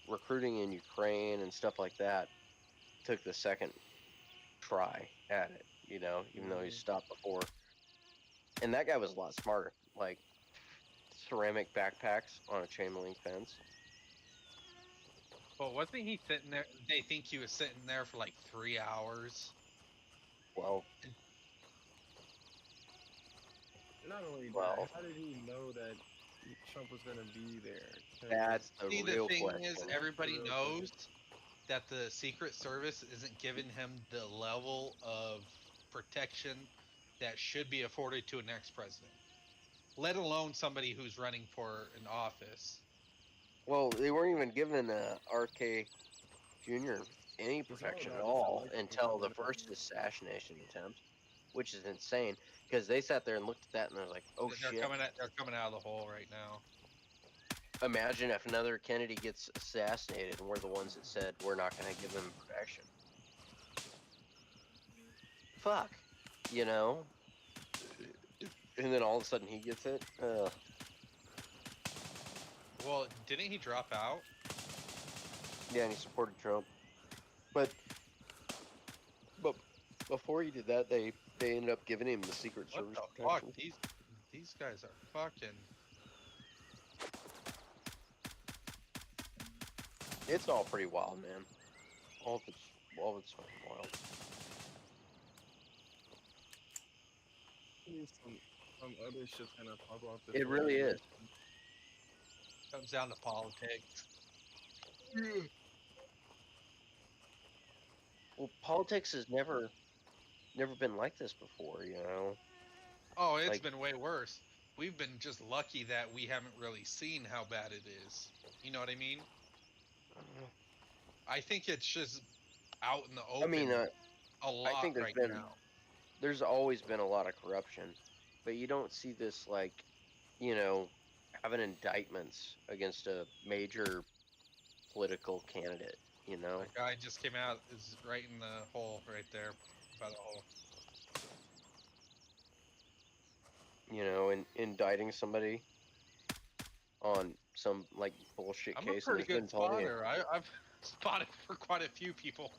recruiting in Ukraine and stuff like that took the second try at it, you know, even though he stopped before. And that guy was a lot smarter, like ceramic backpacks on a chain link fence. But wasn't he sitting there? They think he was sitting there for like 3 hours. Well, Not only Well- that, how did he know that Trump was gonna be there? 'Cause that's the See, the real thing question. is, everybody Real knows that the Secret Service isn't giving him the level of protection that should be afforded to an ex-president, let alone somebody who's running for an office. Well, they weren't even giving RK Jr. any all protection at about all this election until the coming up. first assassination attempt, which is insane because they sat there and looked at that and they're like, "Oh They're shit!" they're coming out of the hole right now. Imagine if another Kennedy gets assassinated and we're the ones that said we're not going to give him protection. Fuck, you know. And then all of a sudden he gets it. Well, didn't he drop out? Yeah, and he supported Trump. But before he did that, they ended up giving him the Secret What Service the fuck? protection. These guys are fucking. It's all pretty wild, man. All of it's fucking wild. Some other shit's gonna pop off. It really is. Comes down to politics. Well, politics has never been like this before, you know. Oh, it's Like- been way worse. We've been just lucky that we haven't really seen how bad it is. You know what I mean? I think it's just out in the open. I mean, a lot think there's right been- now. there's always been a lot of corruption, but you don't see this like, you know, having indictments against a major political candidate. You know, The guy just came out, is right in the hole right there by the hole. Indicting somebody on some like bullshit I'm case. a pretty and there's been good plenty of- spotter. I've spotted for quite a few people.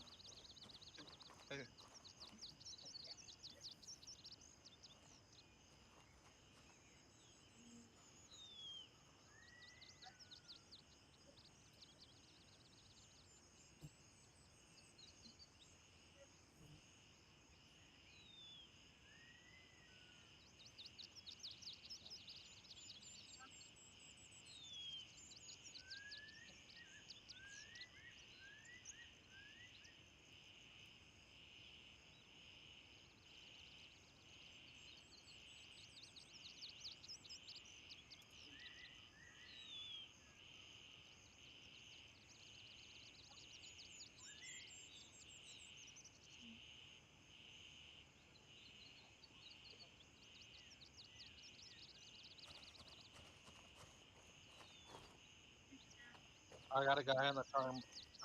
I got a guy on the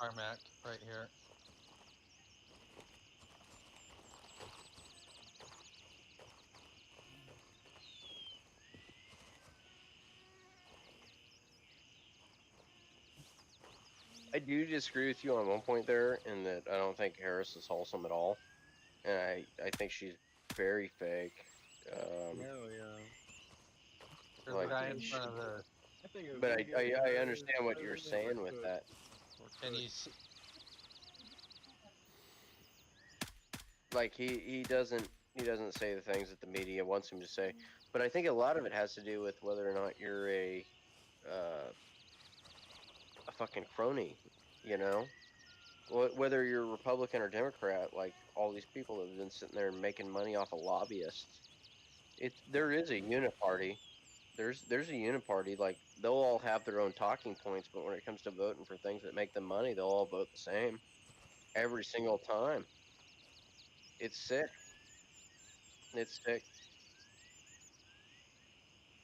tarmac right here. I do disagree with you on one point there, in that I don't think Harris is wholesome at all, and I think she's very fake. Hell yeah. There's Like, a guy in she- front of the. I think if but we get I better, understand what better you're than saying with Cook, that. or Can Cook. you see? Like he doesn't say the things that the media wants him to say, but I think a lot of it has to do with whether or not you're a fucking crony, you know. Whether you're Republican or Democrat, like all these people that have been sitting there making money off of lobbyists, there is a uniparty. There's a uniparty. Like they'll all have their own talking points, but when it comes to voting for things that make them money, they'll all vote the same every single time. It's sick. It's sick.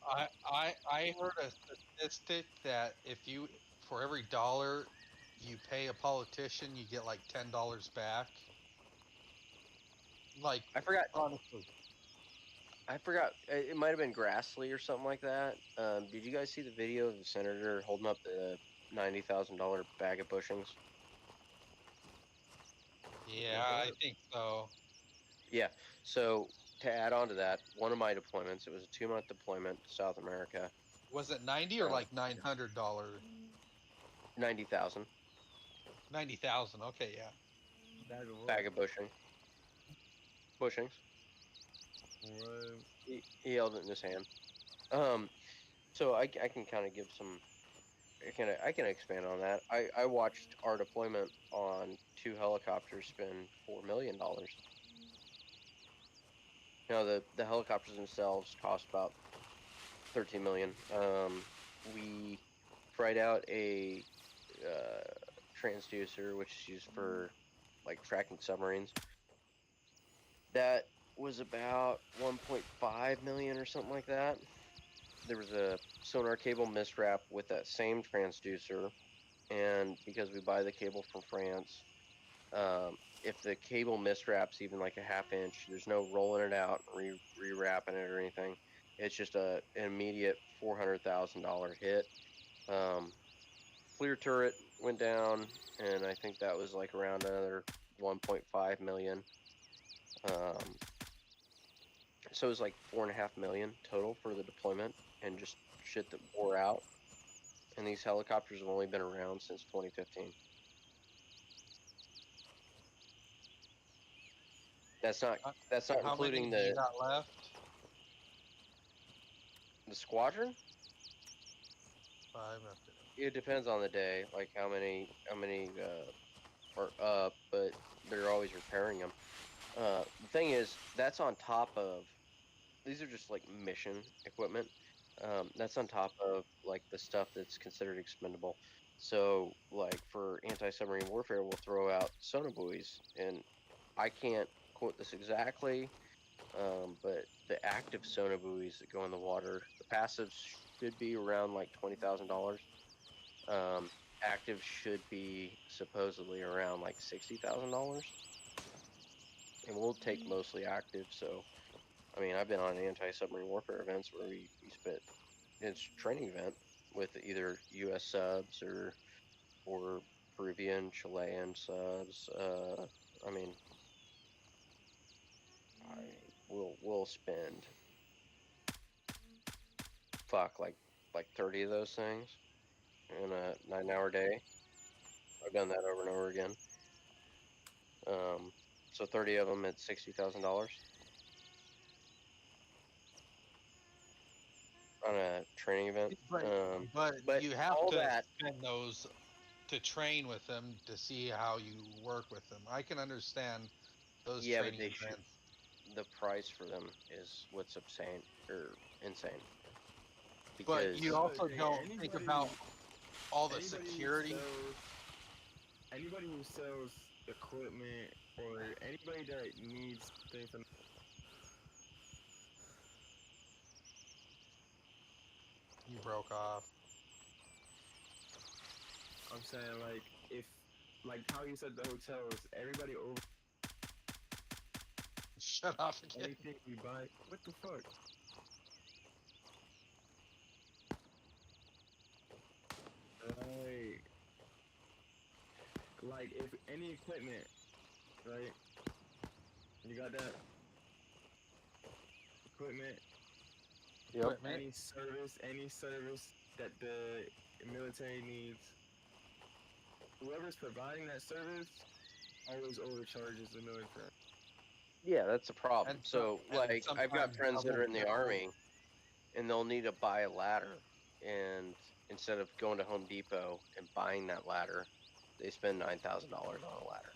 I heard a statistic that if you for every dollar you pay a politician, you get like $10 back. Like I forgot. honestly, I forgot. It might have been Grassley or something like that. Did you guys see the video of the senator holding up the $90,000 bag of bushings? yeah, I think so. Yeah. So to add on to that, one of my deployments, it was a 2-month deployment to South America. Was it 90 or Uh, like $900? 90,000 $90,000. Okay, yeah. Bag of what? bag of bushings. What? He held it in his hand. So I can kind of give some. I can expand on that. I watched our deployment on 2 helicopters spend $4 million. You know, the helicopters themselves cost about 13 million. We tried out a transducer, which is used for like tracking submarines. That was about 1.5 million or something like that. There was a sonar cable miswrap with that same transducer, and because we buy the cable from France, if the cable miswraps even like a half inch, there's no rolling it out, rewrapping it or anything. It's just an immediate $400,000 hit. Clear turret went down, and I think that was like around another 1.5 million. So it was like 4.5 million total for the deployment, and just shit that wore out. And these helicopters have only been around since 2015. That's not How including many do you got left? the squadron. 5 after. It depends on the day, like how many are up, but they're always repairing them. The thing is, that's on top of, these are just like mission equipment. That's on top of like the stuff that's considered expendable. So like for anti-submarine warfare, we'll throw out sonobuoys, and I can't quote this exactly, but the active sonobuoys that go in the water, the passives should be around like $20,000. Active should be supposedly around like $60,000, and we'll take mostly active. So, I mean, I've been on anti-submarine warfare events where we spent, it's a training event with either U.S. subs or Peruvian, Chilean subs. I mean, we'll spend like 30 of those things in a 9-hour day. I've done that over and over again. So 30 of them at $60,000 on a training event. But you have all to that, spend those to train with them to see how you work with them. I can understand those yeah, but training they should. events. The price for them is what's insane. But you Because also Hey, don't think anybody about all the anybody who security. anybody who sells equipment or anybody that needs things from You broke off. I'm saying like if like how you said the hotels, everybody over Shut off again. anything we buy. What the fuck? Right. Like if any equipment, right? You got that equipment, Yep. Equipment. any service that the military needs. Whoever's providing that service always overcharges the military. Yeah, that's a problem. And So, like, I've got sometimes friends that double are in the triple. army, and they'll need to buy a ladder, and instead of going to Home Depot and buying that ladder, they spend $9,000 on a ladder.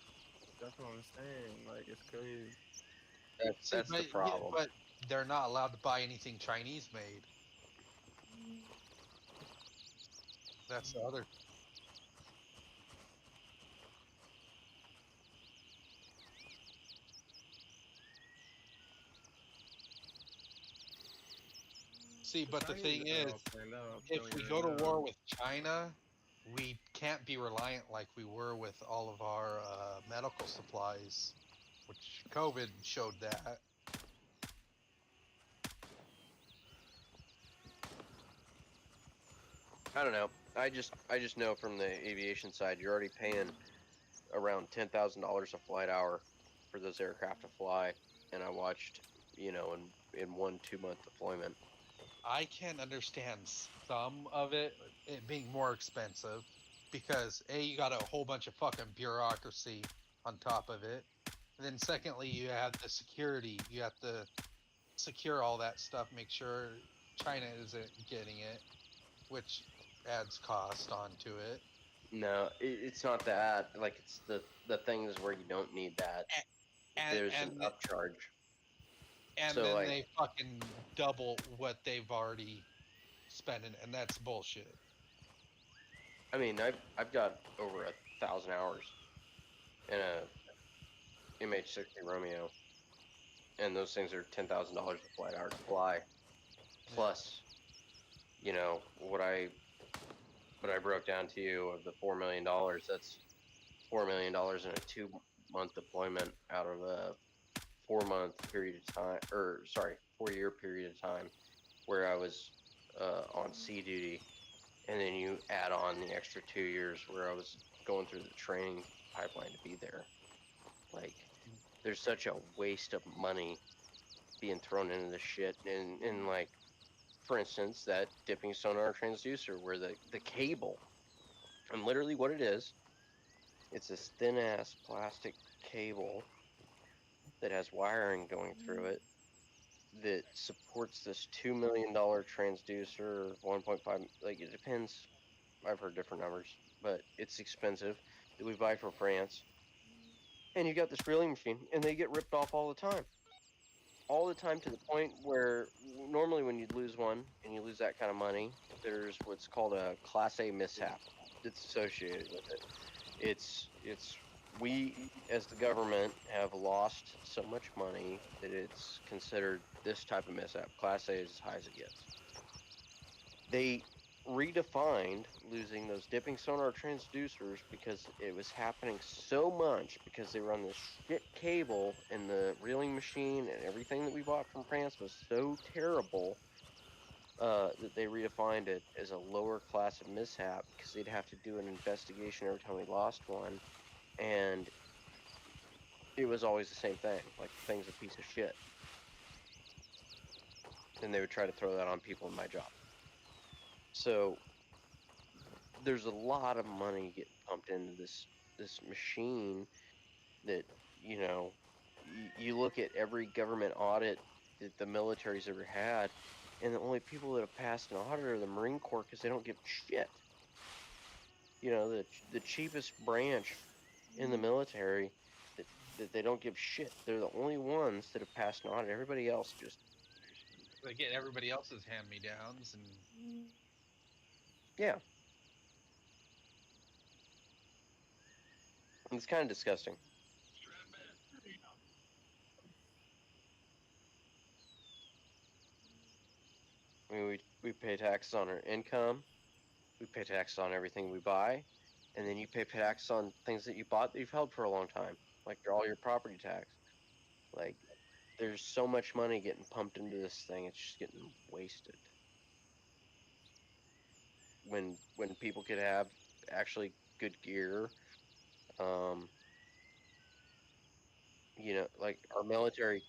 That's what I'm saying. Like it's crazy. That's See, that's the problem. but they're not allowed to buy anything Chinese made. That's the other. See, but the Chinese thing got it is, all planned out, I'm if telling we you go right to now. war with China, we can't be reliant like we were with all of our medical supplies, which COVID showed that. I don't know. I just know from the aviation side, you're already paying around $10,000 a flight hour for those aircraft to fly, and I watched, in 1 2 month deployment. I can understand some of it being more expensive, because A, you got a whole bunch of fucking bureaucracy on top of it. And then secondly, you have the security. You have to secure all that stuff, make sure China isn't getting it, which adds cost onto it. No, it's not that. Like it's the things where you don't need that. And There's an and upcharge. and So then like, they fucking double what they've already spent, and that's bullshit. I mean, I've got over 1,000 hours in a MH-60 Romeo, and those things are $10,000 a flight hour to fly. Plus, what I broke down to you of the $4 million. That's $4 million in a 2 month deployment out of a 4 month period of time, or sorry, 4 year period of time where I was on sea duty, and then you add on the extra 2 years where I was going through the training pipeline to be there. Like, there's such a waste of money being thrown into this shit, and like, for instance, that dipping sonar transducer where the cable, and literally what it is, it's this thin ass plastic cable that has wiring going through it that supports this $2 million transducer, 1.5. Like, it depends. I've heard different numbers, but it's expensive, that we buy from France. And you got this reeling machine, and they get ripped off all the time. All the time, to the point where normally when you lose one and you lose that kind of money, there's what's called a Class A mishap that's associated with it. It's we, as the government, have lost so much money that it's considered this type of mishap. Class A is as high as it gets. They redefined losing those dipping sonar transducers because it was happening so much, because they were on this shit cable, and the reeling machine and everything that we bought from France was so terrible, that they redefined it as a lower class of mishap, because they'd have to do an investigation every time we lost one, and it was always the same thing. Like, the thing's a piece of shit, and they would try to throw that on people in my job. So there's a lot of money getting pumped into this machine that, you look at every government audit that the military's ever had, and the only people that have passed an audit are the Marine Corps, because they don't give a shit. The cheapest branch in the military, that they don't give shit. They're the only ones that have passed an audit. Everybody else just, They get everybody else's hand-me-downs, and yeah. It's kind of disgusting. I mean, we pay taxes on our income, we pay taxes on everything we buy, and then you pay tax on things that you bought that you've held for a long time, like all your property tax. Like, there's so much money getting pumped into this thing, it's just getting wasted. When people could have actually good gear, um, like our military.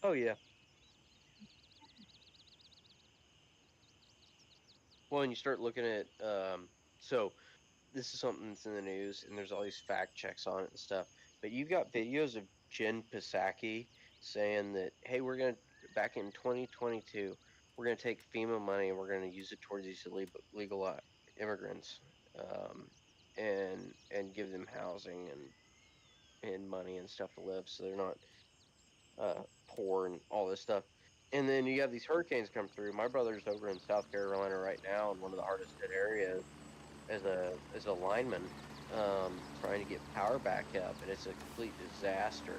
Oh yeah. Well, and you start looking at so this is something that's in the news, and there's all these fact checks on it and stuff. But you've got videos of Jen Psaki saying that, hey, we're gonna back in 2022, we're gonna take FEMA money and we're gonna use it towards these illegal immigrants, and give them housing and money and stuff to live, so they're not poor and all this stuff. And then you have these hurricanes come through. My brother's over in South Carolina right now in one of the hardest hit areas as a lineman, trying to get power back up, and it's a complete disaster,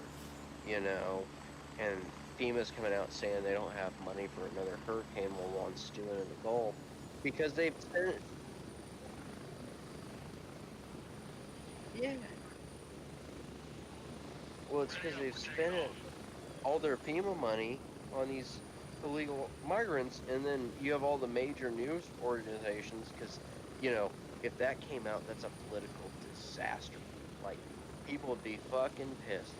you know. And FEMA's coming out saying they don't have money for another hurricane while one's stewing in the Gulf because they've spent. Yeah. Well, it's because they've spent all their FEMA money on these illegal migrants, and then you have all the major news organizations because, if that came out, that's a political disaster. Like, people would be fucking pissed,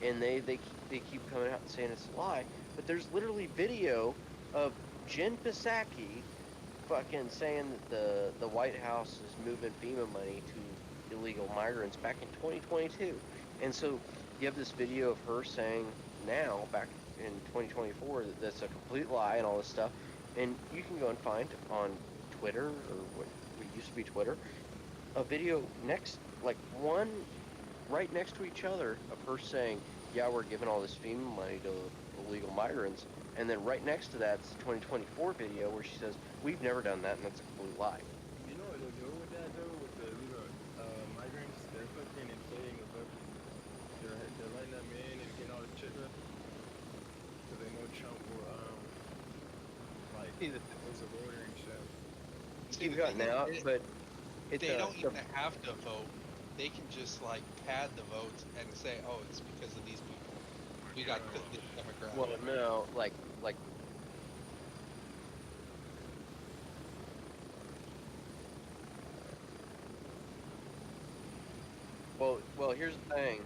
and they keep coming out and saying it's a lie, but there's literally video of Jen Psaki fucking saying that the White House is moving FEMA money to illegal migrants back in 2022, and so you have this video of her saying now back in 2024 that that's a complete lie and all this stuff, and you can go and find on Twitter, or what used to be Twitter, a video one right next to each other of her saying, yeah, we're giving all this FEMA money to illegal migrants, and then right next to that's a 2024 video where she says, we've never done that, and that's a complete lie. You know what they'll do with that though? With the illegal migrants, they're fucking inflating the vote. They're letting them in and getting all the shit up. So they know Trump will close the border and shit. Keep cutting out, but they don't even have to vote. They can just pad the votes and say, oh, it's because of these people. We got the Democrats. Well, no, like. Well, here's the thing.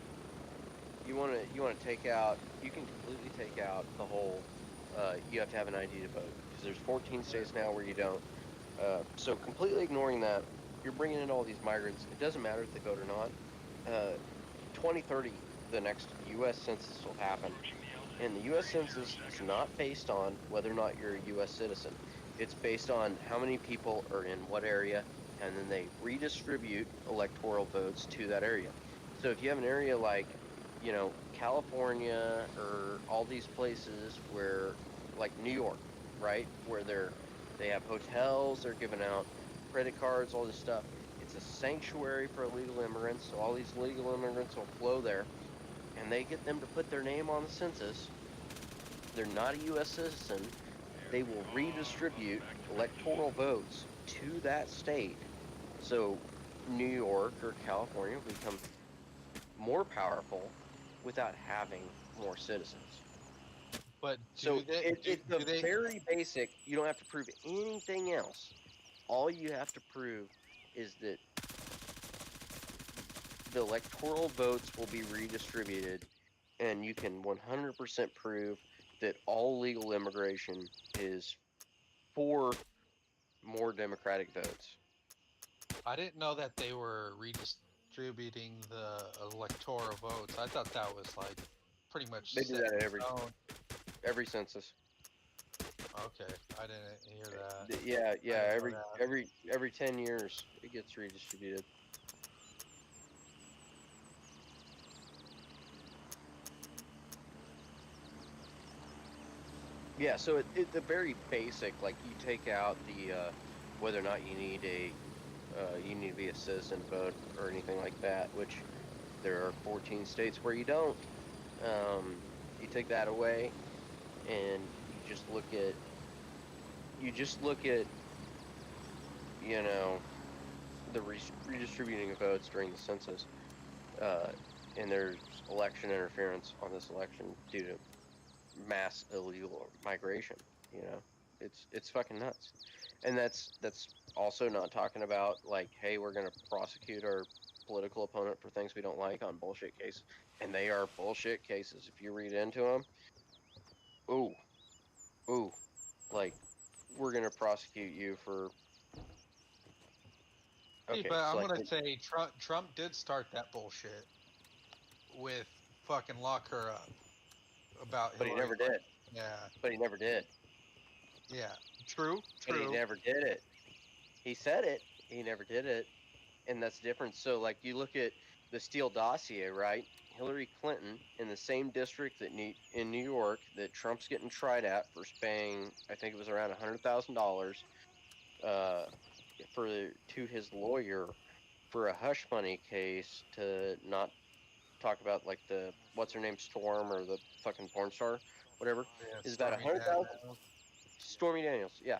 You want to take out. You can completely take out the whole. You have to have an ID to vote because there's 14 states now where you don't. So completely ignoring that, you're bringing in all these migrants. It doesn't matter if they vote or not. 2030, the next U.S. Census will happen, and the U.S. Census is not based on whether or not you're a U.S. citizen. It's based on how many people are in what area, and then they redistribute electoral votes to that area. So if you have an area like, California or all these places where, like New York, right, where they have hotels, they're giving out credit cards, all this stuff. It's a sanctuary for illegal immigrants, so all these illegal immigrants will flow there, and they get them to put their name on the census. They're not a U.S. citizen. They will redistribute electoral votes to that state, so New York or California will become more powerful without having more citizens. But it's very basic. You don't have to prove anything else. All you have to prove is that the electoral votes will be redistributed, and you can 100% prove that all legal immigration is for more Democratic votes. I didn't know that they were redistributing the electoral votes. I thought that was pretty much. They do that at every census. Okay, I didn't hear that. Yeah. Every 10 years it gets redistributed. Yeah, so the very basic, like you take out the whether or not you need to be a citizen to vote or anything like that, which there are 14 states where you don't. You take that away, and you just look at you know the redistributing of votes during the census, and there's election interference on this election due to mass illegal migration. You know, it's fucking nuts, and that's also not talking about like, hey, we're gonna prosecute our political opponent for things we don't like on bullshit cases, and they are bullshit cases. If you read into them, ooh, like we're gonna prosecute you for. See, Okay, but so I'm like, gonna say Trump did start that bullshit with fucking lock her up about but he Hillary never Clinton. did. Yeah, But he never did. yeah, true. But he never did it. He said it. He never did it. And that's different. So, like, you look at the Steele dossier, right? Hillary Clinton in the same district that in New York that Trump's getting tried at for paying, I think it was around $100,000 to his lawyer for a hush money case to not talk about like the what's her name Storm or the fucking porn star, whatever. Yeah, Is about Stormy 100,000. Daniels. Stormy Daniels, yeah.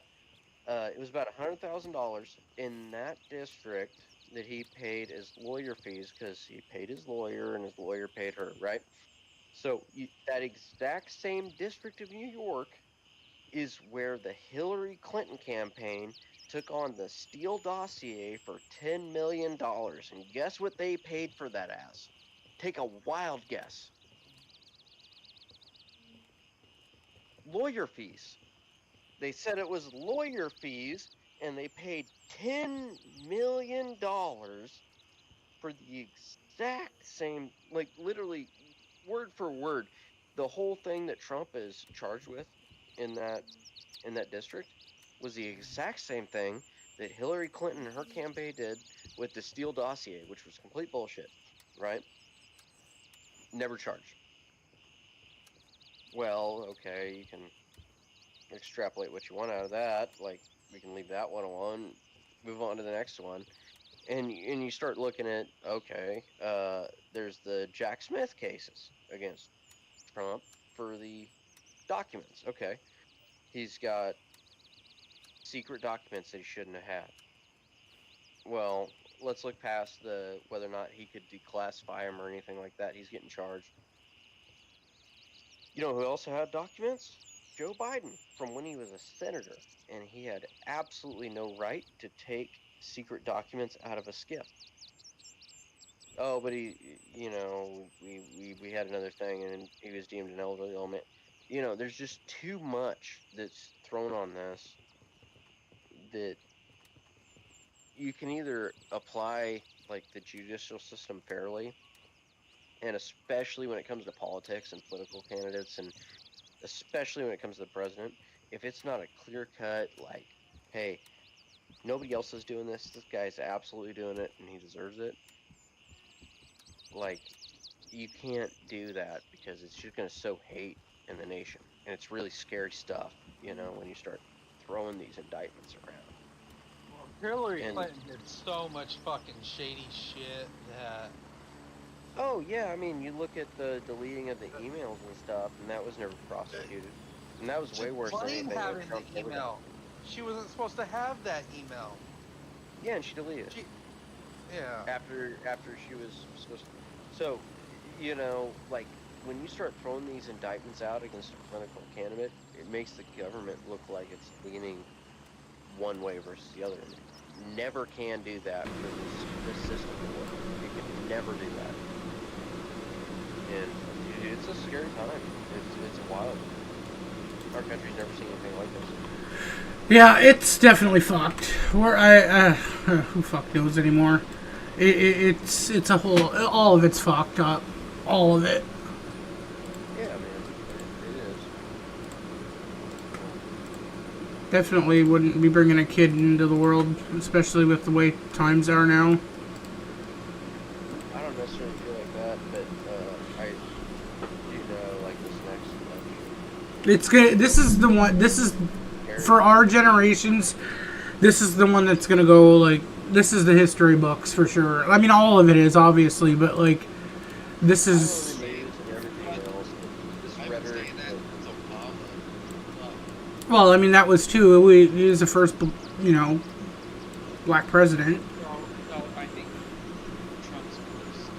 It was about $100,000 in that district that he paid as lawyer fees because he paid his lawyer and his lawyer paid her, right? So that exact same district of New York is where the Hillary Clinton campaign took on the Steele dossier for $10 million. And guess what they paid for that as? Take a wild guess. Lawyer fees. They said it was lawyer fees, and they paid $10 million for the exact same, like literally word for word, the whole thing that Trump is charged with in that district was the exact same thing that Hillary Clinton and her campaign did with the Steele dossier, which was complete bullshit, right? Never charged. Well, okay, you can extrapolate what you want out of that. Like, we can leave that one alone, move on to the next one. And you start looking at, okay, there's the Jack Smith cases against Trump for the documents. Okay, he's got secret documents that he shouldn't have had. Well, let's look past the whether or not he could declassify them or anything like that. He's getting charged. You know who also had documents? Joe Biden, from when he was a senator, and he had absolutely no right to take secret documents out of a SCIF. Oh, but we had another thing, and he was deemed an elderly element. You know, there's just too much that's thrown on this that you can either apply like the judicial system fairly, and especially when it comes to politics and political candidates, and especially when it comes to the president, if it's not a clear cut, like, hey, nobody else is doing this guy's absolutely doing it and he deserves it, like, you can't do that because it's just going to sow hate in the nation. And it's really scary stuff, you know, when you start throwing these indictments around. Hillary Clinton did so much fucking shady shit that. Oh, yeah, I mean, you look at the deleting of the emails and stuff, and that was never prosecuted. And that was way worse than anything that having Trump the ever did. email. She wasn't supposed to have that email. Yeah, and she deleted it. Yeah. After she was supposed to. So, you know, like, when you start throwing these indictments out against a political candidate, it makes the government look like it's leaning one way versus the other. And it never can do that for this system to work. It can never do that. And it's a scary time. It's wild. Our country's never seen anything like this. Yeah, it's definitely fucked. Who fuck knows anymore? It's a whole. All of it's fucked up. All of it. Yeah, man. It is. Definitely wouldn't be bringing a kid into the world, especially with the way times are now. I don't necessarily feel like that, but I do know, like, this next election, It's good. This is the one. This is for our generations. This is the one that's gonna go like. This is the history books for sure. I mean, all of it is obviously, but like, this is. News and everything else. This I've been rhetoric. saying that since Obama. Well, I mean, that was too. He was the first, black president. No, I think Trump's first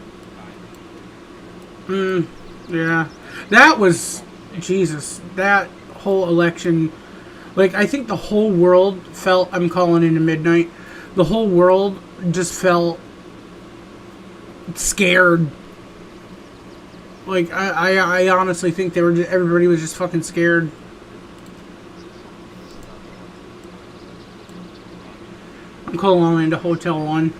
time. Yeah, that was Jesus. That whole election, like, I think the whole world felt. I'm calling into midnight. The whole world just felt scared. Like, I honestly think everybody was just fucking scared. I'm calling into Hotel 1.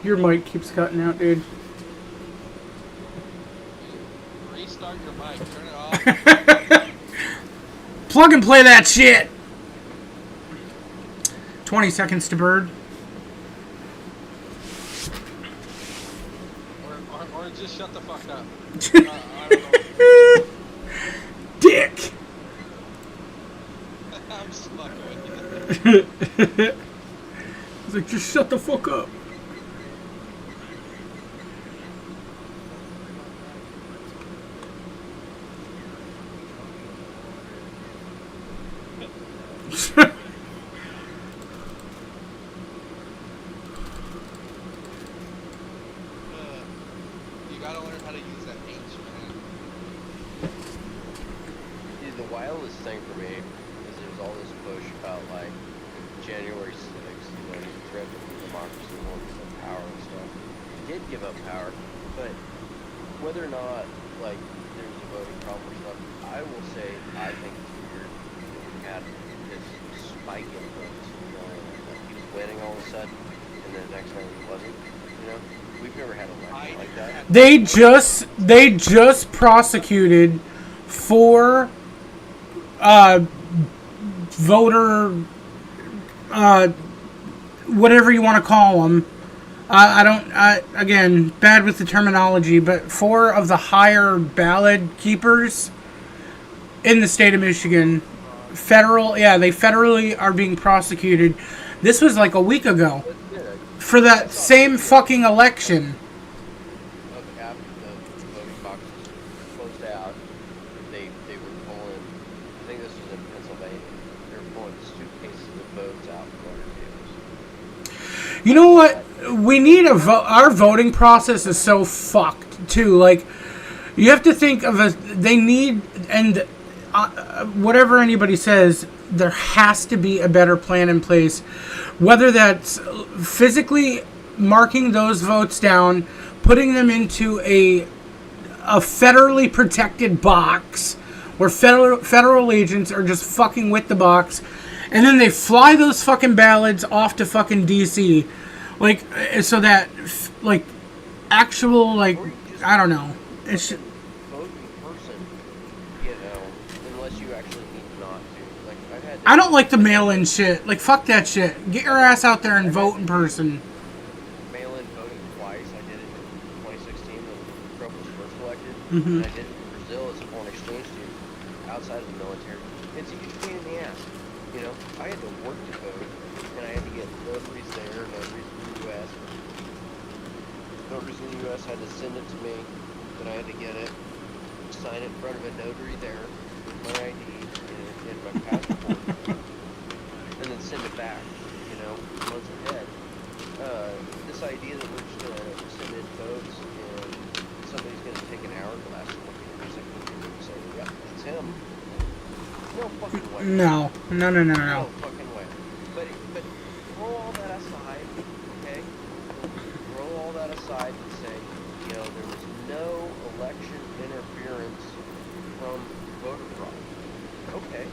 Your mic keeps cutting out, dude. Restart your mic. Turn it off. Plug and play that shit! 20 seconds to bird. Or just shut the fuck up. I don't know. Dick! I'm just fucking with you. He's like, just shut the fuck up. You gotta learn how to use that H, man. Dude, the wildest thing for me is there's all this push about like January 6th, he threatened democracy, wanted some power and stuff. He did give up power, but whether or not like there's a voting problem or stuff, I will say I think it's weird that we had this spike in votes. Like he was winning all of a sudden, and then the next time he wasn't. We've never had an election like that. They just prosecuted 4 voter whatever you want to call them. Again, bad with the terminology, but 4 of the higher ballot keepers in the state of Michigan, they federally are being prosecuted. This was like a week ago for that same fucking election. After the voting boxes closed out, they were pulling, I think this was in Pennsylvania, they were pulling suitcases of votes out from voter tables. You know what? We need our voting process is so fucked too. Like, you have to think of whatever anybody says, there has to be a better plan in place. Whether that's physically marking those votes down, putting them into a federally protected box where federal agents are just fucking with the box, and then they fly those fucking ballots off to fucking DC, like, so that like actual, like, I don't know, it's just, Vote in person, unless you actually need not to. Like, I've had I don't like the mail-in shit. Like, fuck that shit. Get your ass out there and vote in person. mail-in voting twice. I did it in 2016 when Trump was first elected, Mhm. and I did it in Brazil as a foreign exchange student outside of the military. It's a huge pain in the ass. I had to work to vote, and I had to get notaries there, notaries in the U.S. Notaries in the U.S. had to send it to me, then I had to get it, sign it in front of a notary there, with my ID and my passport, and then send it back, months ahead. This idea that we're just going to send in votes and somebody's going to take an hourglass and look at your music and say, yep, it's him. No fucking way. No. No fucking way. But throw all that aside, okay? Throw all that aside and say, there was no election interference from voter fraud. Okay.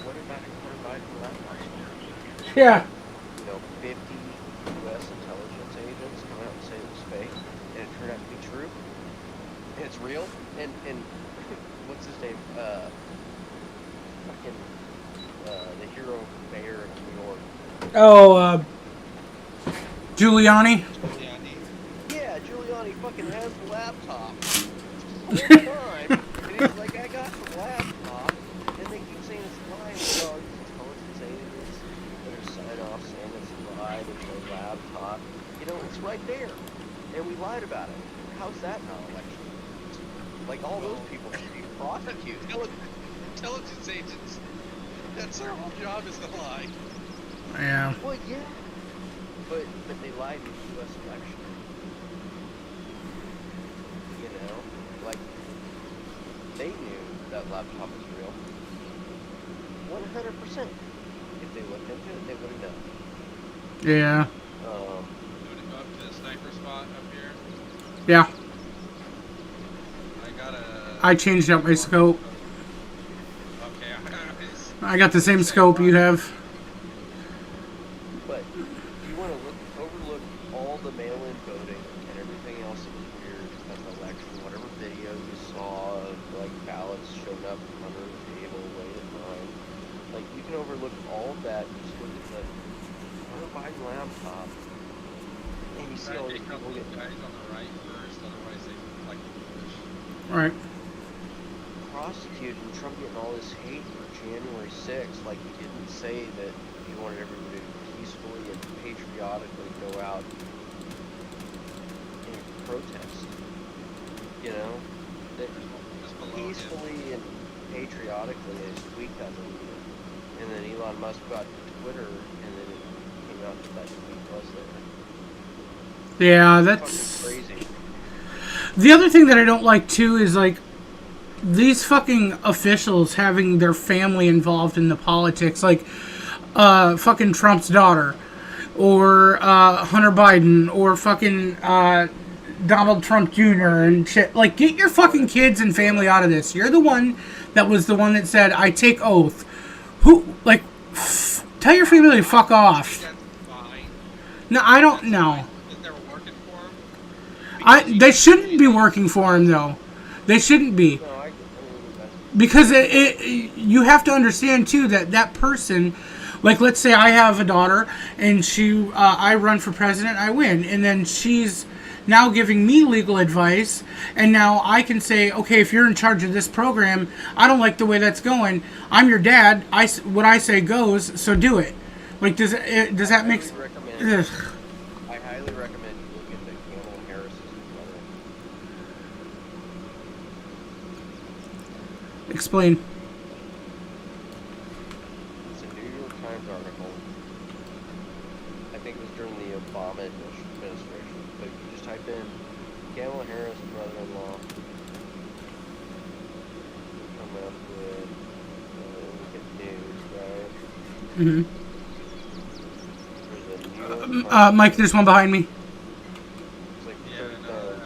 What about Hunter Biden last year? Yeah. 50 U.S. intelligence agents come out and say it was fake, and it turned out to be true. And it's real. And what's his name? Fucking the hero mayor of New York. Oh, Giuliani. Yeah, Giuliani fucking has the laptop all the time, and he's like, I got the laptop, and they keep saying it's live. Well, intelligence agents better sign off saying it's live, there's no laptop. You know, it's right there, and we lied about it. How's that not election? Like, all those people should be prosecuted. Intelligence agents. That's their whole job is to lie. Yeah. Well, yeah. But they lied in the U.S. election. You know? Like, they knew that laptop was real. 100%. If they looked into it, they would have done. Yeah. You want to go up to the sniper spot up here? Yeah. I got a... I changed out my scope. Okay, I got the same scope you have. But you want to overlook all the mail-in voting and everything else that was weird about the election, whatever video you saw of like ballots showing up under the table late at night. Like you can overlook all of that and just look at the Hunter Biden laptop, and you see all these people get guys on the right first, otherwise they like to push. Right. prosecuted and Trump getting all this hate for January 6th. Like he didn't say that he wanted everybody to peacefully and patriotically go out and protest. You know? That peacefully and patriotically is tweet that movie. And then Elon Musk got to Twitter and then it came out that that tweet was there. Yeah, It's that's fucking crazy. the other thing that I don't like too is like these fucking officials having their family involved in the politics, like fucking Trump's daughter, or Hunter Biden, or fucking Donald Trump Jr. and shit. Like, get your fucking kids and family out of this. You're the one that was the one that said, "I take oath." Who, like, tell your family to fuck off. That's fine. No, I don't know. Isn't they working for him? They shouldn't be working for him though. They shouldn't be. No, I Because you have to understand too that that person, like let's say I have a daughter and she I run for president, I win, and then she's now giving me legal advice, and now I can say, okay, if you're in charge of this program, I don't like the way that's going. I'm your dad. What I say goes, so do it. Like does that make? recommend. I highly recommend you look into Kamala Harris's brother. Explain. It's a New York Times article. I think it was during the Obama administration. But you just type in Kamala Harris brother-in-law. Come up with look at news, right? Mm-hmm. There's a New York Times. Mike, there's one behind me. It's like Yeah, third,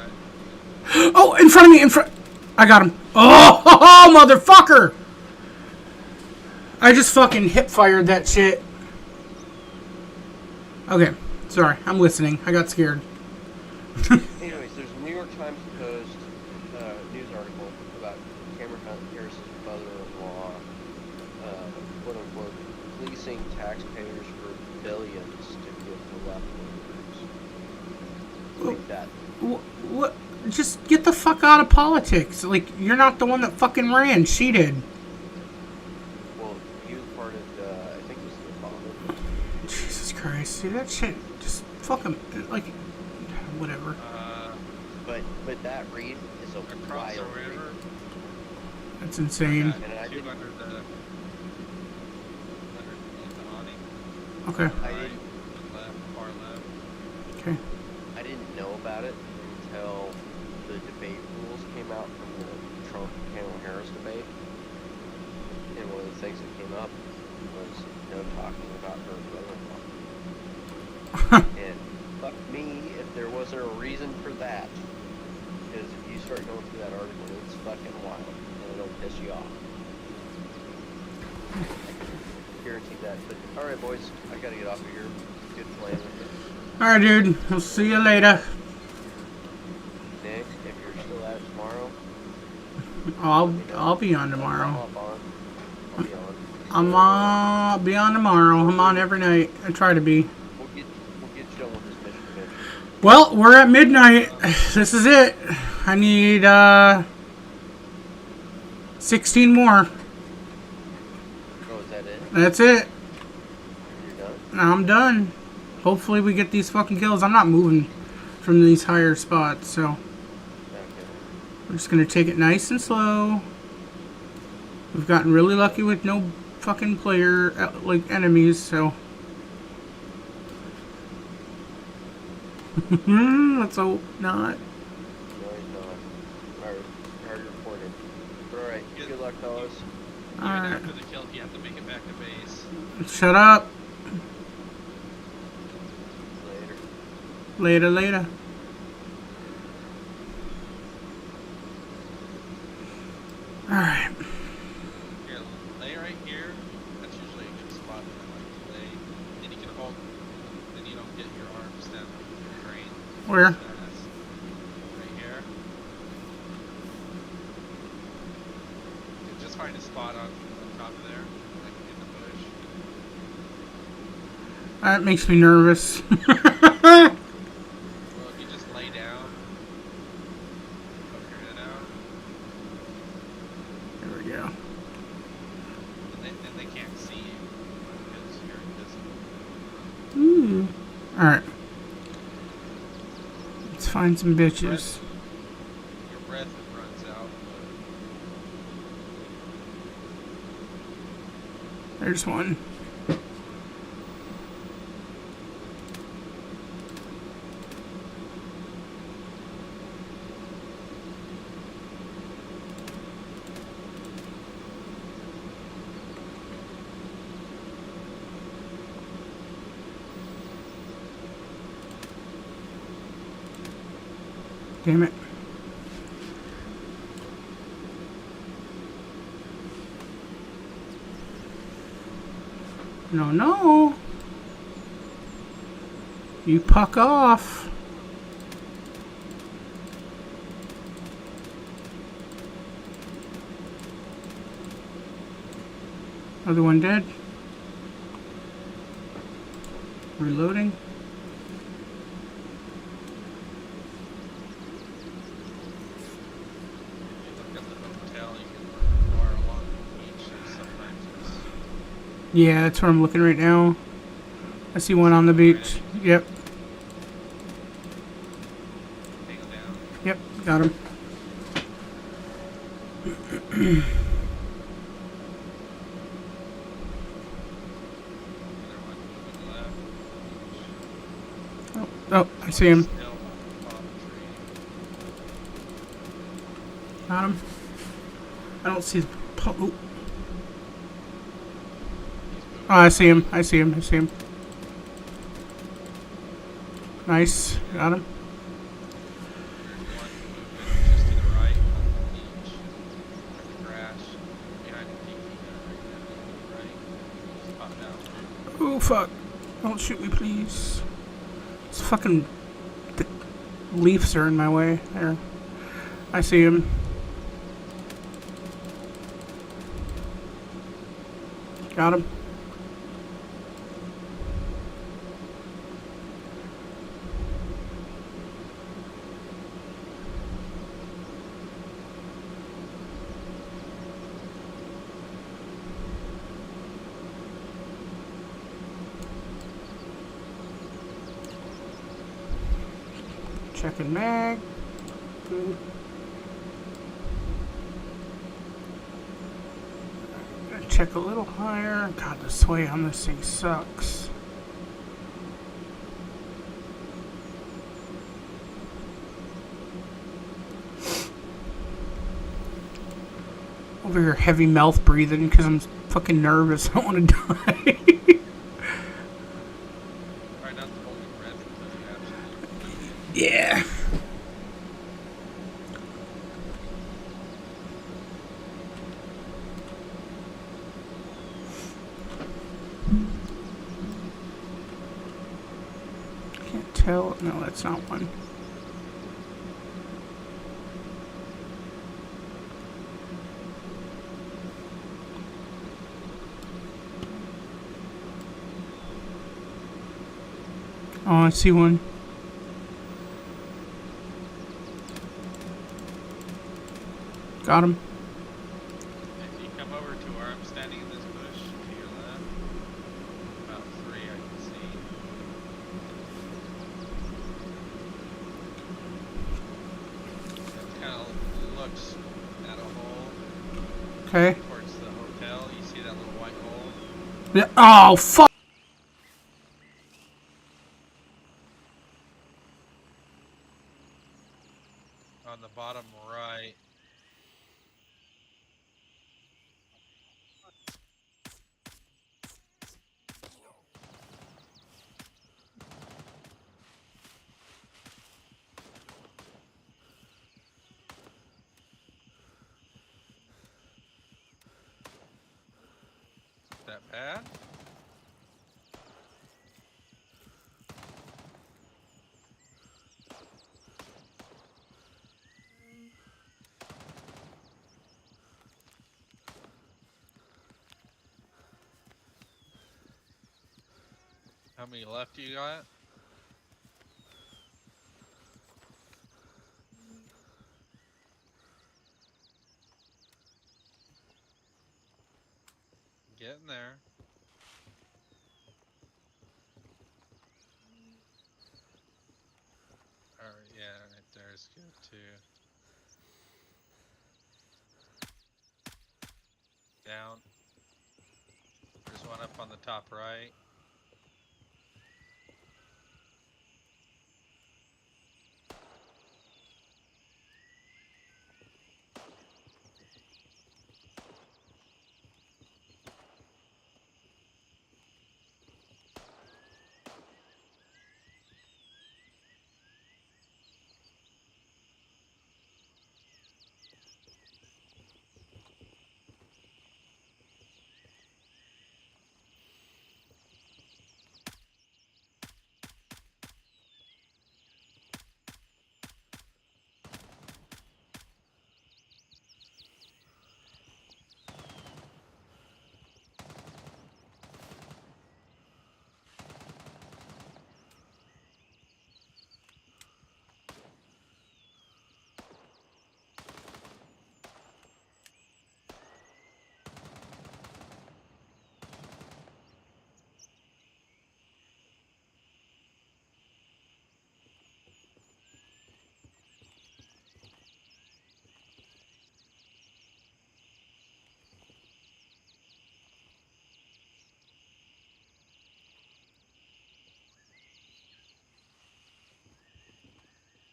no, Oh, in front of me, in front. I got him. Oh, motherfucker! I just fucking hip fired that shit. Okay, sorry, I'm listening. I got scared. Anyways, there's a New York Times Post news article about Kamala Harris's brother-in-law, quote unquote, fleecing taxpayers for billions to give to left wingers. Like that. What? Just get the fuck out of politics. Like, you're not the one that fucking ran. She did. Well, he was part of I think it was the Obama. Jesus Christ, dude, that shit just fucking like whatever. But that read is a across the wild read. river. That's insane. And I Two didn't, under the awning. Okay. I Right, didn't, left, far left. Okay. I didn't know about it until the debate rules came out from the Trump-Kamala Harris debate. And one of the things that came up was no talking about her brother-in-law. And fuck me if there wasn't a reason for that. Because if you start going through that article, it's fucking wild. And it'll piss you off. I can guarantee that. But, alright boys, I gotta get off of here. Good playing with you. All right, dude. We'll see you later. Nick, if you're still at it tomorrow, I'll be on tomorrow. Hop on. I'll be on. I'll be on tomorrow. I'm on every night. I try to be. We'll get you done with this mission eventually. Well, we're at midnight. This is it. I need 16 more. Oh, is that it? That's it. You're done? I'm done. Hopefully we get these fucking kills. I'm not moving from these higher spots, so Okay. we're just gonna take it nice and slow. We've gotten really lucky with no fucking player like enemies, so let's hope not. No, he's not. Hard reported. Alright, good luck, fellas. Even Alright, after the kill, you have to make it back to base. shut up. Later. Later. Alright. Here, lay right here. That's usually a good spot that I like to lay. Then you can hold. Then you don't get your arms down the drain. Where? Right here. Just find a spot on top of there, like in the bush. That makes me nervous. Well, if you just lay down, poke your head out, There we go. and they can't see you because you're invisible. Ooh. Alright. Let's find some bitches. Your breath runs out. There's one. Damn it. No, no. You puck off. Other one dead. Reloading. You look at the hotel, you can bar along the beach, and sometimes it's Yeah, that's where I'm looking right now. I see one on the beach. Yep, hang down. yep, got him. Another one moving left. Oh, I see him. Still on the tree. Got him. I don't see the oh. He's moving. Oh, I see him. I see him. I see him. Nice. Got him. There's one moving just to the right on the beach. At the grass. Behind the tiki hut right now. Right. Just popped out. Oh, fuck. Don't shoot me, please. It's fucking... The leaves are in my way. There. I see him. Got him. Checking mag. Good. Check a little higher. God, the sway on this thing sucks. Over here, heavy mouth breathing because I'm fucking nervous. I don't want to die. Alright, not the holding breath until you absolutely. Yeah. Can't tell. No, that's not one. Oh, I see one. Got him. If you come over to where I'm standing in this bush to your left, about 3 I can see. It kind of looks at a hole Okay. towards the hotel. You see that little white hole? Yeah. Oh, fuck. On the bottom right. That bad? How many left you got? Getting there. Alright, yeah, right there is good too. Down. There's one up on the top right.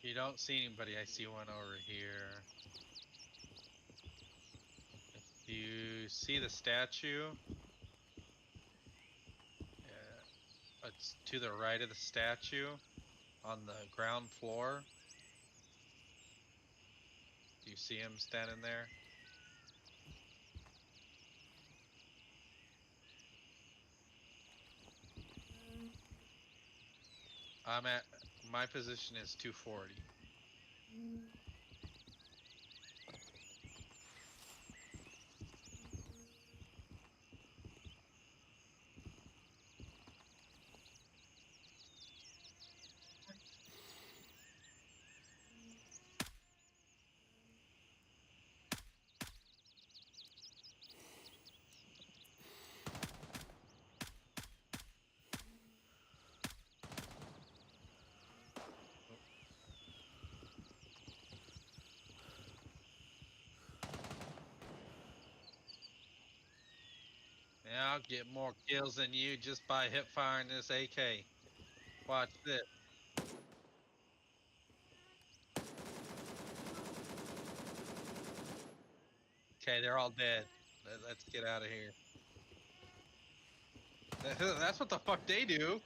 You don't see anybody, I see one over here. If you see the statue, yeah, it's to the right of the statue on the ground floor. Do you see him standing there? I'm at, my position is 240. Yeah, I'll get more kills than you just by hip firing this AK. Watch this. Okay, they're all dead. Let's get out of here. That's what the fuck they do.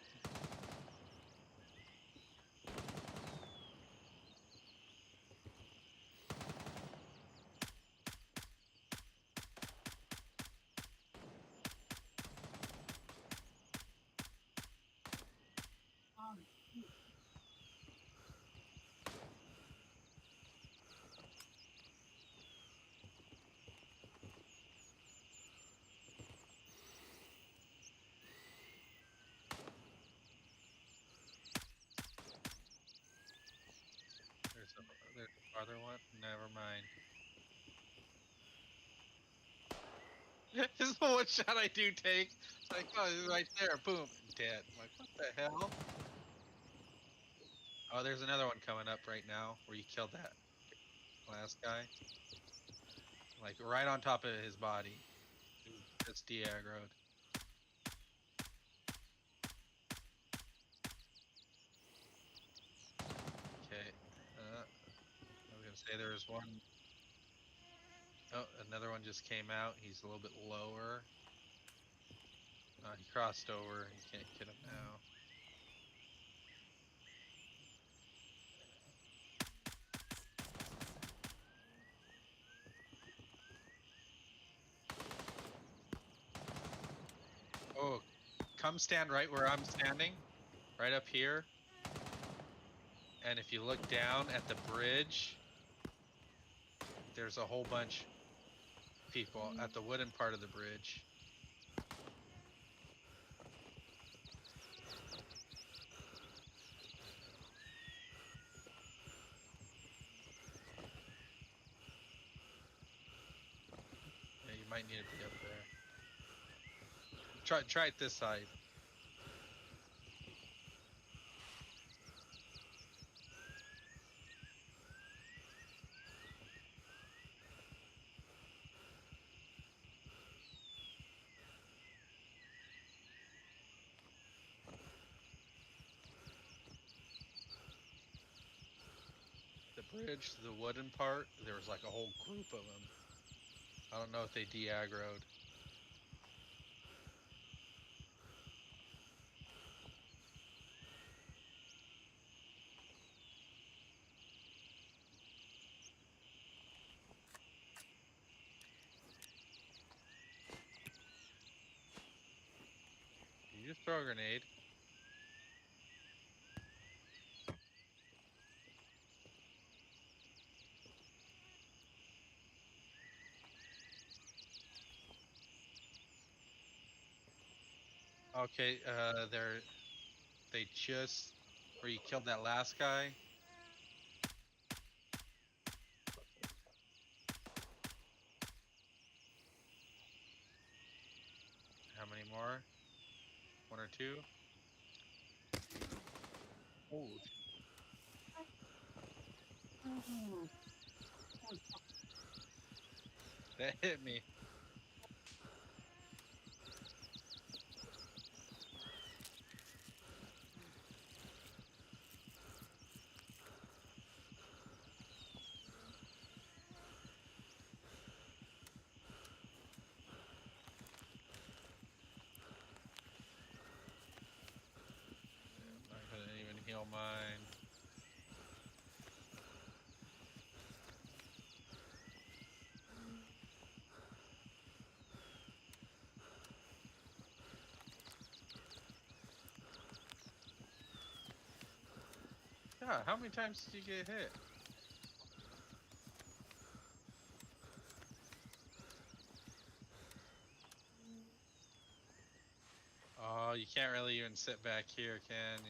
another one? Never mind. This is the one shot I do take. It's like, oh, he's right there. Boom. Dead. I'm like, what the hell? Oh, there's another one coming up right now where you killed that last guy. Like right on top of his body. It's de-aggroed. Okay. I was gonna say there was one. Oh, another one just came out. He's a little bit lower. He crossed over. You can't get him now. Oh, come stand right where I'm standing. Right up here. And if you look down at the bridge, there's a whole bunch of people at the wooden part of the bridge. Yeah, you might need to be up there. Try it this side. The bridge, the wooden part, there was like a whole group of them. I don't know if they de-aggroed. You just throw a grenade. Okay, they just, where you killed that last guy. How many more? One or two? Oh. That hit me. I'm not gonna even heal mine. Yeah, how many times did you get hit? Oh, you can't really even sit back here, can you?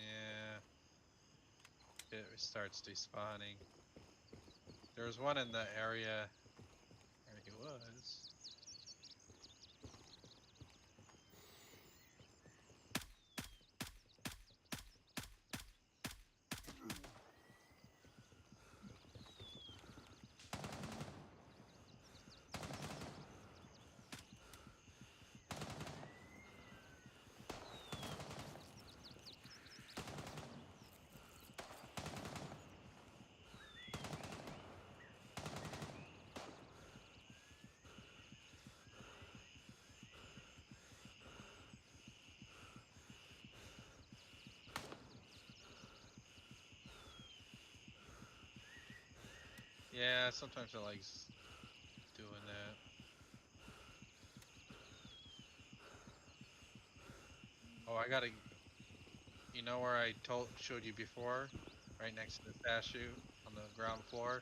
It starts despawning. There was one in the area. I think it was. Yeah, sometimes it likes doing that. Oh, I gotta. You know where I showed you before, right next to the statue on the ground floor.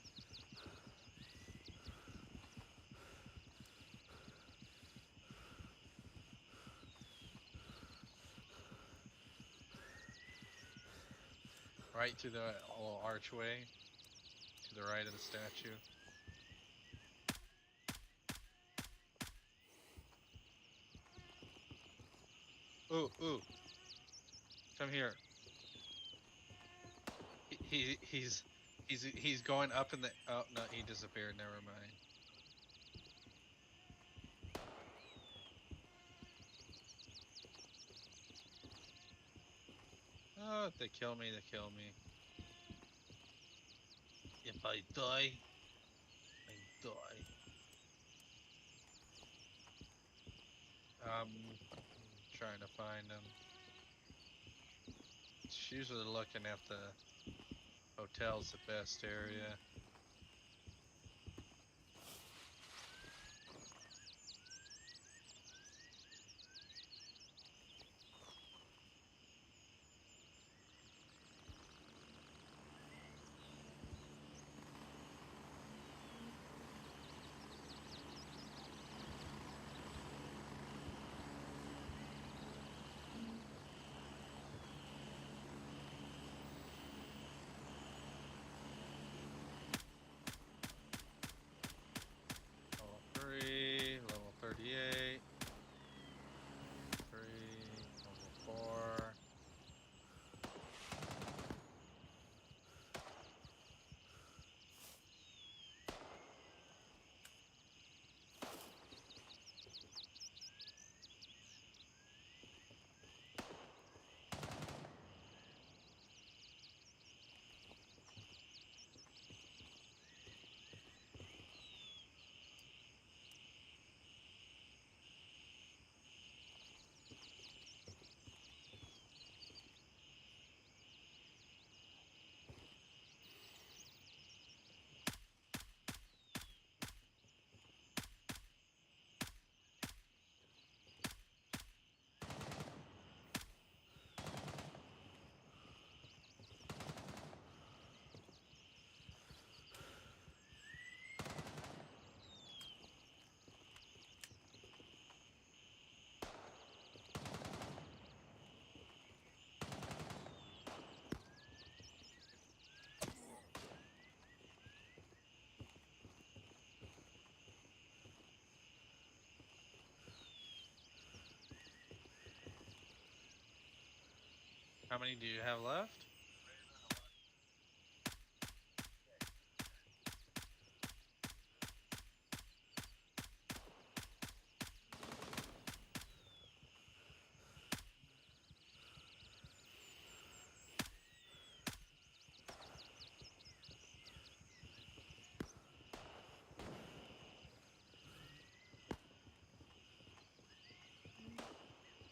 Right through the little archway to the right of the statue. Ooh. Come here. He's going up in the. Oh no, he disappeared. Never mind. Oh, if they kill me, they kill me. If I die, I die. Trying to find him. It's usually looking at the hotel's the best area. Level 3, level 38. 3, level 4. How many do you have left?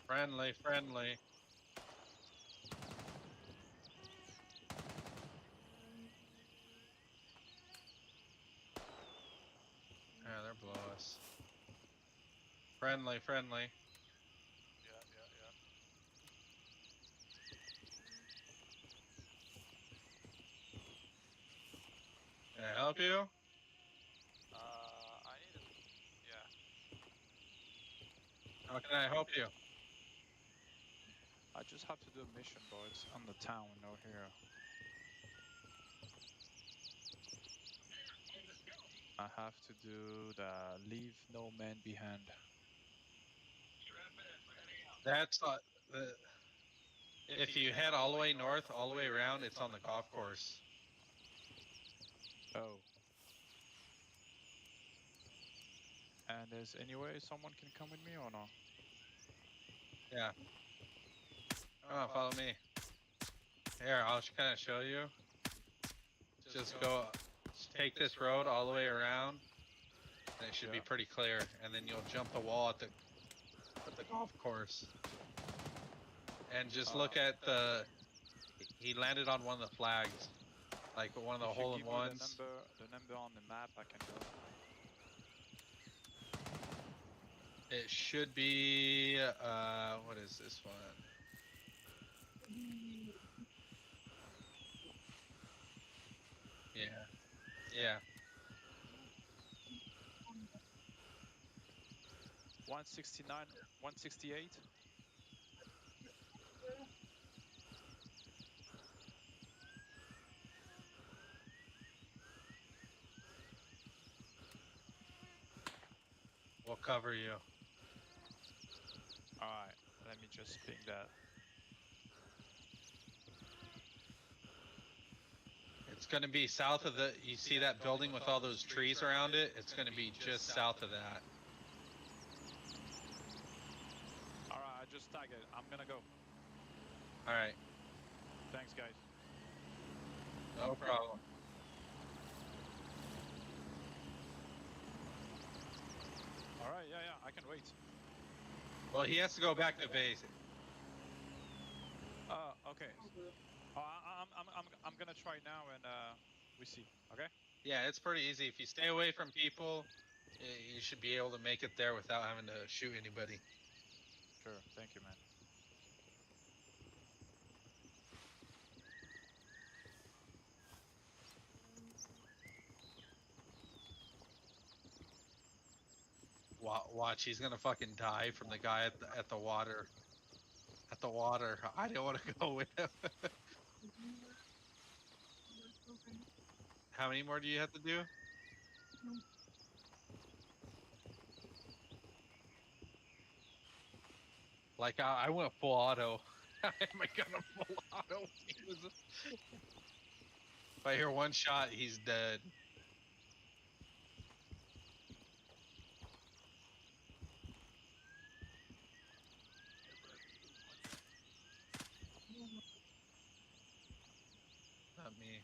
Friendly. Yeah, they're below us. Friendly. Yeah. Can I help you? I need it. Yeah. How can I help you? I just have to do a mission, bro. It's on the town, no here. I have to do the leave no man behind. That's the. If you head all the way north, all the way around, it's on the golf course. Oh. And there's any way someone can come with me or not? Yeah. Come on, follow me. Here, I'll kind of show you. Just take this road all the way around, and it should be pretty clear. And then you'll jump the wall at the golf course. And just look at the. He landed on one of the flags, like one of the hole-in-ones. The number on the map, I can go. It should be. What is this one? Yeah. 169, 168. We'll cover you. Alright, let me just ping that. It's gonna be south of the. You see that building with all those trees around it? It's gonna be just south of that. Alright, I just tag it. I'm gonna go. All right. Thanks, guys. No problem. Alright, yeah, I can wait. Well, he has to go back to base. Okay. I'm gonna try now and we see. Okay. Yeah, it's pretty easy. If you stay away from people, you should be able to make it there without having to shoot anybody. Sure. Thank you, man. Watch, he's gonna fucking die from the guy at the water. At the water. I didn't want to go with him. How many more do you have to do? Like I went full auto. I had my gun on full auto. If I hear one shot, he's dead. Not me.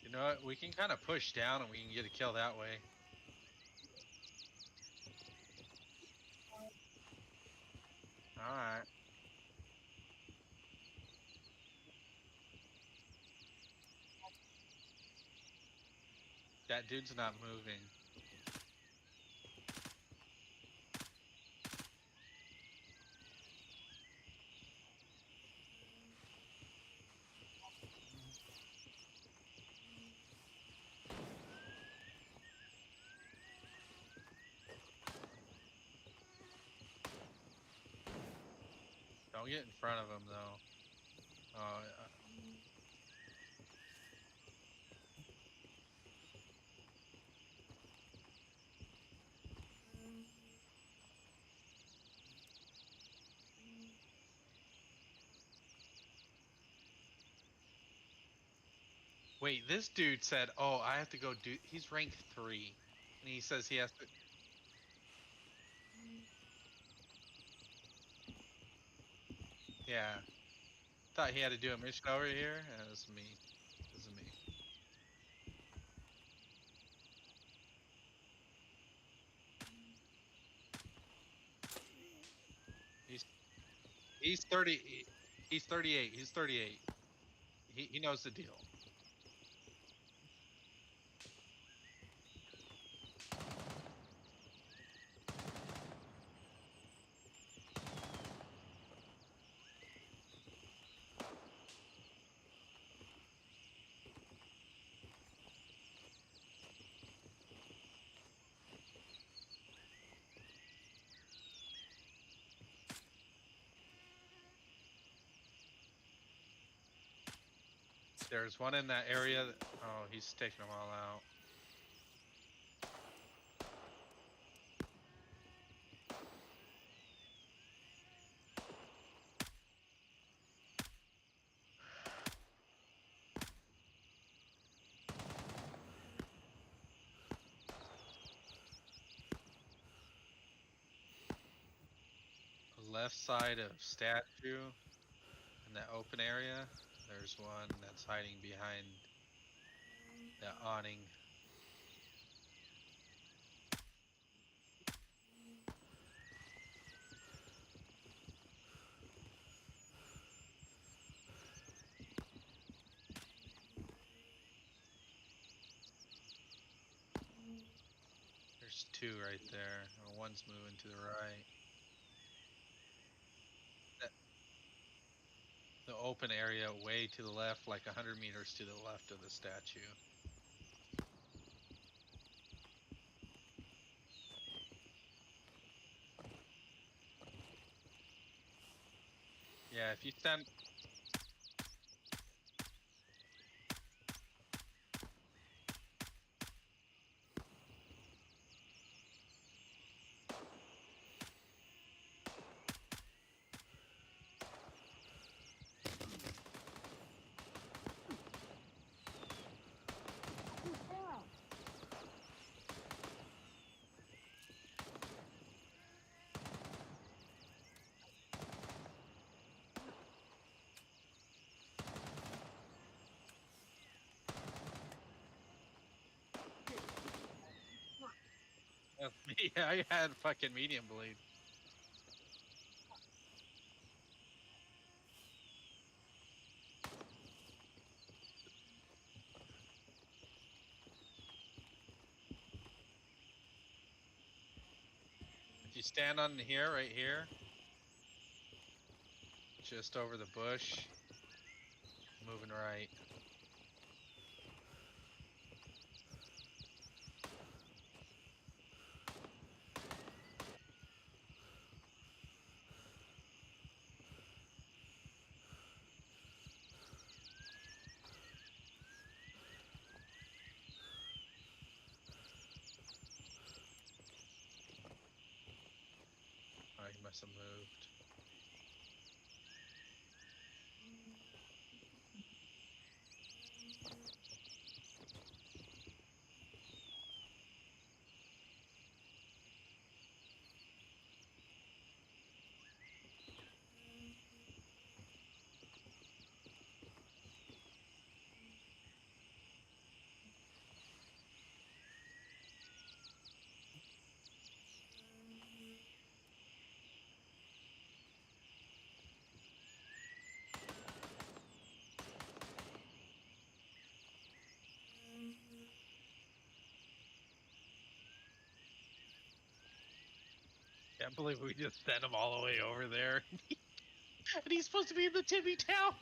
You know what? We can kind of push down and we can get a kill that way. Alright. That dude's not moving. Don't get in front of him though. Wait, this dude said, "Oh, I have to go do." He's rank 3, and he says he has to. Yeah, thought he had to do a mission over here. And it's me. This is me. He's 30. He's 38. He's 38. He knows the deal. There's one in that area. Oh, he's taking them all out. left side of statue, in that open area, there's one that's hiding behind that awning. There's two right there. One's moving to the right. The open area way to the left, like 100 meters to the left of the statue. Yeah, if you stand. Yeah, I had fucking medium bleed. If you stand on here, right here, just over the bush, moving right. Oh, he must have moved. Can't believe we just sent him all the way over there. And he's supposed to be in the Timmy town.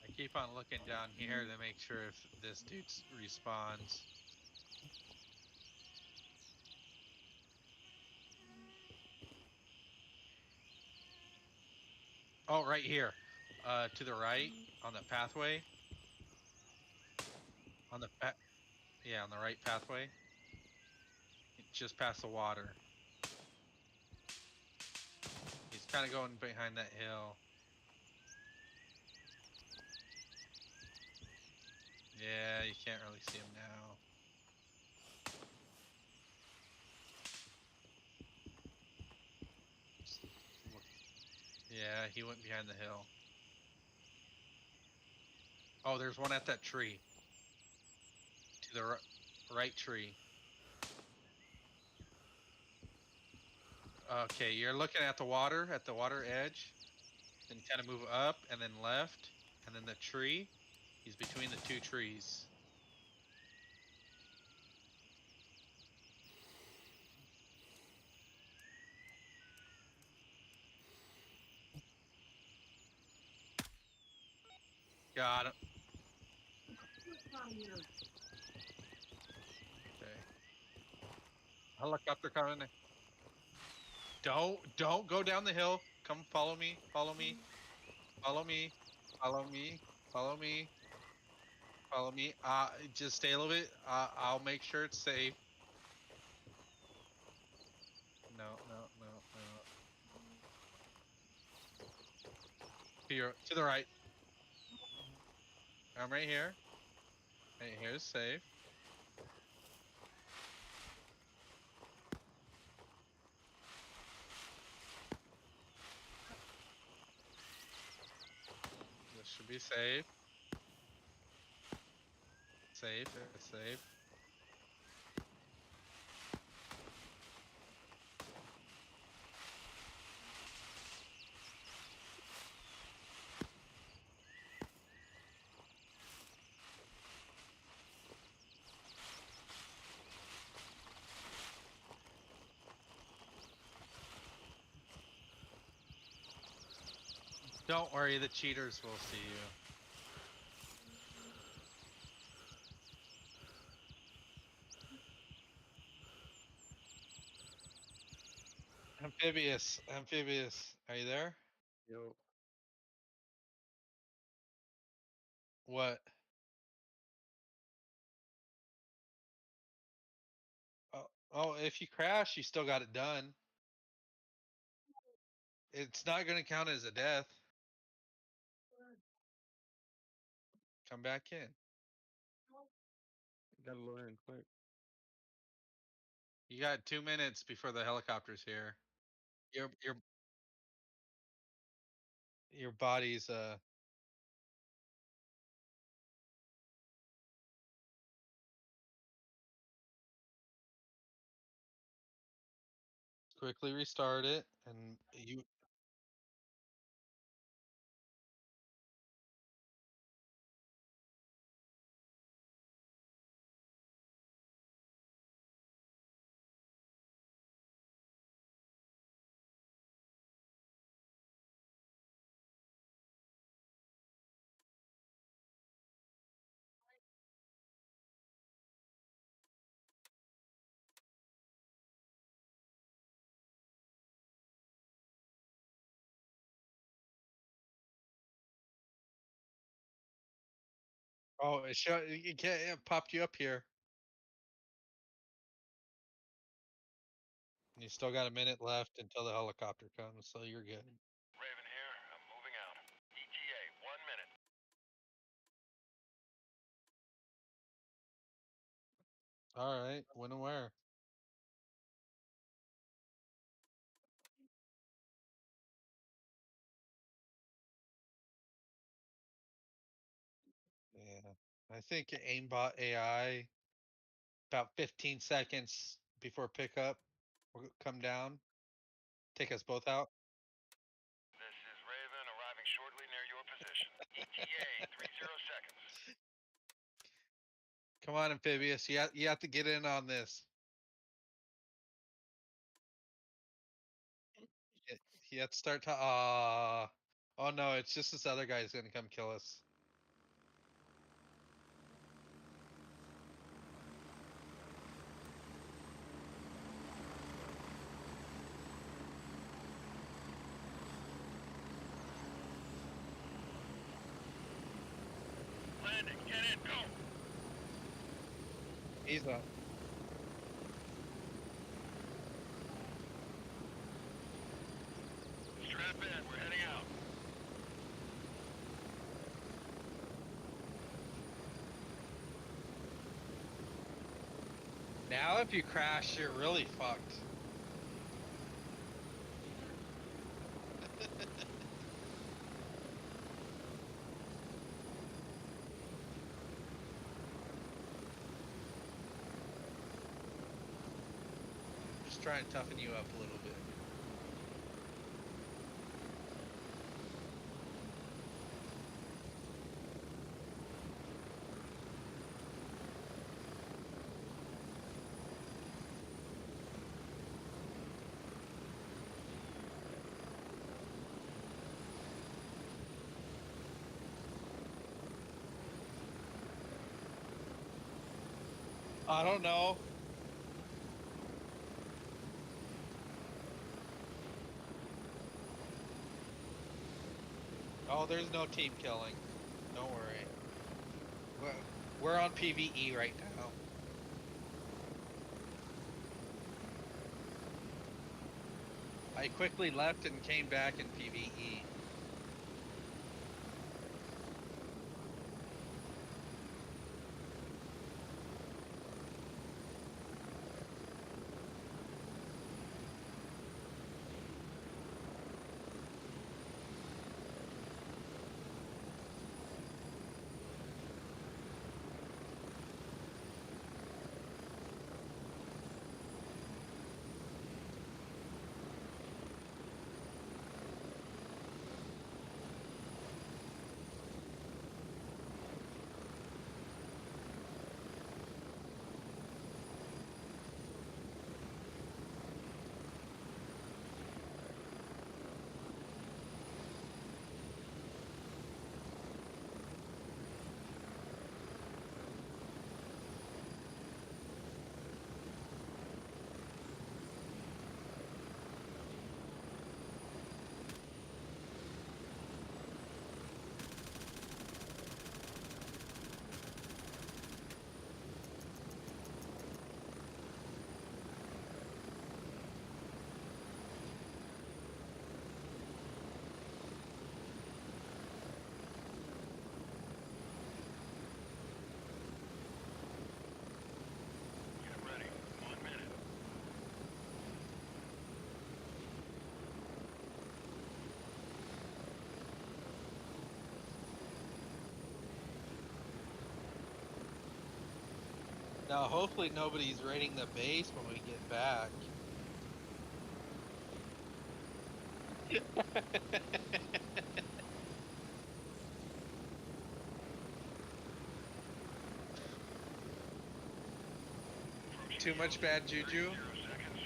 I keep on looking down here to make sure if this dude respawns. Oh, right here. To the right on the pathway. On the yeah, on the right pathway. Just past the water. He's kind of going behind that hill. Yeah, you can't really see him now. Yeah, he went behind the hill. Oh, there's one at that tree. To the right tree. Okay, you're looking at the water edge. Then kind of move up and then left. And then the tree. He's between the two trees. Got him. Okay. Helicopter coming in. Don't go down the hill. Come follow me. Follow me. Follow me. Follow me. Follow me. Follow me. Just stay a little bit. I'll make sure it's safe. No, no, no, no. To the right. I'm right here. Right here is safe. This should be safe. Safe. It's safe. Don't worry, the cheaters will see you. Amphibious, are you there? Yo, What? Oh, if you crash, you still got it done. It's not gonna count as a death. Come back in. gotta load in quick. You got 2 minutes before the helicopter's here. Your body's quickly restart it, and you. Oh, it popped you up here. And you still got a minute left until the helicopter comes, so you're good. Raven here. I'm moving out. ETA, 1 minute. All right, when and where? Yeah, I think aimbot AI about 15 seconds before pickup will come down, take us both out. This is Raven arriving shortly near your position. ETA, 30 seconds. Come on, Amphibious, you have to get in on this. You have to start to. Oh no, it's just this other guy's gonna come kill us. Landing, get in, go! He's up. Strap in, we're heading out. Now if you crash, you're really fucked. Just try and toughen you up a little bit. I don't know. Oh, there's no team killing. Don't worry. We're on PvE right now. I quickly left and came back in PvE. Get ready. 1 minute. Now, hopefully nobody's raiding the base when we get back. Too much bad juju? 0 seconds.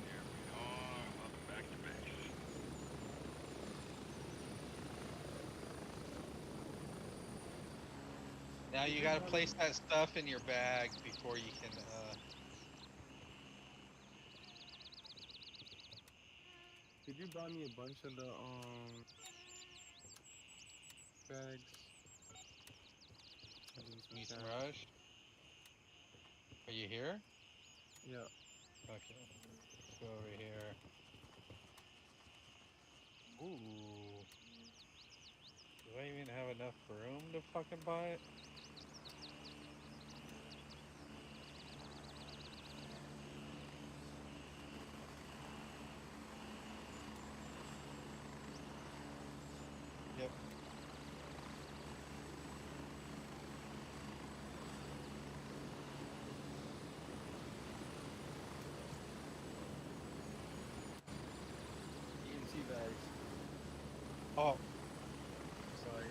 Here we are. Welcome back to base. Now you gotta place that stuff in your bag before you can, Could you buy me a bunch of the bags? I need need some cash. rush. Are you here? Yeah. Okay. Let's go over here. Ooh. Do I even have enough room to fucking buy it? Yep. EMT bags. Oh, Sorry.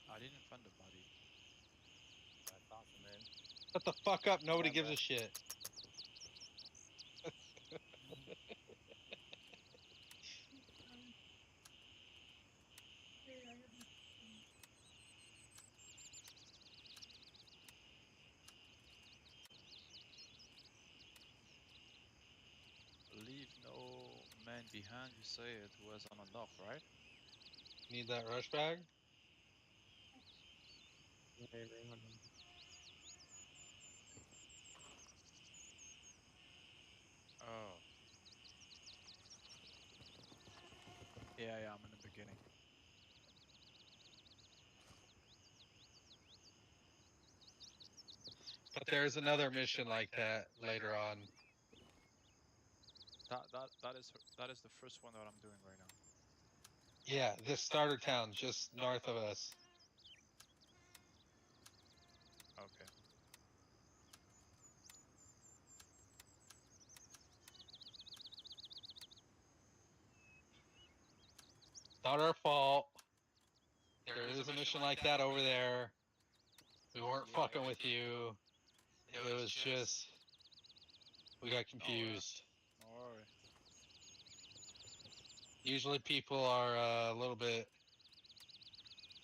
I didn't find the body. That's awesome, man. shut the fuck up. Nobody Not gives a bad. shit. Leave no man behind, you say it was on a knock, right? Need that rush bag? Maybe. Hold on. Oh. Yeah, I'm in the beginning. But there's another mission like that later on. That is the first one that I'm doing right now. Yeah, this starter town just north of us. Okay. Not our fault. There is a mission like that over there. We weren't fucking with you. It was just we got confused. Don't worry. Usually people are a little bit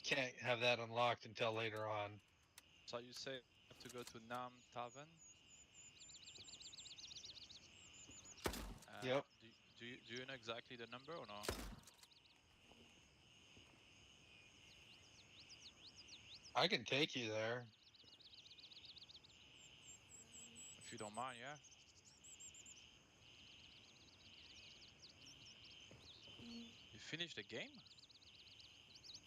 can't have that unlocked until later on. So you say I have to go to Nam Tavern? Yep. Do you know exactly the number or not? I can take you there. If you don't mind, yeah. You finished the game?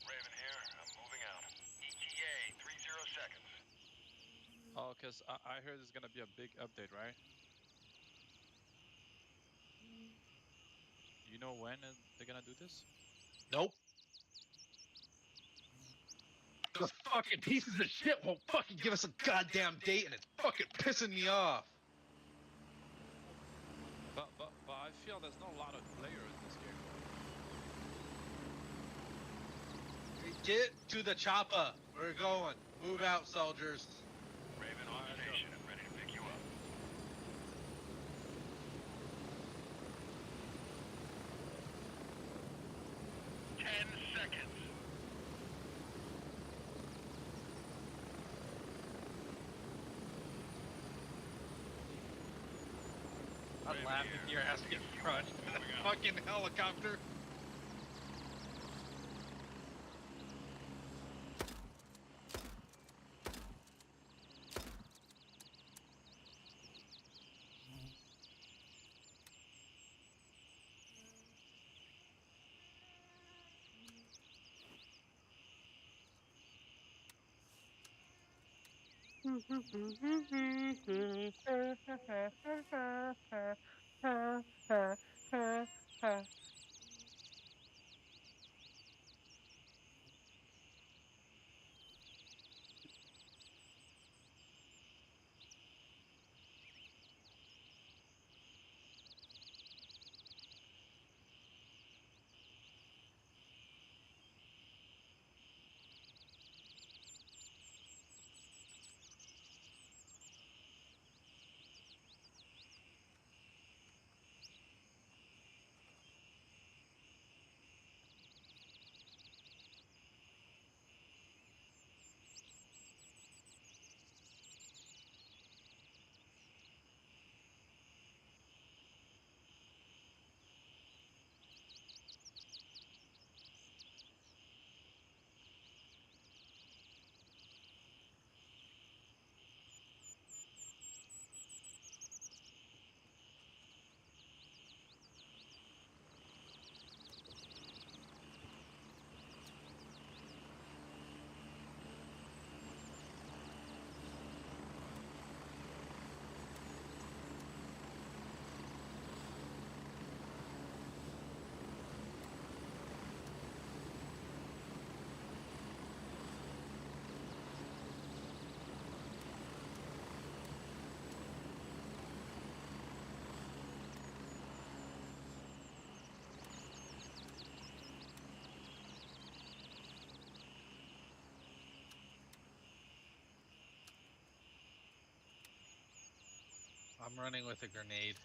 Raven here. I'm moving out. ETA 30 seconds. Oh, cause I heard there's gonna be a big update, right? You know when they're gonna do this? Nope. Those fucking pieces of shit won't fucking give us a goddamn date, and it's fucking pissing me off. But I feel there's not a lot of players in this game. Get to the chopper. We're going. Move out, soldiers. Raven on station and ready to pick you up. 10 seconds. I'm laughing at your ass getting crushed by that fucking helicopter. I'm running with a grenade.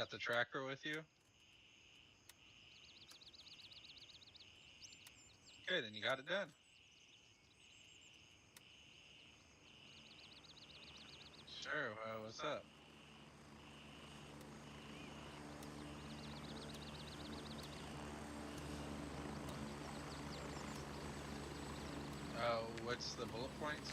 got the tracker with you? Okay, then you got it done. Sure, what's up? What's the bullet points?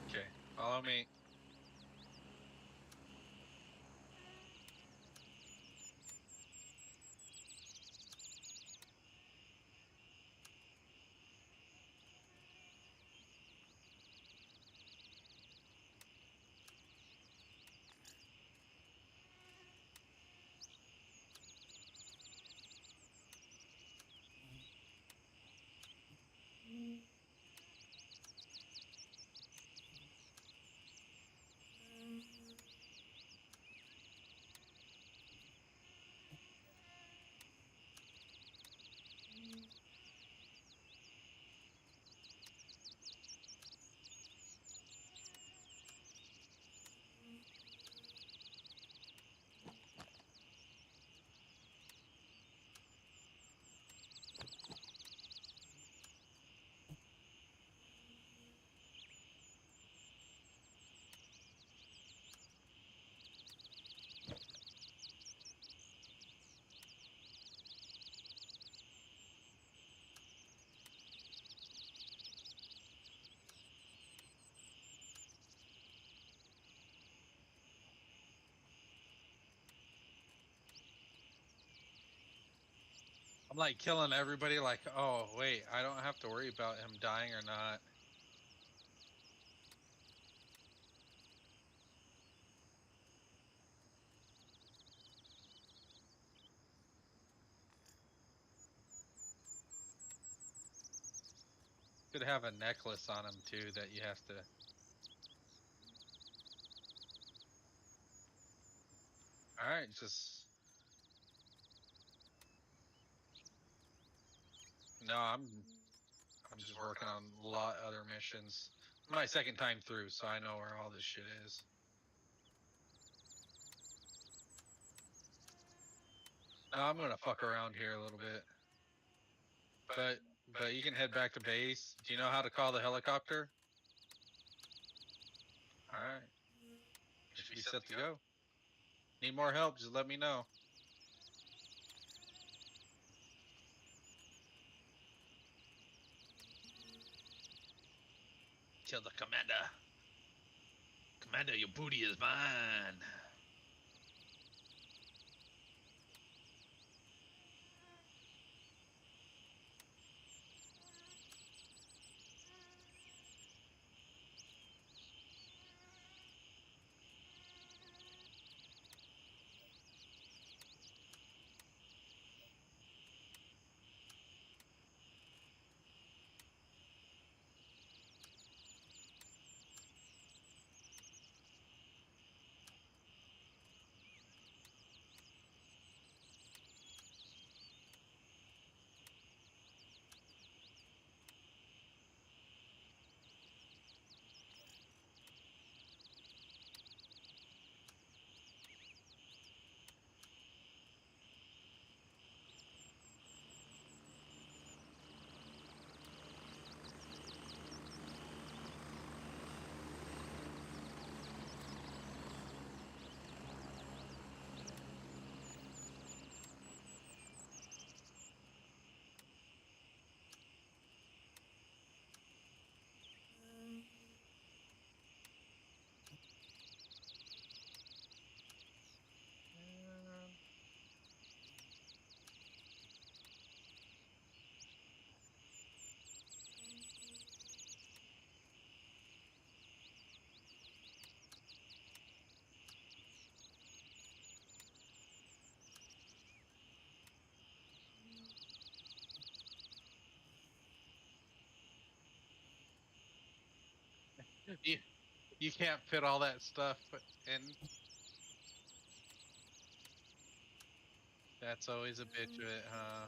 Okay, follow me. I'm like killing everybody like, oh, wait, I don't have to worry about him dying or not. Could have a necklace on him too that you have to. All right, just. No, I'm just working on a lot other missions. My second time through, so I know where all this shit is. No, I'm gonna fuck around here a little bit. But you can head back to base. Do you know how to call the helicopter? All right. You should be set to go. Need more help? Just let me know. Tell the commander. Commander, your booty is mine. You can't fit all that stuff in. That's always a bitch of it, huh?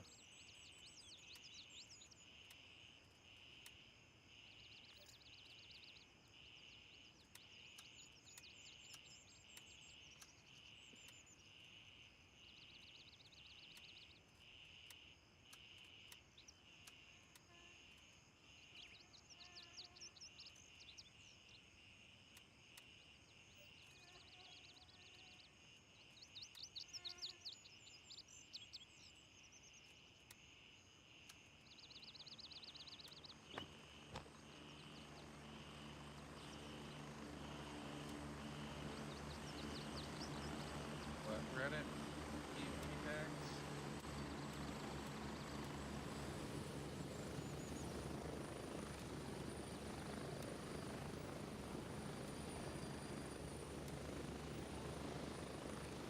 What, Reddit? EMP packs?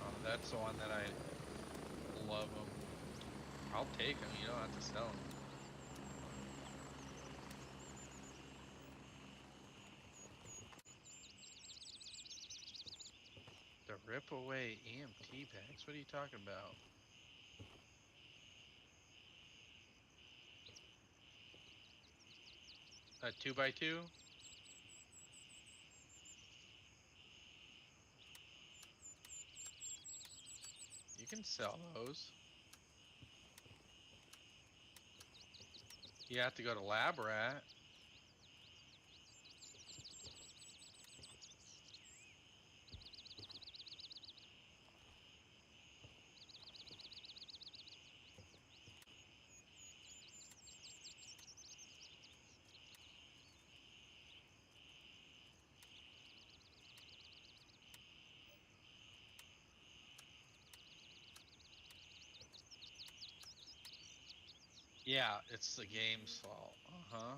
Oh, that's the one that I love them. I'll take them. You don't have to sell them. The rip away EMT packs? What are you talking about? A 2x2? You can sell those. You have to go to Lab Rat. Yeah, it's the game's fault. Uh-huh.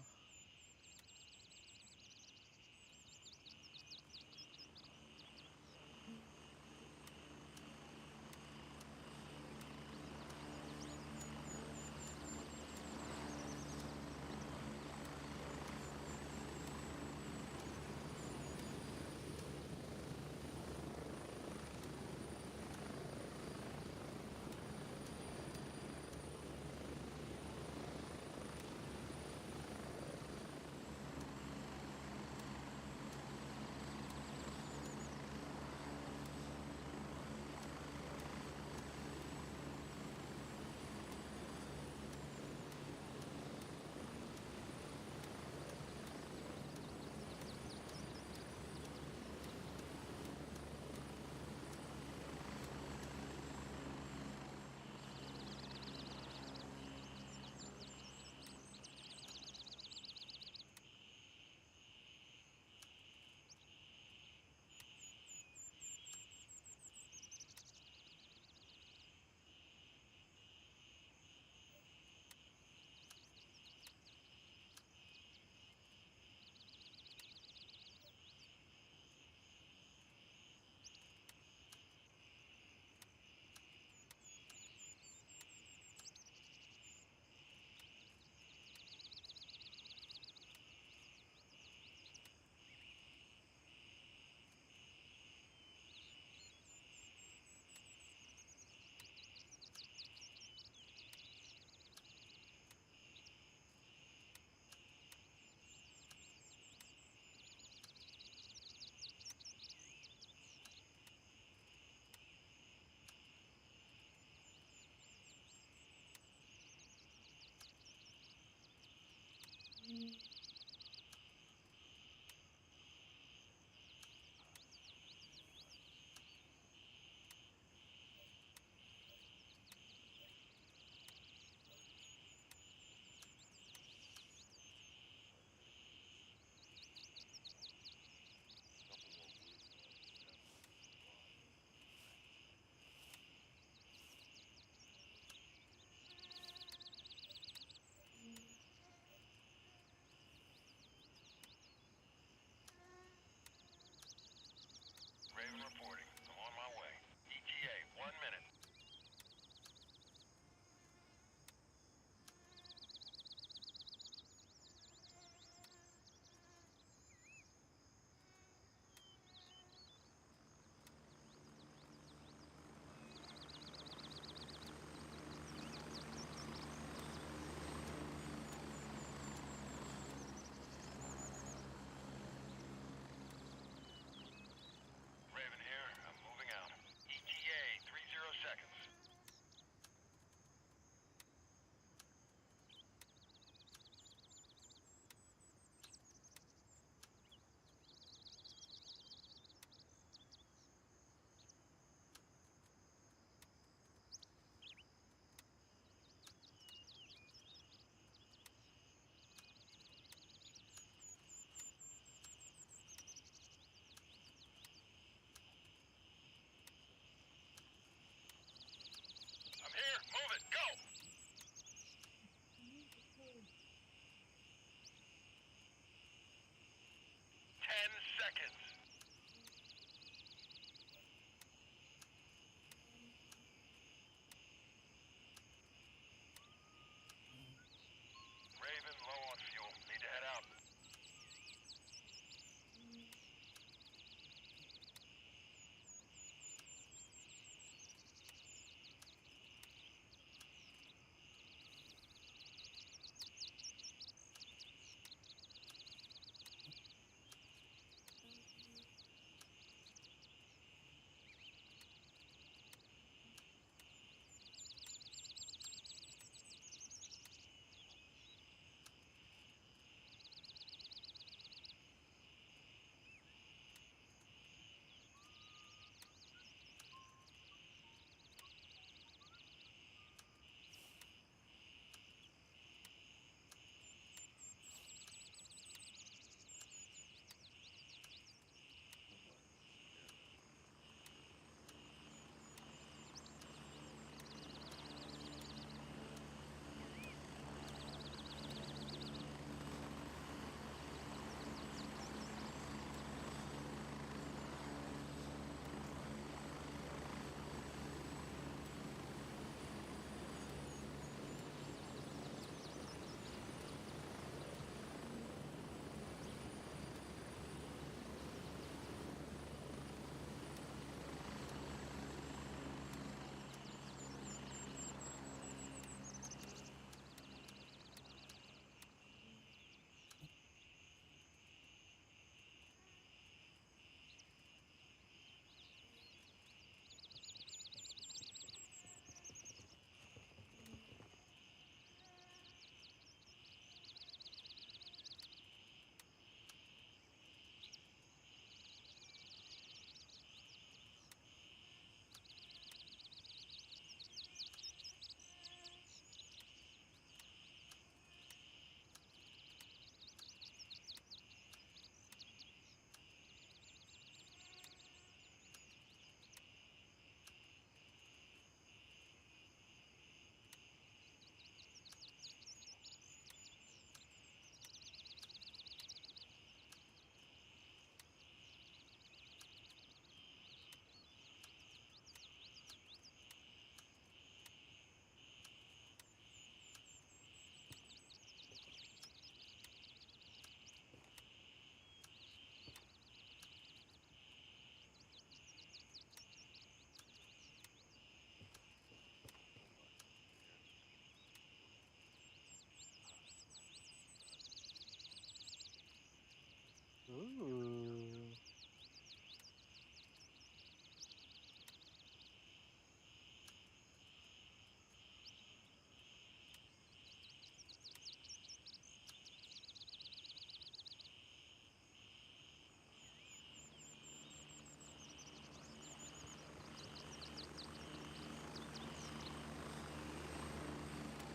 Ooh.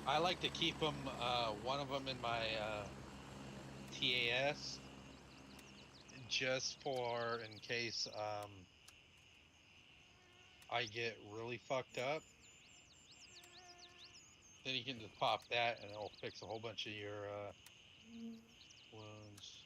I like to keep them, one of them in my TAS, just for in case I get really fucked up. Then you can just pop that and it'll fix a whole bunch of your wounds.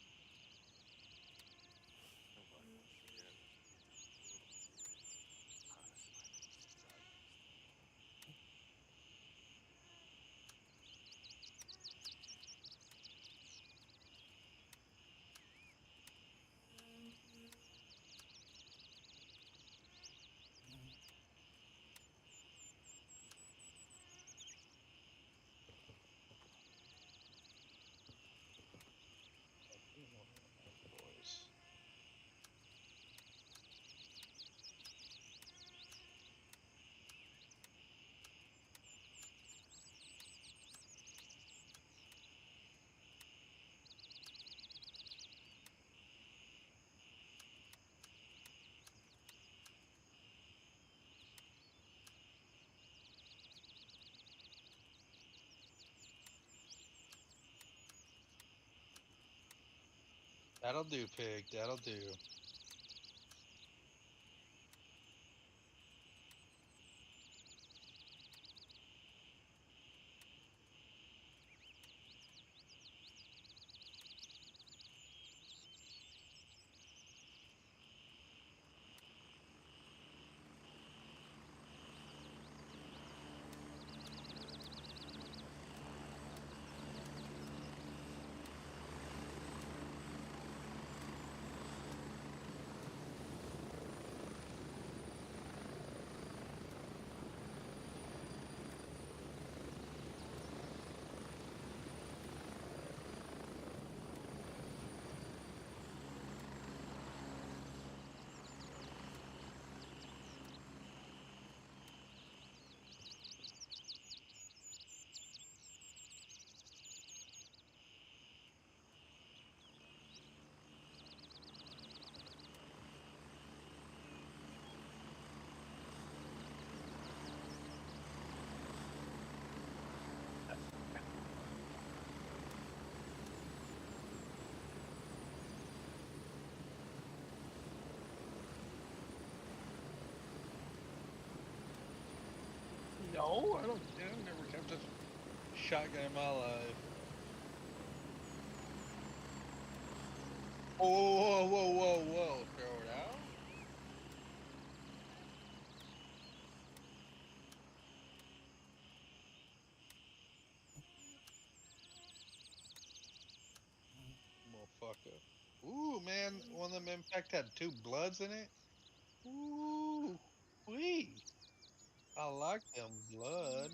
Boys. That'll do, pig. That'll do. No, I don't. I never kept a shotgun in my life. Whoa, whoa, whoa, whoa! Throw it out. Motherfucker. Ooh, man, one of them impact had 2 bloods in it. Ooh, wee. I like them blood.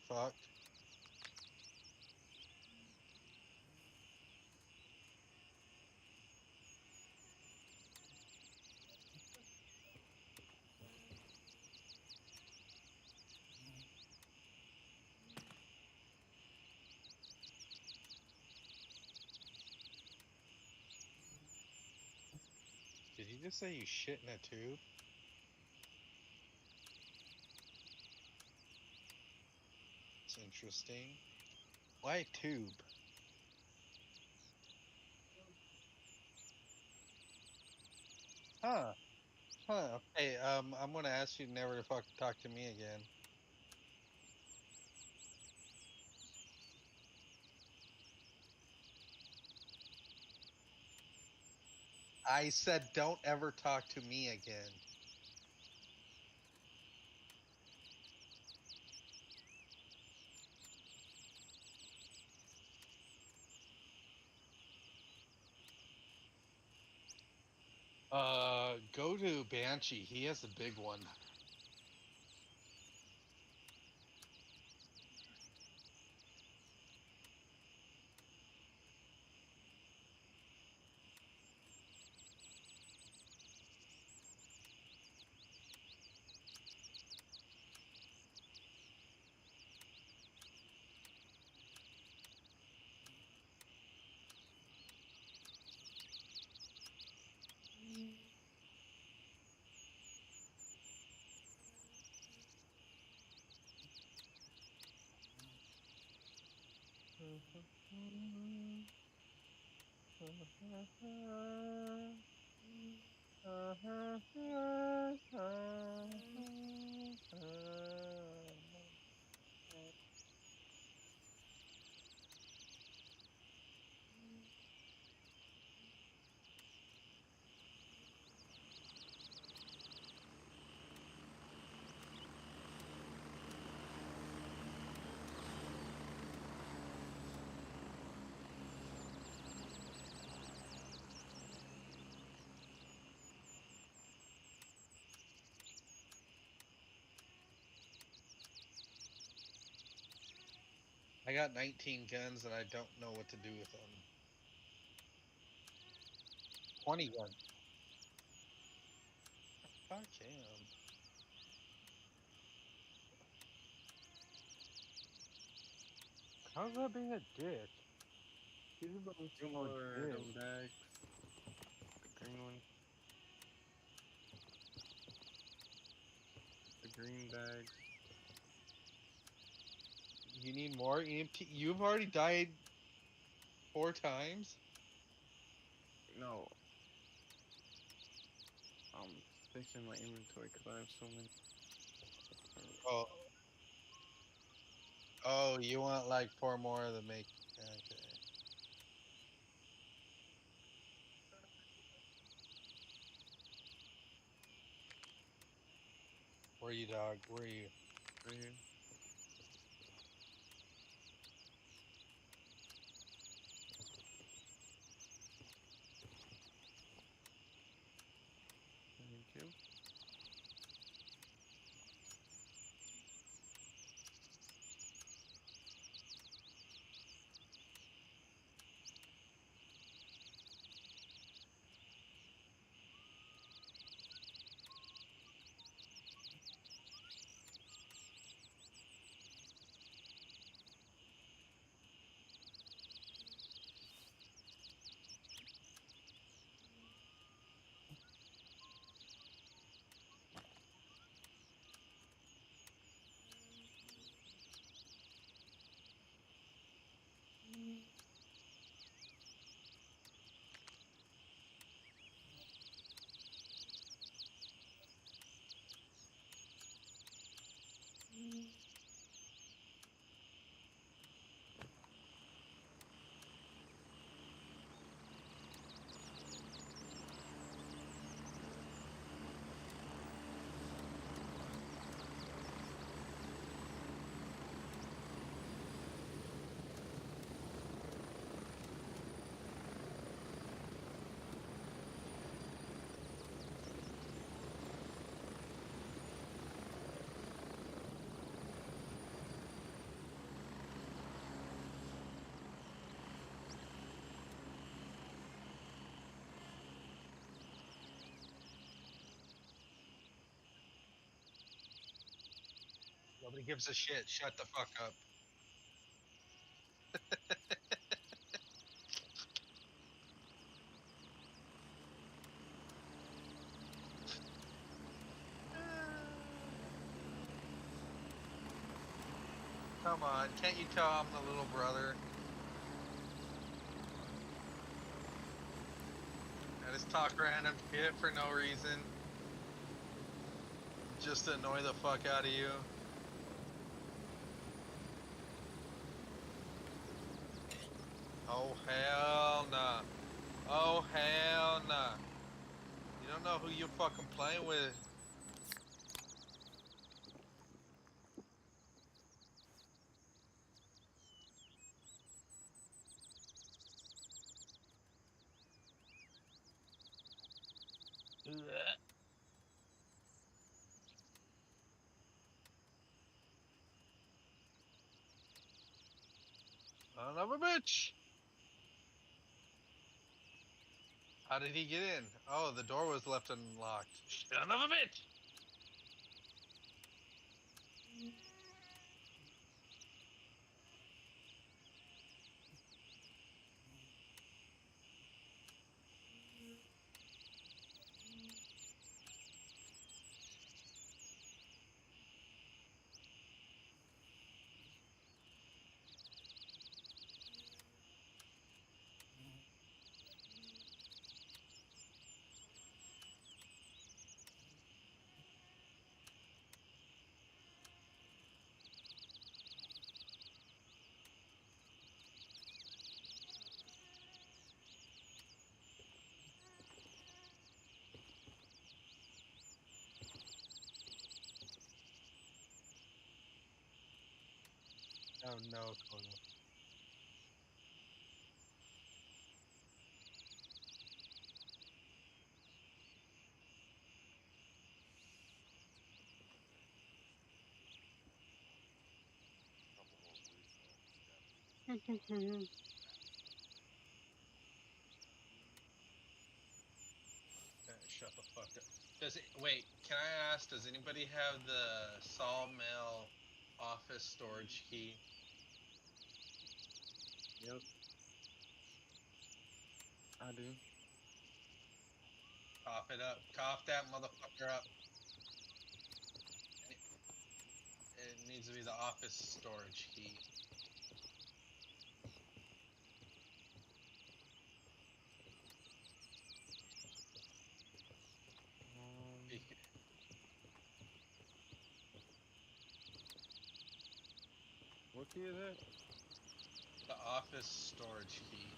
fuck. Did he just say you shit in a tube? It's interesting. Why a tube? Huh. Huh. Hey, I'm gonna ask you never to fucking talk to me again. I said don't ever talk to me again. Go to Banshee. He has a big one. I got 19 guns and I don't know what to do with them. 20 guns. Fuck him. How's that being a dick? He's about Two to more dick. them bags. The green one. The green bags. You need more EMP? You've already died 4 times? No. I'm fixing my inventory because I have so many. Oh. Oh, you want like 4 more to make. Okay. Where you, dog? Where are you? Right here. Thank you. Nobody gives a shit. Shut the fuck up. Come on, can't you tell I'm the little brother? I just talk random shit for no reason. Just to annoy the fuck out of you. Oh hell nah. Oh hell nah. You don't know who you're fucking playing with. Son of a bitch! How did he get in? Oh, the door was left unlocked. Son of a bitch! Oh no, Kono. Shut the fuck up. Wait, can I ask, does anybody have the Sawmill office storage key? Yep. I do. Cough it up. Cough that motherfucker up. It needs to be the office storage key. Bec- What key is that? The office storage key.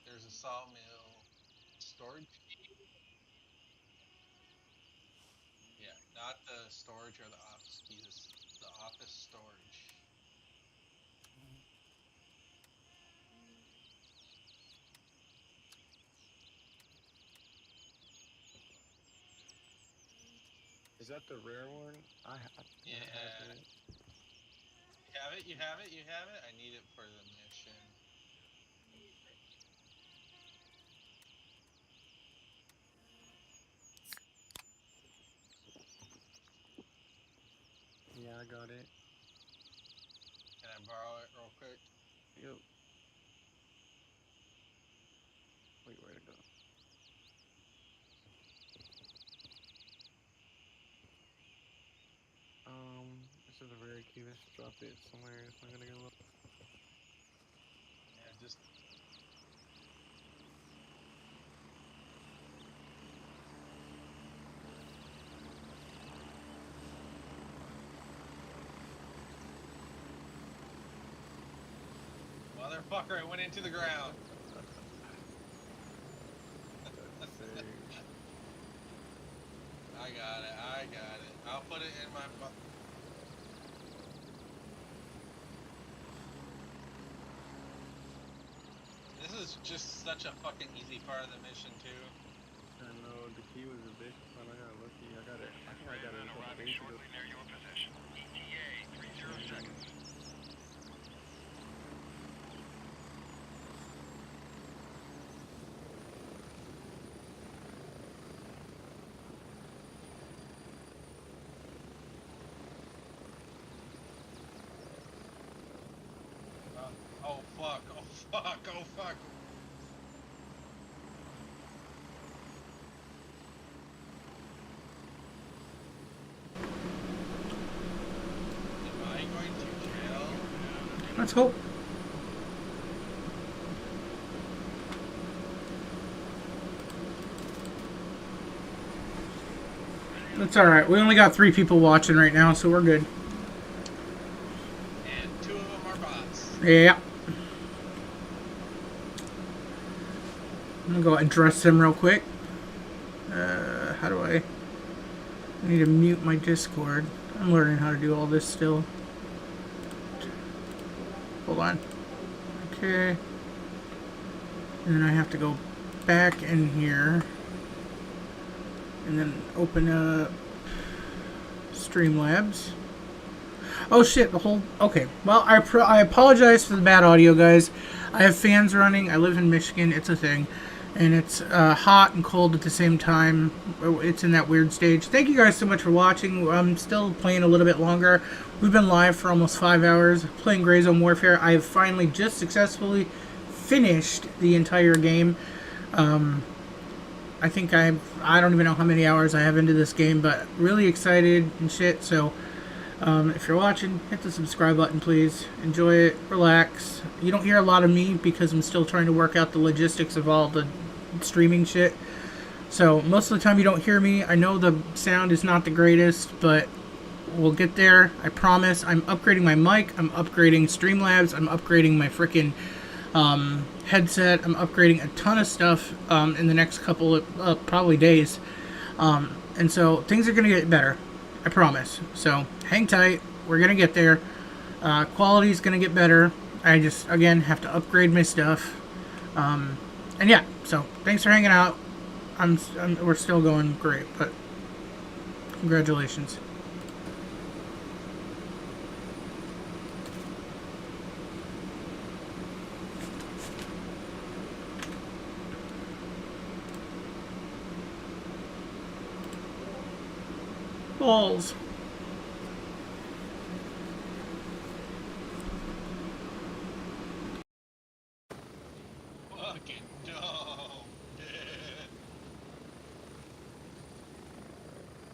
There's a Sawmill storage key. Yeah, not the storage or the office key. The office storage. Is that the rare one? I have Yeah. it. You have it? You have it? You have it? I need it for the mission. Yeah, I got it. Can I borrow it real quick? Yep. Wait, where'd it go? This is a rare key. Let's drop it somewhere. It's not gonna get lost. Yeah, just. Motherfucker, it went into the ground. I got it. I got it. I'll put it in my. This is just such a fucking easy part of the mission too. I know the key was a bitch, but I got lucky. I got it. I think I got it a couple days ago. Shortly near your position. ETA 30 seconds. fuck, oh fuck. Am I going to jail? Let's hope. That's alright. We only got 3 people watching right now, so we're good. And 2 of them are bots. Yeah. I'm gonna go address them real quick. How do I need to mute my Discord. I'm learning how to do all this still. Hold on. Okay. And then I have to go back in here. And then open up Streamlabs. Oh shit, the whole... Okay, well, I apologize for the bad audio, guys. I have fans running. I live in Michigan. It's a thing. And it's hot and cold at the same time. It's in that weird stage. Thank you guys so much for watching. I'm still playing a little bit longer. We've been live for almost 5 hours playing Gray Zone Warfare. I have finally just successfully finished the entire game. I think I don't even know how many hours I have into this game, but really excited and shit. So if you're watching, hit the subscribe button, please. Enjoy it. Relax. You don't hear a lot of me because I'm still trying to work out the logistics of all the streaming shit. So most of the time you don't hear me. I know the sound is not the greatest, but we'll get there. I promise. I'm upgrading my mic. I'm upgrading Streamlabs. I'm upgrading my freaking headset. I'm upgrading a ton of stuff in the next couple of probably days. And so things are going to get better. I promise. So hang tight. We're going to get there. Quality is going to get better. I just, again, have to upgrade my stuff. And yeah, so thanks for hanging out. We're still going great, but congratulations. Balls. Fucking dumb, dude.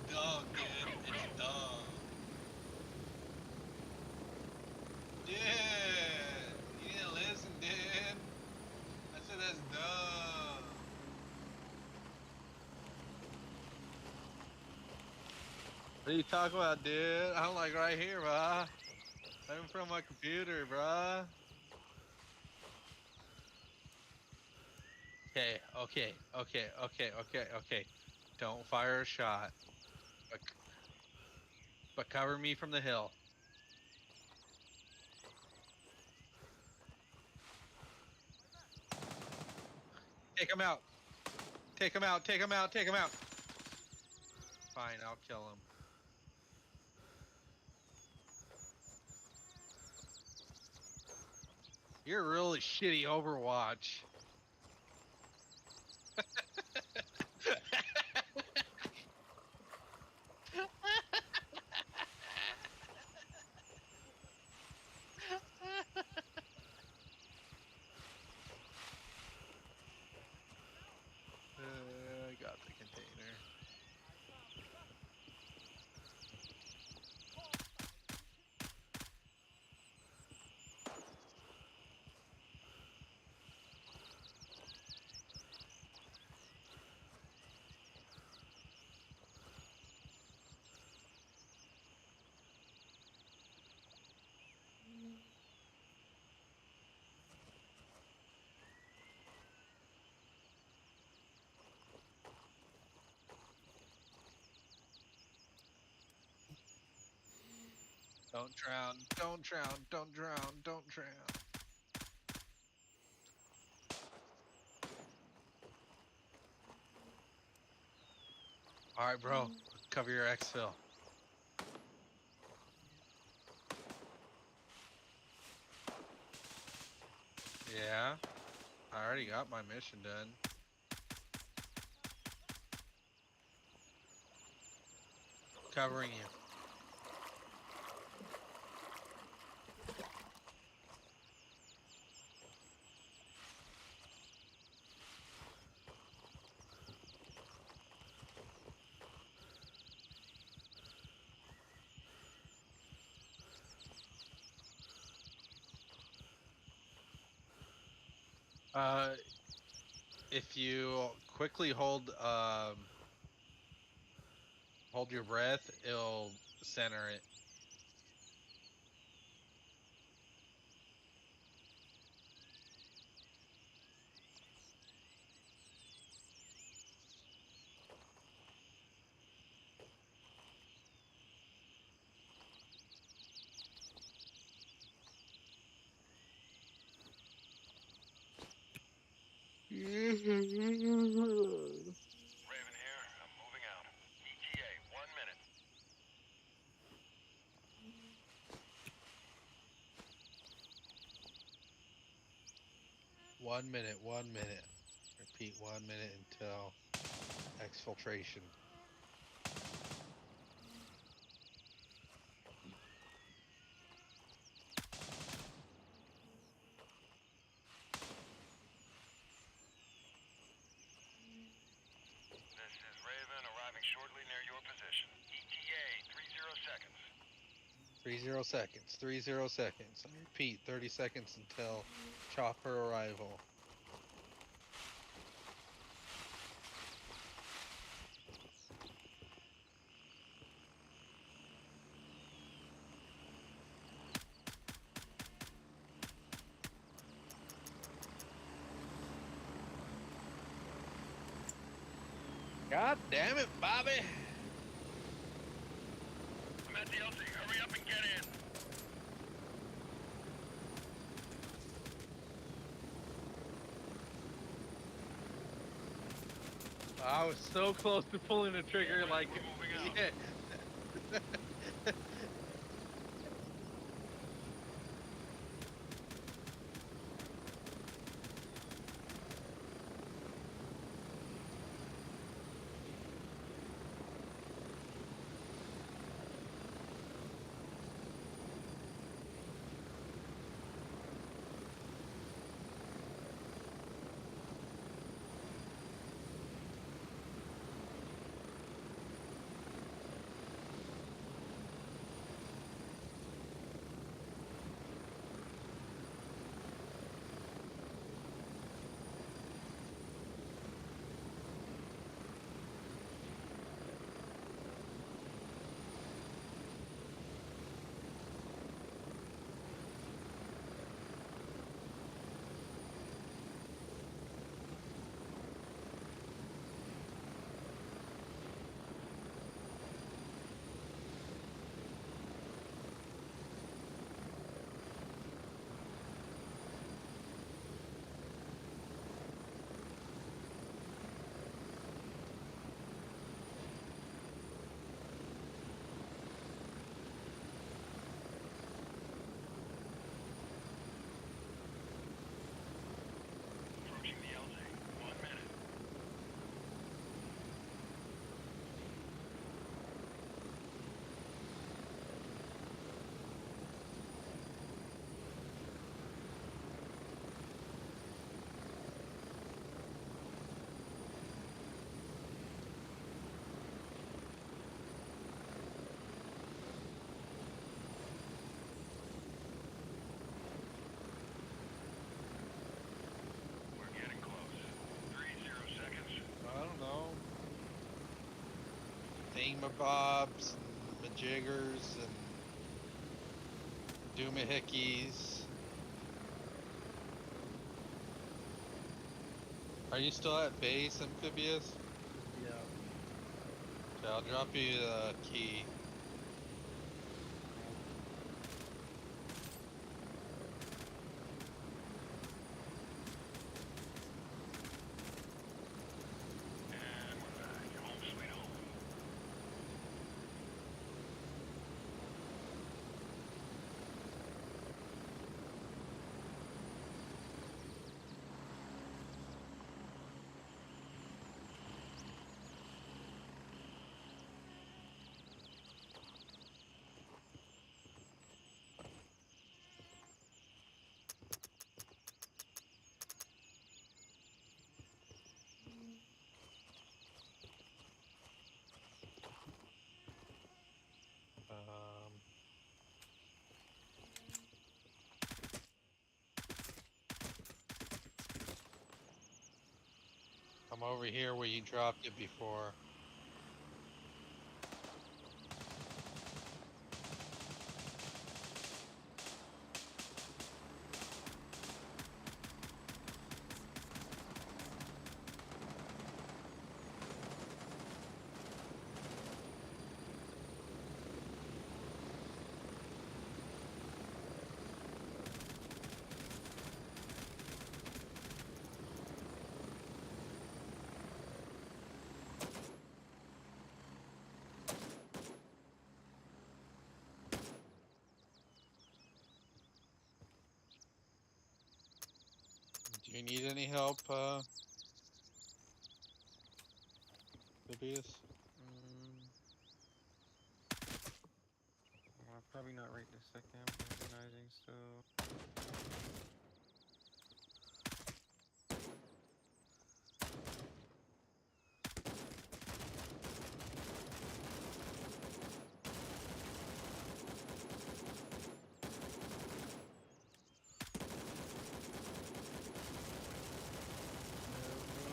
Dumb, dude. It's dumb. Dude, you didn't listen, dude. I said that's dumb. What are you talking about, dude? I'm like right here, bruh. I'm from my computer, bruh. Okay. Don't fire a shot. But cover me from the hill. Take him out. Take him out. Take him out. Take him out. Fine, I'll kill him. You're really shitty Overwatch. I got the container. Don't drown, don't drown, don't drown, don't drown. Alright, bro. Cover your exfil. Yeah. I already got my mission done. Covering you. If you quickly hold your breath, it'll center it. Raven here. I'm moving out. ETA, 1 minute. 1 minute, 1 minute. Repeat 1 minute until exfiltration. This is Raven, arriving shortly near your position. ETA, 30 seconds. 30 seconds. 30 seconds. I repeat, 30 seconds until chopper arrival. God damn it, Bobby! I'm at the LZ. Hurry up and get in. I was so close to pulling the trigger, like, We're moving out. yeah. Approaching the LZ. 1 minute. We're getting close. 30 seconds. I don't know. Thingamabobs and majiggers and doomahickeys. Are you still at base, Amphibious? Yeah. Okay, I'll drop you the key. And we're back. Home sweet home. I'm over here where you dropped it before. Do you need any help, Tobias? Well, probably not right this second. I'm organizing still.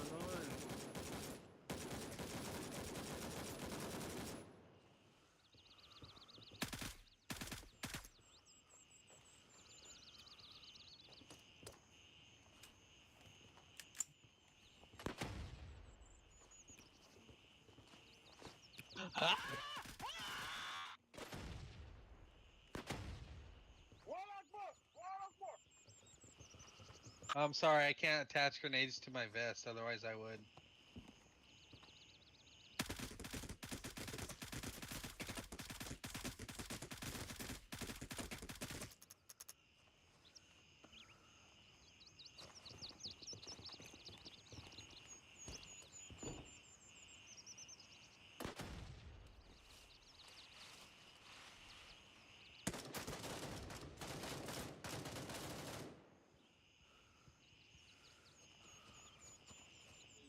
What's going on? I'm sorry, I can't attach grenades to my vest, otherwise I would.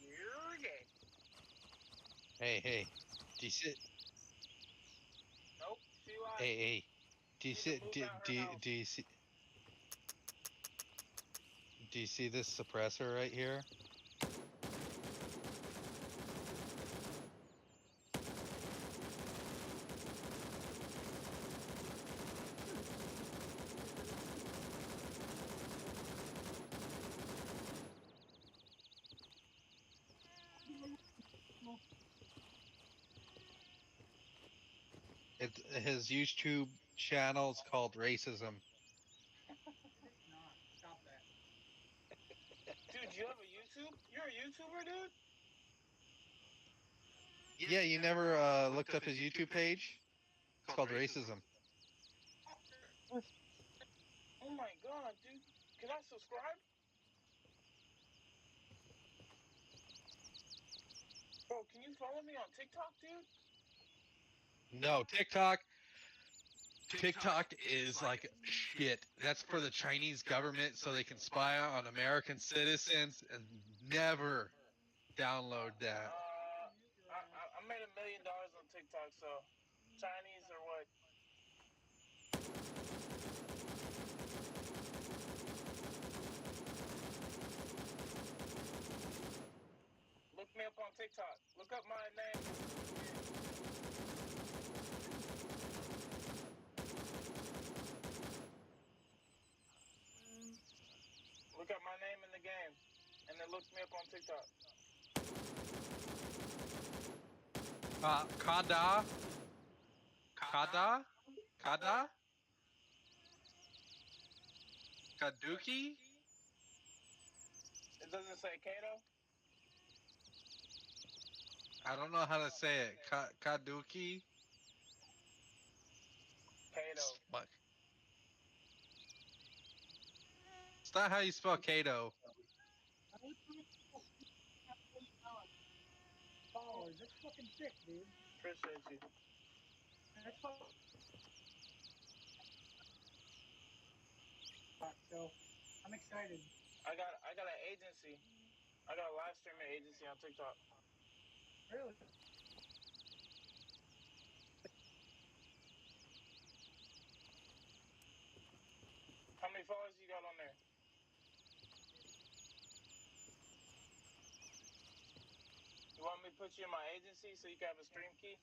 You're gay. Hey, do you see? Nope. She lied. Hey, do you Need to see? move Do, out her do, house. do you see? Do you see this suppressor right here? It, his YouTube channel is called Racism. Dude, you have a YouTube? You're a YouTuber, dude? Yeah, you never looked up his YouTube page? It's called Racism. Oh my god, dude. Can I subscribe? Bro, can you follow me on TikTok, dude? No, TikTok. TikTok is like shit. That's for the Chinese government so they can spy on American citizens and never download that. I made $1 million on TikTok, so Chinese or what? Look me up on TikTok. Look up my name. Look up my name in the game, and then look me up on TikTok. Kada? Kada? Kada? Kaduki? It doesn't say Kato. I don't know how to say it. Kaduki? Kato. Fuck. It's not how you spell Kato. That's fucking sick, dude. Appreciate you. That's fucking. So, I'm excited. I got an agency. I got a live streaming agency on TikTok. Really? How many followers you got on there? me to put you in my agency so you can have a stream key?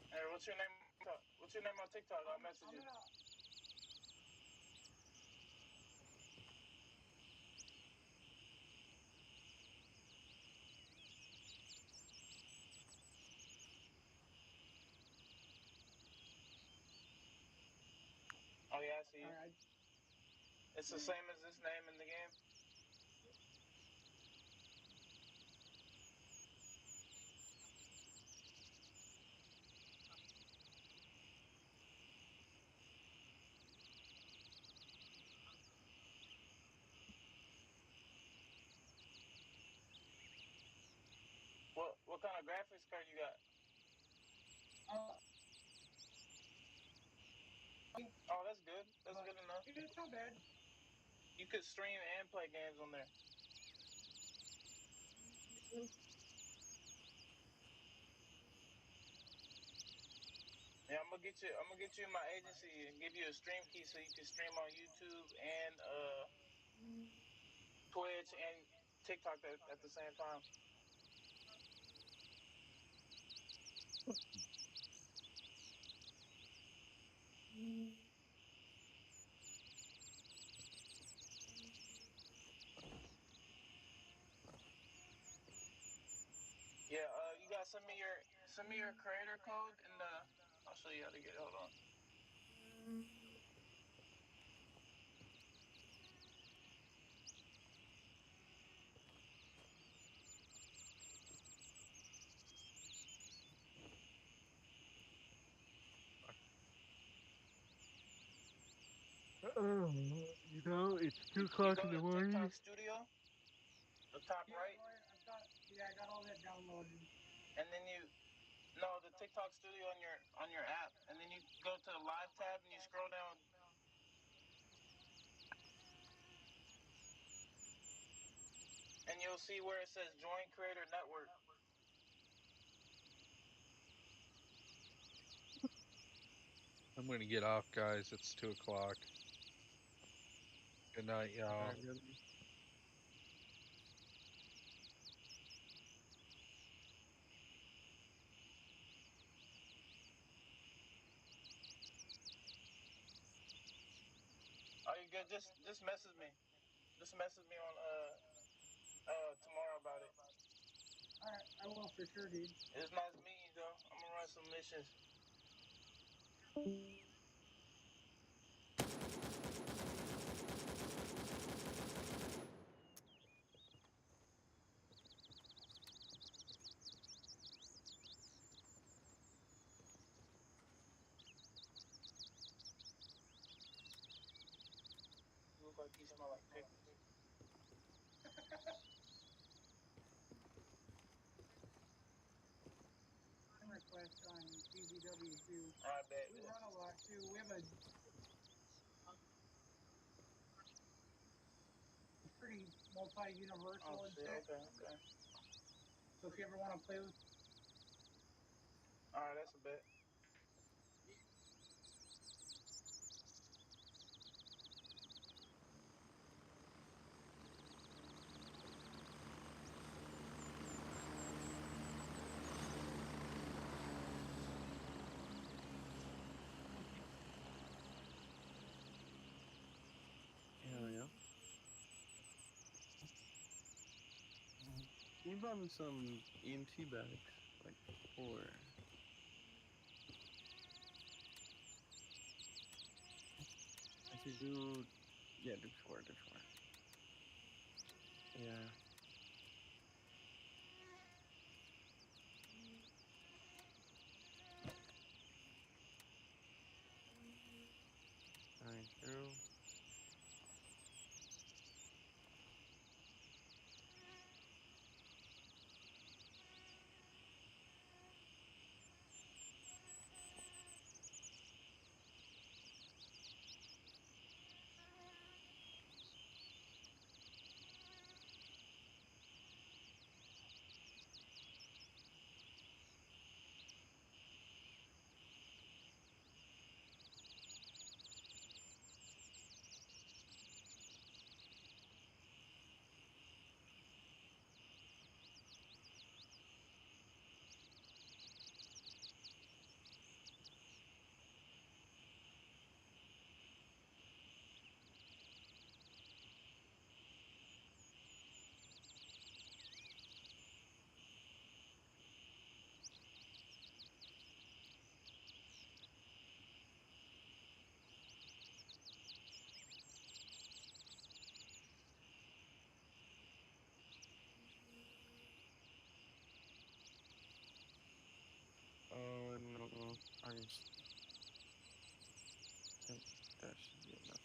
Hey, what's your name? What's your name on TikTok? I'll message you. Oh yeah, I see you. Alright. It's the same as this name in the game. What kind of graphics card you got? Oh, that's good. That's good enough. It's not bad. You could stream and play games on there. Yeah, I'm gonna get you in my agency and give you a stream key so you can stream on YouTube and Twitch and TikTok at the same time. Yeah, you gotta send me your creator code and I'll show you how to get it. Hold on. You know, it's 2 You o'clock go in the to morning. TikTok Studio, the top right, I got all that downloaded. and then the TikTok Studio on your app, and then you go to the live tab and you scroll down. And you'll see where it says Join Creator Network. I'm gonna get off, guys. It's 2 o'clock. Good night, y'all. Alright, good. Are you good? Just message me. Just message me on tomorrow about it. Alright, I will for sure, dude. It was nice meeting you, though. I'm gonna run some missions. You look like you smell like pickles. Request on CZW too. I bet. We run a lot too. We have a pretty multi-universal Oh and shit. shit. Okay. So if you ever want to play with, All right, that's a bet. Hell yeah. You brought me some EMT bags, like 4. Actually, do 4, do 4. Yeah. Thank you. times. I think that should be enough.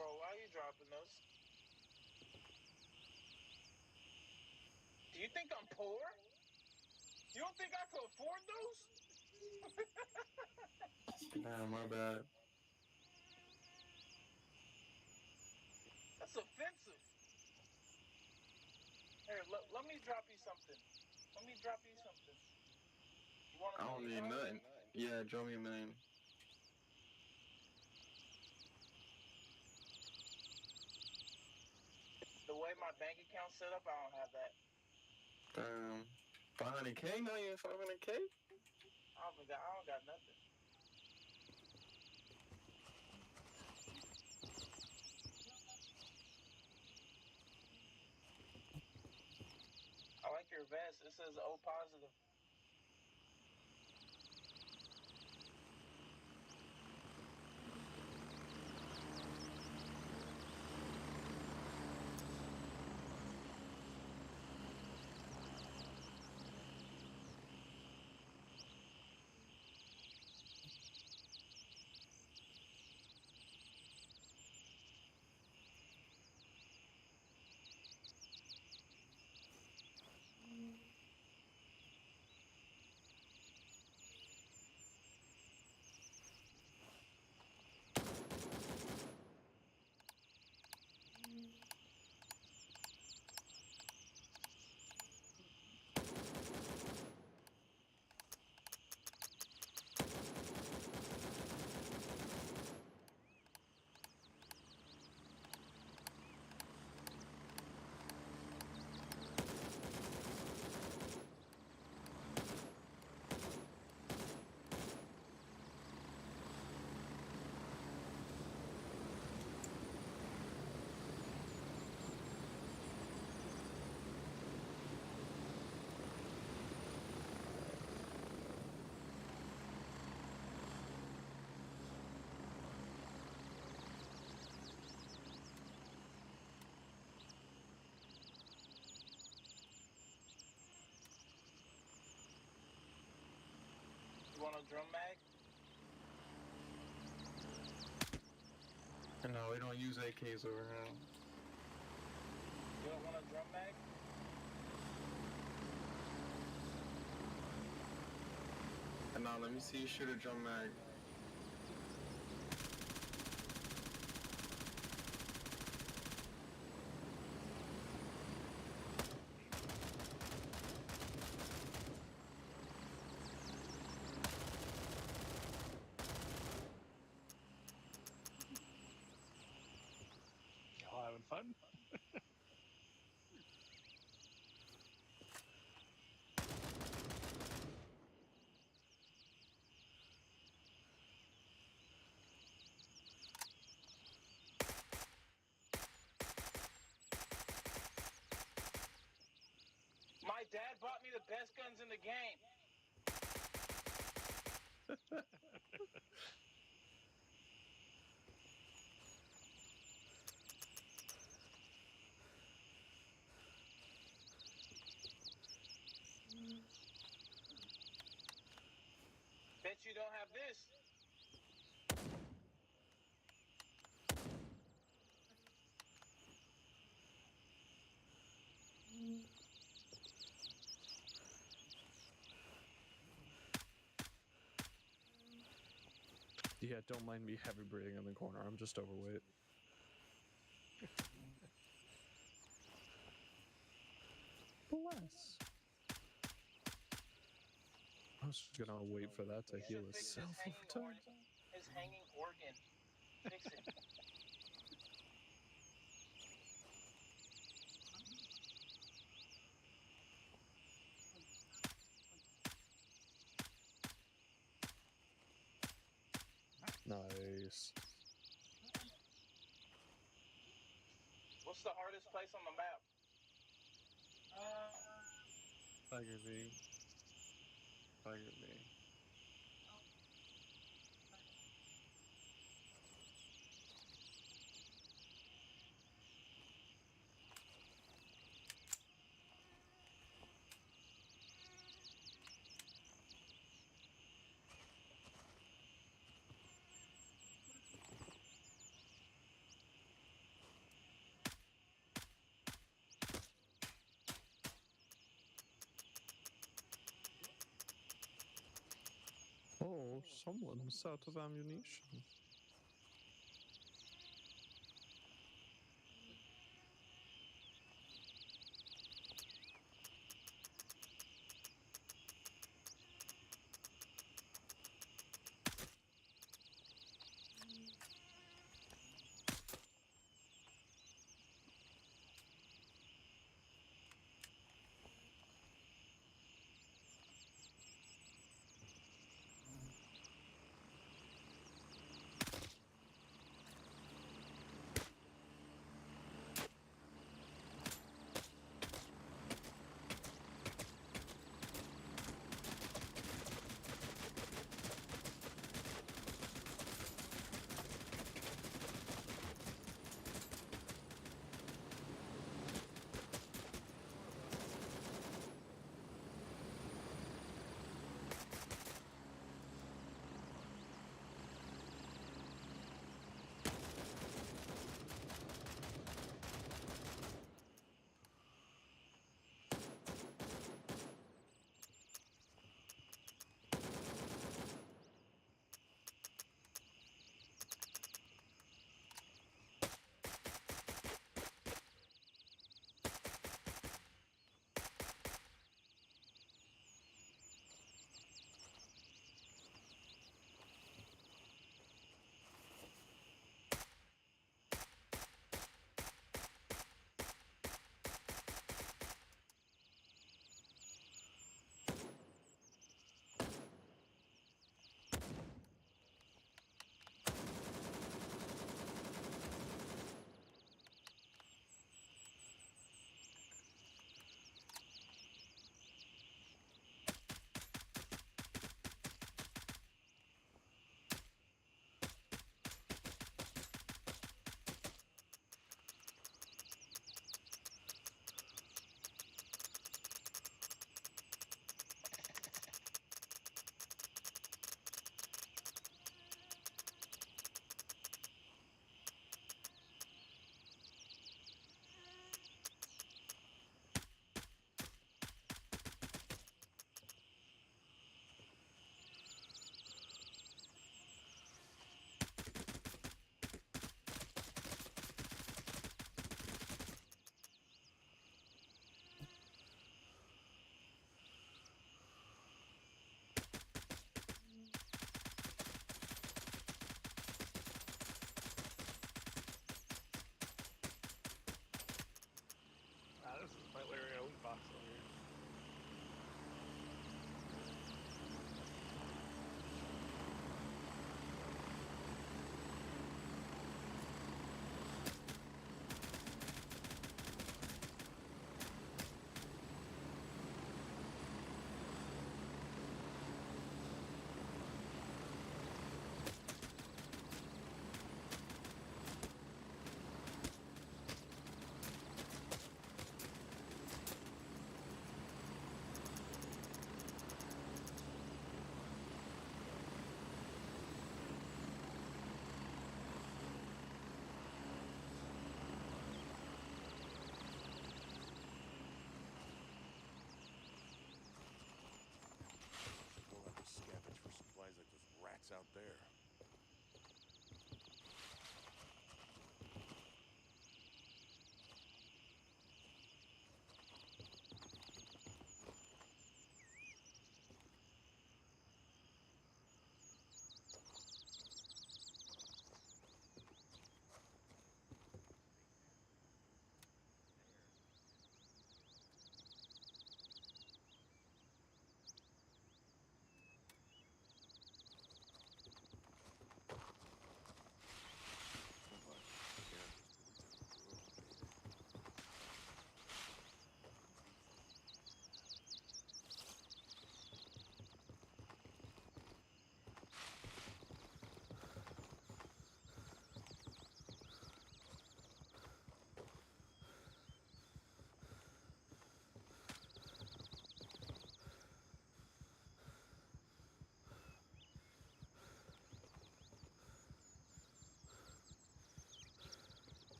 Bro, why are you dropping those? Do you think I'm poor? You don't think I can afford those? Nah, my bad. That's offensive. Here, let me drop you something. Let me drop you something. You want a I don't million need dollars? nothing. Yeah, draw me a million. The way my bank account's set up, I don't have that. 500K? Not even 500K? I don't got nothing. I like your vest. It says O positive. no drum mag? No, we don't use AKs over here. You don't want a drum mag? And now let me see you shoot a drum mag. Y'all having fun? My dad bought me the best guns in the game. Bet you don't have this. Yeah, don't mind me heavy breathing in the corner. I'm just overweight. Bless. I was just gonna wait for that to You heal should fix itself over time. his hanging organ. Fix it. Nice. What's the hardest place on the map? Tiger V. Tiger V. Oh, someone's out of ammunition.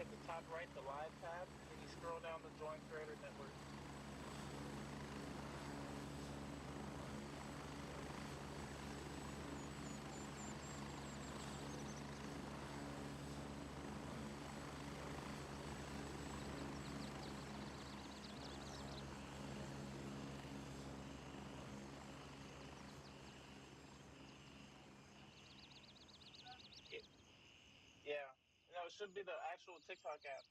at the top right, the live tab, and then you scroll down to join creator network. Yeah. No, it should be the actual TikTok app.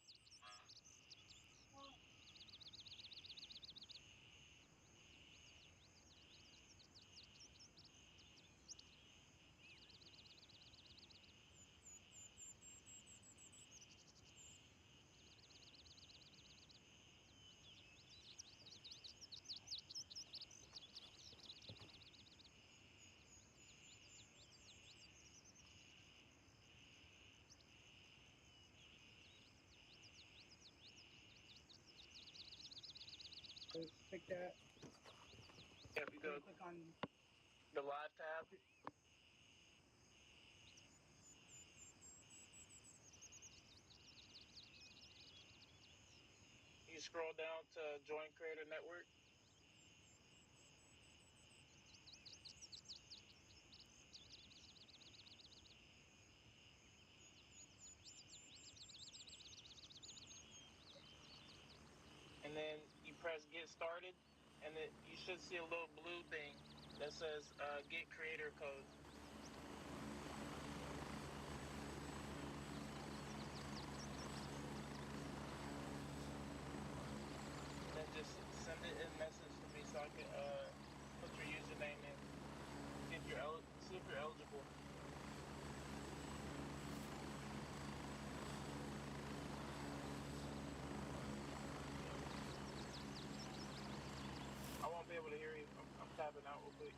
Click that. Yeah, if you go Click on. the live tab. You scroll down to join creator network. And then you press get started, and then you should see a little blue thing that says get creator code. And then just send it in message to me so I can put your username in. See if you're eligible. I won't be able to hear you. I'm tapping out real quick.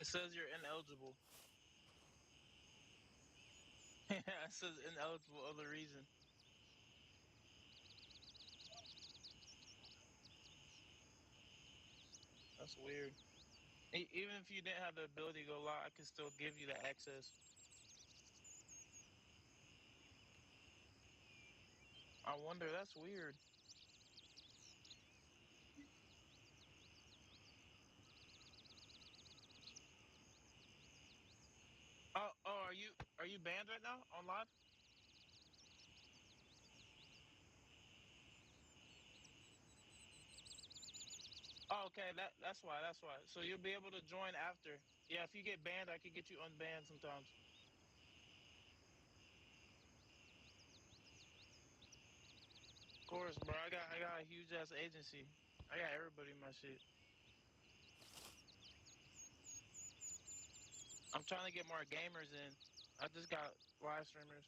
It says you're ineligible. It says ineligible other reason. That's weird. Even if you didn't have the ability to go live, I could still give you the access. I wonder, that's weird. Oh, are you banned right now on live? Oh, okay, that's why. So you'll be able to join after. Yeah, if you get banned, I could get you unbanned sometimes. Of course, bro. I got a huge ass agency. I got everybody in my shit. I'm trying to get more gamers in. I just got live streamers.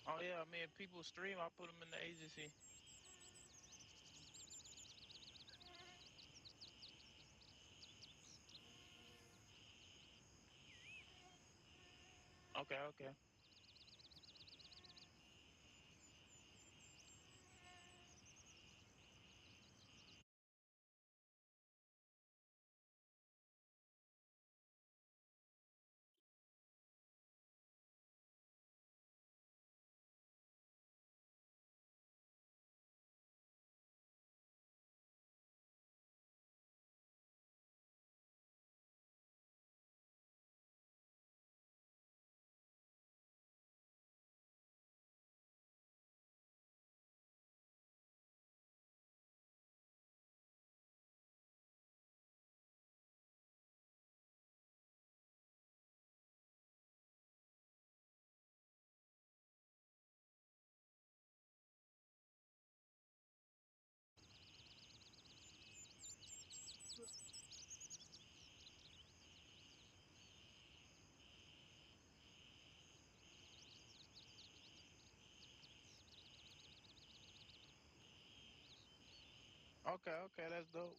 Oh yeah, I mean, if people stream, I'll put them in the agency. Okay. Okay, okay, that's dope.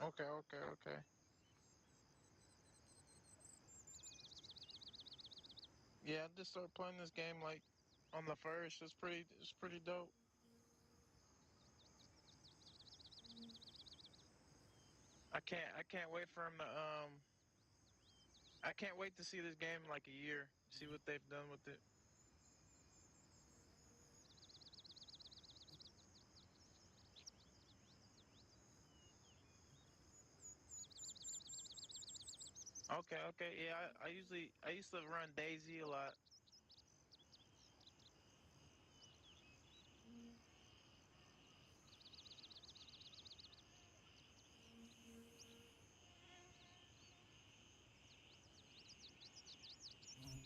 Okay, okay, okay. Yeah, I just started playing this game like on the first. It's pretty dope. I can't wait for him to I can't wait to see this game in like a year. See what they've done with it. Okay, okay. Yeah, I used to run Daisy a lot.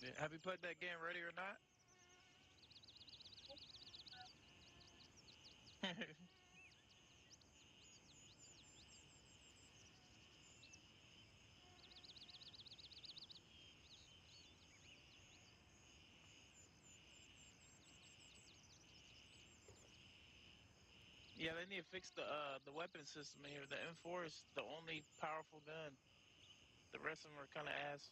Yeah. Have you played that game Ready or Not? Yeah, they need to fix the weapon system here. The M4 is the only powerful gun. The rest of them are kind of ass.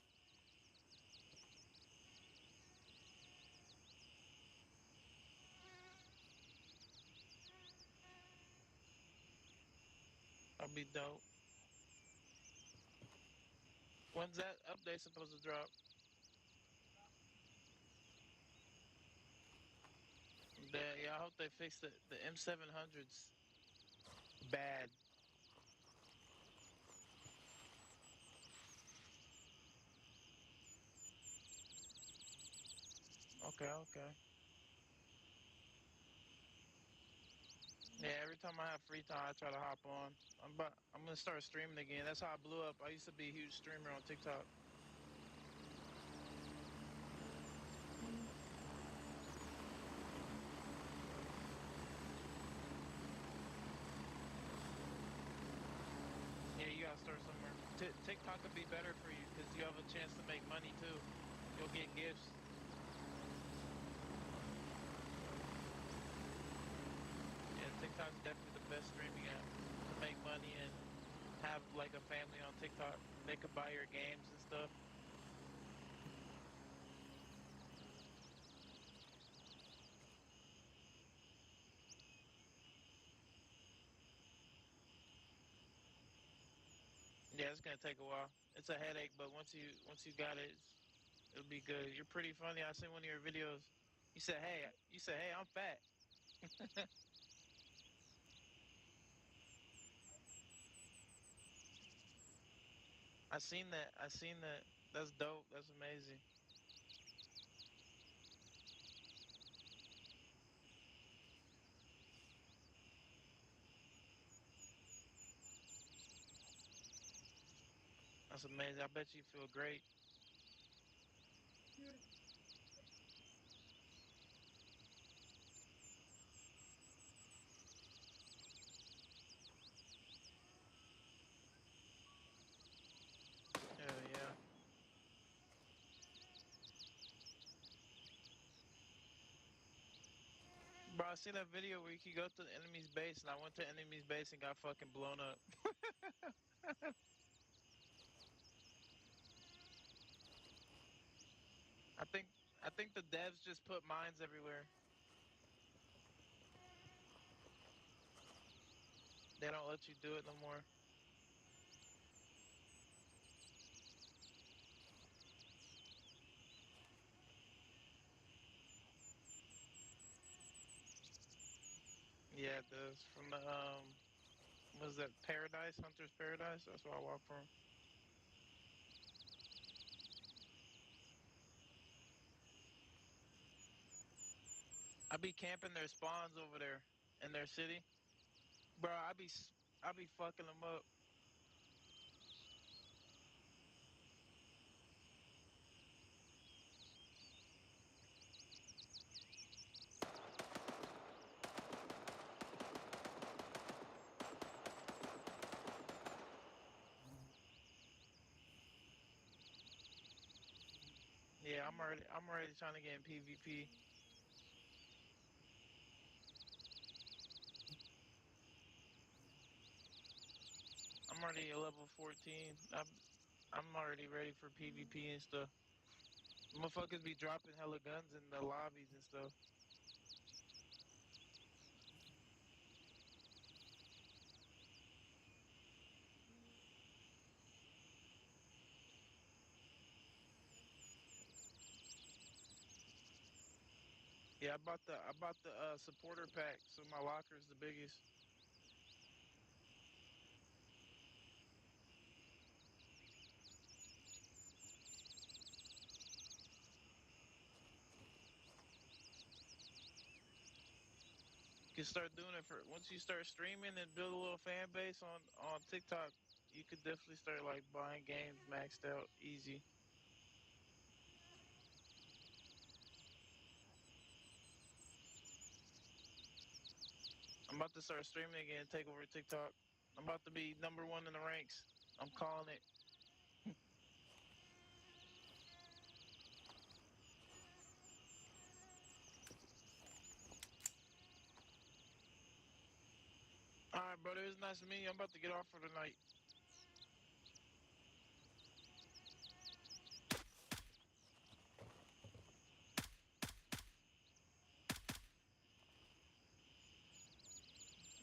That'll be dope. When's that update supposed to drop? Yeah, I hope they fix the M700s bad. Okay, okay. Yeah, every time I have free time, I try to hop on. I'm gonna start streaming again. That's how I blew up. I used to be a huge streamer on TikTok. Yeah, you gotta start somewhere. TikTok could be better for you because you have a chance to make money too. You'll get gifts. Yeah, TikTok's definitely the best streaming app to make money and have like a family on TikTok. They could buy your games and stuff. Yeah, it's gonna take a while. It's a headache, but once you got it, it'll be good. You're pretty funny. I seen one of your videos. You said, hey, I'm fat. I seen that. I seen that. That's dope. That's amazing. That's amazing. I bet you feel great. Yeah, yeah. Bro, I seen that video where you could go to the enemy's base, and I went to enemy's base and got fucking blown up. I think I think the devs just put mines everywhere. They don't let you do it no more. Yeah, it does. From the was that Paradise, Hunter's Paradise? That's where I walk from. I be camping their spawns over there in their city. Bro, I be fucking them up. Yeah, I'm already trying to get in PvP. I'm already a level 14. I'm already ready for PvP and stuff. Motherfuckers be dropping hella guns in the lobbies and stuff. Yeah, I bought the supporter pack, so my locker is the biggest. You can start doing it for once you start streaming and build a little fan base on TikTok. You could definitely start like buying games maxed out easy. I'm about to start streaming again, take over TikTok. I'm about to be #1 in the ranks. I'm calling it. All right, brother. It was nice to meet you. I'm about to get off for the night.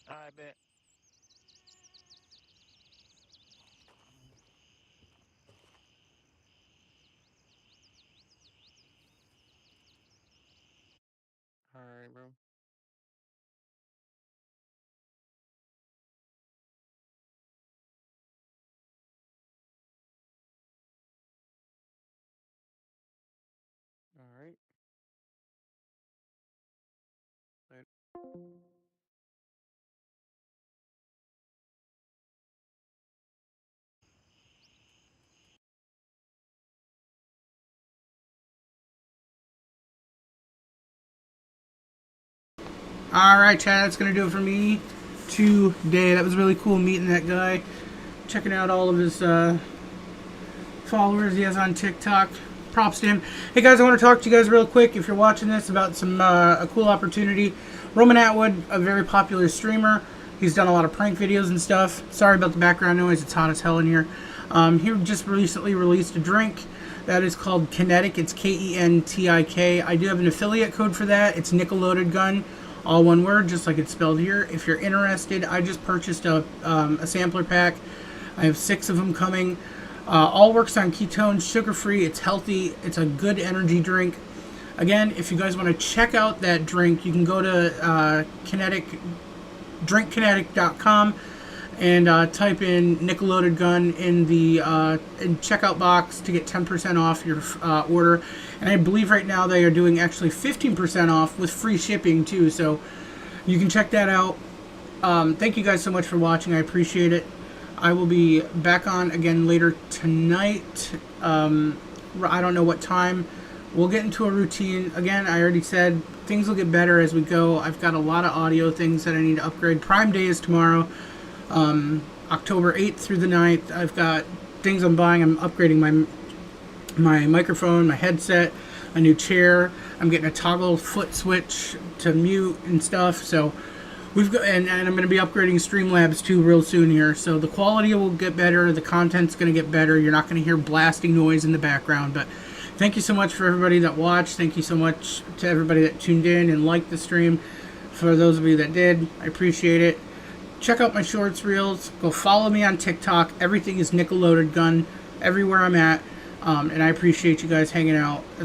All right, bet. Alright, bro. Alright. Alright, Chad, that's going to do it for me today. That was really cool meeting that guy. Checking out all of his followers he has on TikTok. Props to him. Hey guys, I want to talk to you guys real quick, if you're watching this, about some a cool opportunity. Roman Atwood, a very popular streamer. He's done a lot of prank videos and stuff. Sorry about the background noise. It's hot as hell in here. He just recently released a drink that is called Kinetic. It's Kentik. I do have an affiliate code for that. It's Nickel Loaded Gun. All one word, just like it's spelled here. If you're interested, I just purchased a sampler pack. I have 6 of them coming. All works on ketones, sugar-free. It's healthy. It's a good energy drink. Again, if you guys want to check out that drink, you can go to drinkkinetic.com and type in Nickel Loaded Gun in the checkout box to get 10% off your order. And I believe right now they are doing actually 15% off with free shipping too, so you can check that out. Thank you guys so much for watching. I appreciate it. I will be back on again later tonight. I don't know what time. We'll get into a routine. Again, I already said things will get better as we go. I've got a lot of audio things that I need to upgrade. Prime Day is tomorrow, October 8th through the 9th. I've got things I'm buying. I'm upgrading my microphone, my headset, a new chair. I'm getting a toggle foot switch to mute and stuff. So we've got, and I'm going to be upgrading Streamlabs too real soon here. So the quality will get better. The content's going to get better. You're not going to hear blasting noise in the background. But thank you so much for everybody that watched. Thank you so much to everybody that tuned in and liked the stream. For those of you that did, I appreciate it. Check out my shorts, reels. Go follow me on TikTok. Everything is Nickel Loaded Gun everywhere I'm at. And I appreciate you guys hanging out.